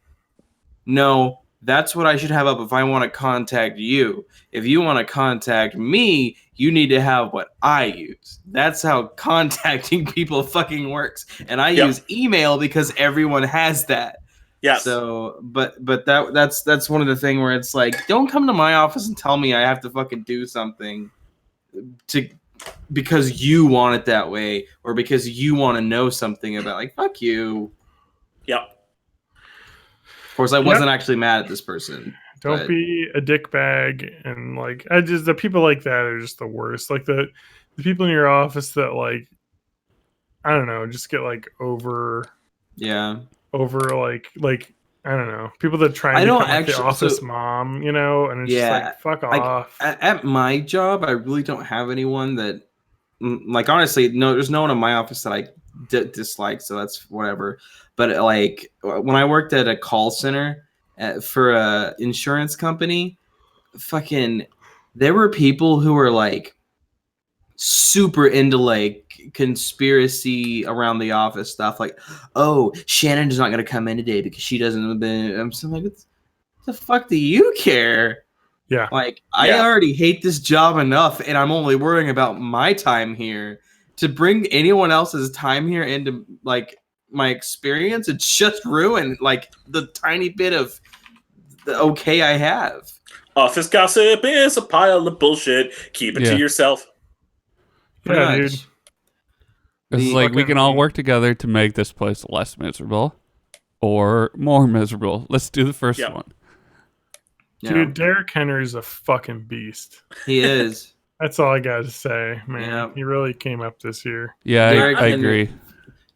no, that's what I should have up if I want to contact you. If you want to contact me, you need to have what I use. That's how contacting people fucking works. And I use email because everyone has that. Yes. So, but that's one of the thing where it's like, don't come to my office and tell me I have to fucking do something because you want it that way or because you want to know something about, like, fuck you. Yep. Of course, I wasn't actually mad at this person. Don't be a dickbag, and like the people like that are just the worst. Like the people in your office that like I don't know, just get like over like I don't know, people that try and become like the office mom, you know, and it's just like fuck off. At my job, I really don't have anyone that like honestly, no, there's no one in my office that I dislike, so that's whatever. But like when I worked at a call center for a insurance company, fucking there were people who were like super into like conspiracy around the office stuff, like, oh, Shannon is not going to come in today because she doesn't. I'm so like, what the fuck do you care? Yeah, like I already hate this job enough, and I'm only worrying about my time here. To bring anyone else's time here into like my experience, it's just ruined like the tiny bit of the okay I have. Office gossip is a pile of bullshit. Keep it to yourself. Yeah, dude. It's like we can all work together to make this place less miserable or more miserable. Let's do the first one. Dude, Derrick Henry's a fucking beast. He is. That's all I got to say, man. Yeah. He really came up this year. Yeah, I agree.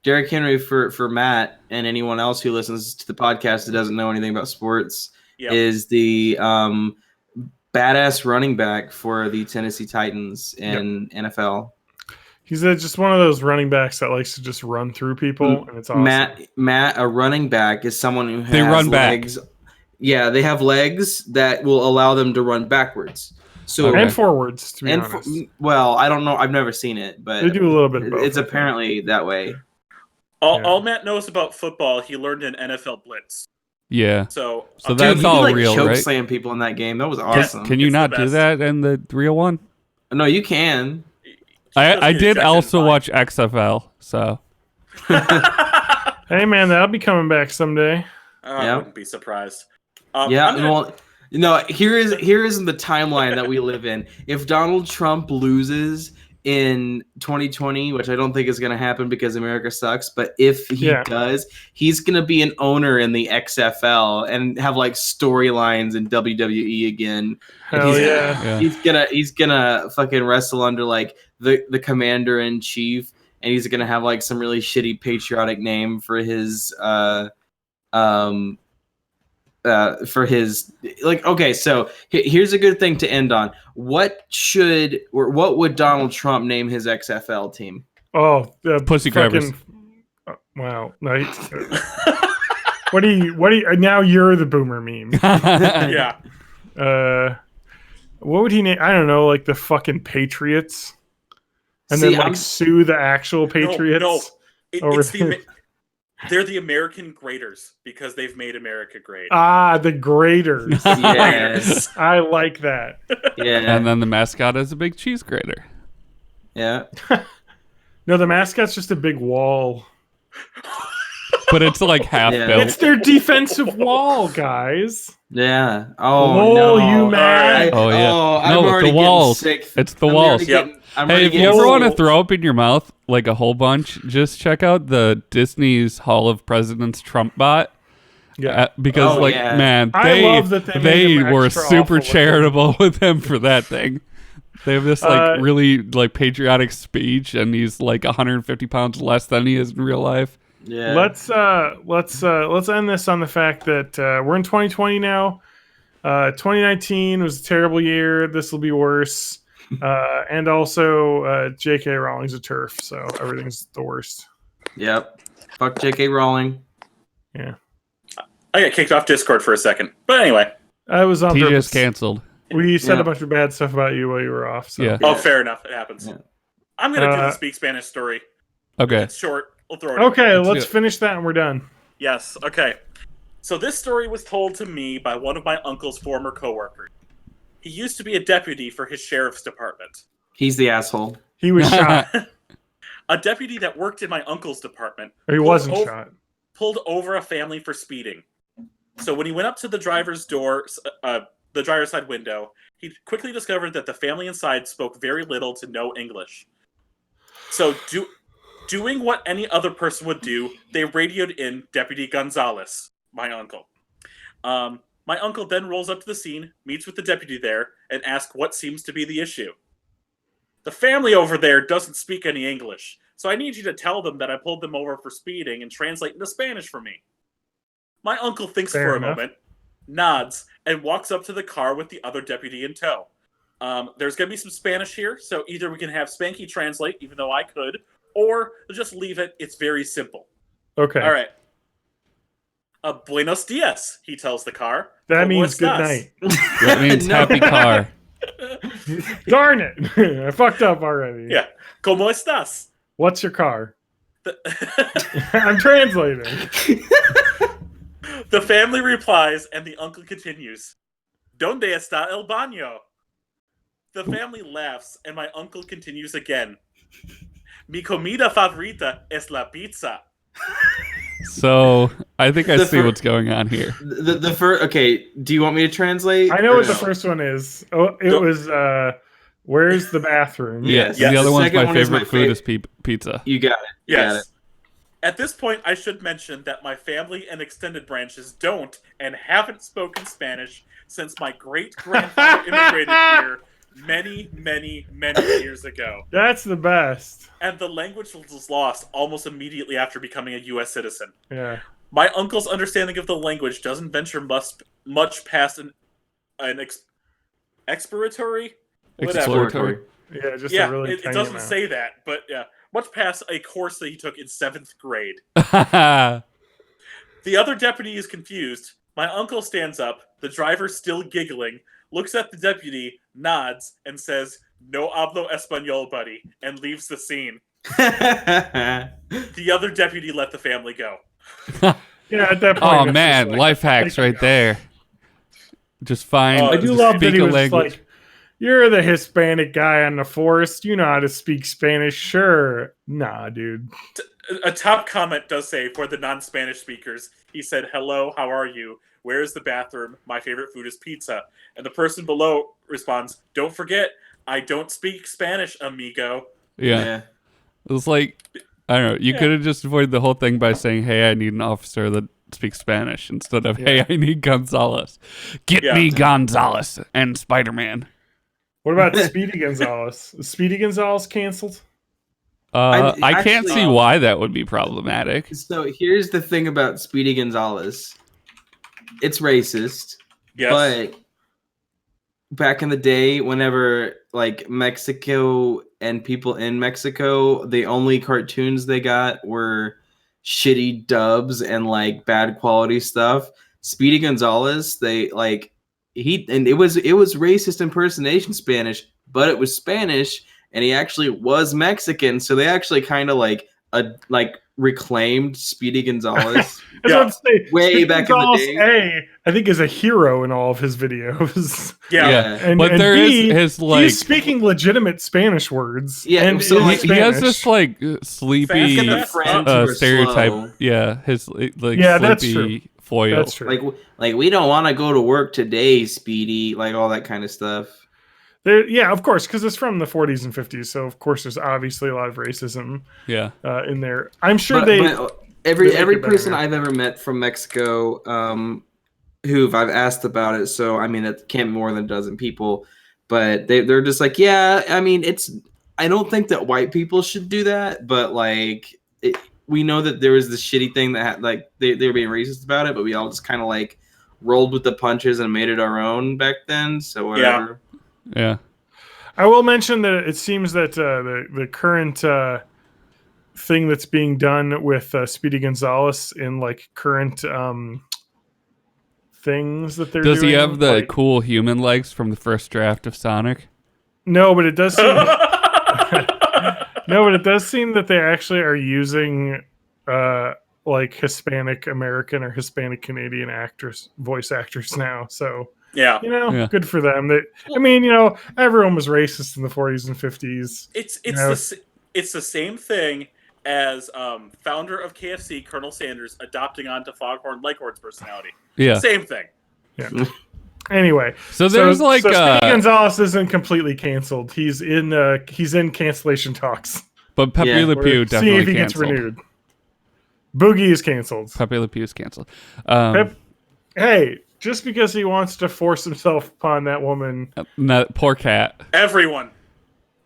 Derrick Henry, for Matt and anyone else who listens to the podcast that doesn't know anything about sports, is the badass running back for the Tennessee Titans in NFL. He's just one of those running backs that likes to just run through people, and it's awesome. Matt, a running back is someone who has legs. Yeah, they have legs that will allow them to run backwards. So and forwards, to be honest. Well, I don't know. I've never seen it, but they do a little bit of both. It's apparently that way. All Matt knows about football, he learned in NFL Blitz. Yeah. So that's all real, right? Choke slam people in that game. That was awesome. Can you not do that in the real one? No, you can. I did also watch XFL, so. Hey man, that'll be coming back someday. I wouldn't be surprised. Well, here is the timeline that we live in. If Donald Trump loses in 2020, which I don't think is going to happen because America sucks, but if he does, he's going to be an owner in the XFL and have like storylines in WWE again. Hell yeah. He's gonna fucking wrestle under like the commander in chief, and he's gonna have like some really shitty patriotic name for his okay, so here's a good thing to end on. What would Donald Trump name his XFL team? Oh, Pussy Grabbers. Wow, nice. What do you now you're the boomer meme. Yeah. What would he name? I don't know, like the fucking Patriots. And then sue the actual Patriots. No. They're the American Graders because they've made America great. Ah, the Graders. Yes. I like that. Yeah. And then the mascot is a big cheese grater. Yeah. No, the mascot's just a big wall. But it's like half built. It's their defensive wall, guys. Yeah. Oh, no. You mad? Oh, yeah. I'm already the walls. Sick. It's the walls. Hey, if you ever want to throw up in your mouth like a whole bunch, just check out the Disney's Hall of Presidents Trump bot. Yeah. Because Oh, like yeah. man, I they love that they made him were extra super awful with charitable with him for that thing. They have this like really like patriotic speech, and he's like 150 pounds less than he is in real life. Yeah. Let's end this on the fact that we're in 2020 now. 2019 was a terrible year. This will be worse. And also, J.K. Rowling's a turf, so everything's the worst. Yep. Fuck J.K. Rowling. Yeah, I got kicked off Discord for a second. But anyway. I was on TJ's purpose. canceled. We said Yeah. a bunch of bad stuff about you while you were off. So. Yeah. Oh, fair enough. It happens. Yeah. I'm going to do the Speak Spanish story. Okay. It's short. We'll throw it in. Okay, Let's let's do it. finish that and we're done. Yes, okay. So this story was told to me by one of my uncle's former coworkers. He used to be a deputy for his sheriff's department. He's the asshole. He was shot. A deputy that worked in my uncle's department Or he wasn't shot. pulled over a family for speeding. So when he went up to the driver's door, the driver's side window, he quickly discovered that the family inside spoke very little to no English. So doing what any other person would do, they radioed in Deputy Gonzalez, my uncle. My uncle then rolls up to the scene, meets with the deputy there, and asks what seems to be the issue. The family over there doesn't speak any English, so I need you to tell them that I pulled them over for speeding and translate into Spanish for me. My uncle thinks Fair for enough. a moment, nods, and walks up to the car with the other deputy in tow. There's going to be some Spanish here, so either we can have Spanky translate, even though I could, or just leave it. It's very simple. Okay. All right. Buenos dias, he tells the car. That "Cómo means good estás?" night. That means No. happy car. Darn it. I fucked up already. Yeah. ¿Cómo estás? What's your car? The, I'm translating. the family replies, and the uncle continues. ¿Dónde está el baño? The family laughs, and my uncle continues again. Mi comida favorita es la pizza. So I think I The see fir- what's going on here. The first. Okay. Do you want me to translate? I know or what the no? first one is. Oh, it Go- was where's the bathroom? Yes. Yes. The other The one's second my one is favorite my food fav- is pizza. You got it. Yes. Got it. At this point, I should mention that my family and extended branches don't and haven't spoken Spanish since my great-grandfather immigrated here many, many, many years ago. That's the best. And the language was lost almost immediately after becoming a U.S. citizen. Yeah. My uncle's understanding of the language doesn't venture much past an expiratory? Whatever. Exploratory. Yeah, just Yeah, a really it tiny doesn't amount. say that, but yeah, much past a course that he took in 7th grade. The other deputy is confused. My uncle stands up, the driver still giggling, looks at the deputy, nods, and says, "No hablo español, buddy," and leaves the scene. The other deputy let the family go. Yeah, at that point. Oh it's man, just like, life hacks take it right out. there. Just find. Oh, I do just love that speak he a was language. like, "You're the Hispanic guy on the forest. You know how to speak Spanish, sure." Nah, dude. A top comment does say, for the non-Spanish speakers, he said, "Hello, how are you? Where is the bathroom? My favorite food is pizza." And the person below responds, "Don't forget, I don't speak Spanish, amigo." Yeah. It was like, I don't know. You Yeah. could have just avoided the whole thing by saying, "Hey, I need an officer that speaks Spanish," instead of, "Hey, I need Gonzalez. Get Yeah. me Gonzalez and Spider-Man." What about Speedy Gonzalez? Is Speedy Gonzalez canceled? I can't actually- see why that would be problematic. So here's the thing about Speedy Gonzalez. It's racist, Yes. but back in the day, whenever like Mexico and people in Mexico, the only cartoons they got were shitty dubs and like bad quality stuff. Speedy Gonzalez, they like it was racist impersonation Spanish, but it was Spanish and he actually was Mexican, so they actually kind of like reclaimed Speedy Gonzalez. I was Yeah. about to say, Way Speedy back in the Gonzalez, day. I think is a hero in all of his videos. Yeah. And, But and there is B, his like he's speaking legitimate Spanish words. Yeah, and so, in like, he has Spanish. this like sleepy Fast and the friends who are stereotype. slow. Yeah, his like Yeah, that's sleepy foil. That's true. Like we don't want to go to work today, Speedy, like all that kind of stuff. Yeah, of course, because it's from the 40s and 50s, so of course there's obviously a lot of racism Yeah, in there. I'm sure But, they. but They every make it person better. I've ever met from Mexico, who I've asked about it, so I mean it can't be more than a dozen people, but they're just like, yeah, I mean I don't think that white people should do that, but like we know that there was this shitty thing that had, like they were being racist about it, but we all just kind of like rolled with the punches and made it our own back then. So whatever. Yeah. I will mention that it seems that the current thing that's being done with Speedy Gonzalez in like current things that they're Does doing. he have the like, cool human legs from the first draft of Sonic? No, but it does seem. No, but it does seem that they actually are using like Hispanic American or Hispanic Canadian voice actors now. So Yeah. Yeah. good for them. I mean, everyone was racist in the 40s and 50s. It's the same thing as founder of KFC, Colonel Sanders, adopting onto Foghorn Leghorn's personality. Yeah. Same thing. Yeah. Anyway, So there's like Speedy Gonzalez isn't completely canceled. He's in cancellation talks. but Pepe Yeah. Le Pew See definitely if he gets canceled. renewed. Boogie is canceled. Pepe Le Pew is canceled. Hey, just because he wants to force himself upon that woman. Poor cat. Everyone.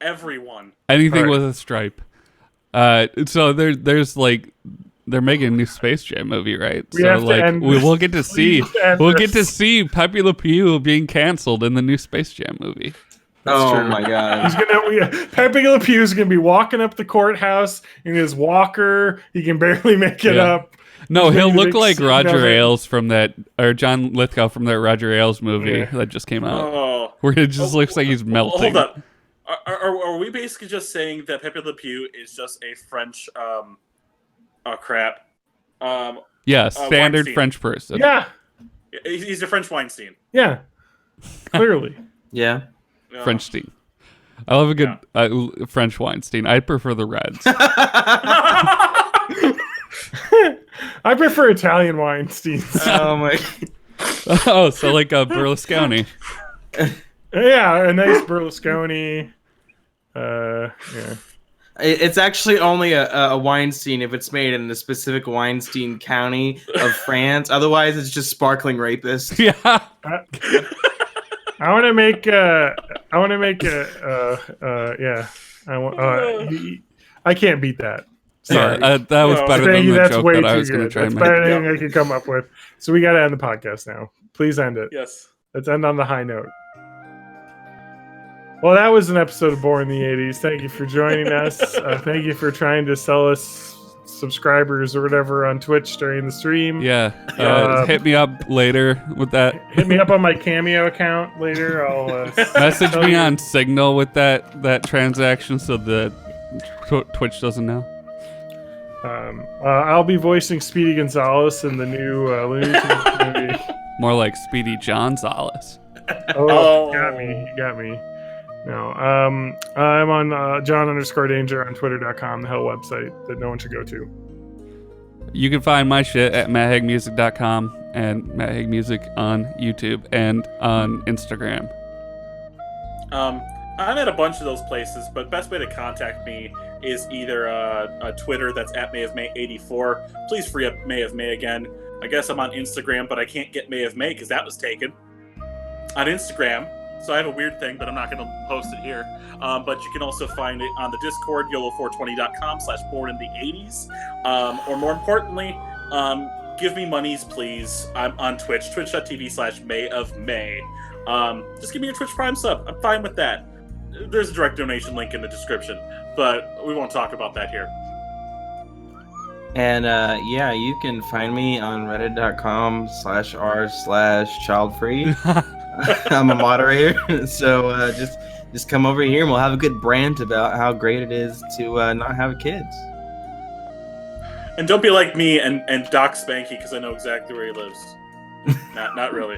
Anything All right. with a stripe. So there's like they're making a new Space Jam movie, right? We So have to like end we this. will get to see Please end we'll get to this. see Pepe Le Pew being canceled in the new Space Jam movie. Oh true. my god. He's Pepe Le Pew is gonna be walking up the courthouse in his walker. He can barely make it Yeah. up. No, He's he'll gonna look make like scene Roger of it. Ailes from that, or John Lithgow from that Roger Ailes movie Yeah. that just came out, Oh. where it just looks like he's melting. Hold up. Are we basically just saying that Pepe Le Pew is just a French Yeah, standard Weinstein. French person. Yeah, he's a French Weinstein. yeah. Clearly. Yeah. Frenchstein. I love a good French Weinstein. I prefer the Reds. I prefer Italian Weinstein. Oh my. Oh, so like a Berlusconi. Yeah, a nice Berlusconi. Yeah. It's actually only a Weinstein if it's made in the specific Weinstein County of France. Otherwise, it's just sparkling rapist. Yeah. I want to make. Yeah. I can't beat that. Sorry. Yeah, that was Well, better Thank than you. the That's joke way that I too was going to good. try That's and better make. than I could come up with. So we got to end the podcast now. Please end it. Yes. Let's end on the high note. Well, that was an episode of Born in the 80s. Thank you for joining us. Thank you for trying to sell us subscribers or whatever on Twitch during the stream. Yeah. Uh, Hit me up later with that. Hit me up on my Cameo account later. I'll Message tell me you. on Signal with that transaction so the Twitch doesn't know. I'll be voicing Speedy Gonzalez in the new Looney Tunes movie. More like Speedy Gonzalez. Oh, you got me. No, I'm on John_Danger on Twitter.com, the hell website that no one should go to. You can find my shit at matthagmusic.com and matthagmusic on YouTube and on Instagram. I'm at a bunch of those places, but best way to contact me is either a Twitter that's at MayofMay84. Please free up May of May again. I guess I'm on Instagram, but I can't get May of May because that was taken on Instagram. So I have a weird thing, but I'm not going to post it here. But you can also find it on the Discord, YOLO420.com/borninThe80s. Or more importantly, give me monies, please. I'm on Twitch, twitch.tv/MayofMay. Just give me your Twitch Prime sub. I'm fine with that. There's a direct donation link in the description, but we won't talk about that here. And yeah, you can find me on reddit.com/r/childfree. I'm a moderator, so just come over here and we'll have a good rant about how great it is to not have kids. And don't be like me and dox Spanky because I know exactly where he lives. Not really.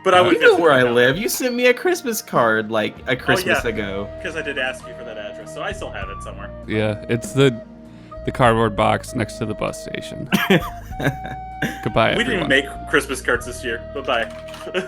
But I would You know where I live. You sent me a Christmas card like a Christmas yeah. ago. because I did ask you for that address, so I still have it somewhere. Yeah, it's the cardboard box next to the bus station. Goodbye, We didn't everyone. even make Christmas cards this year. Bye bye.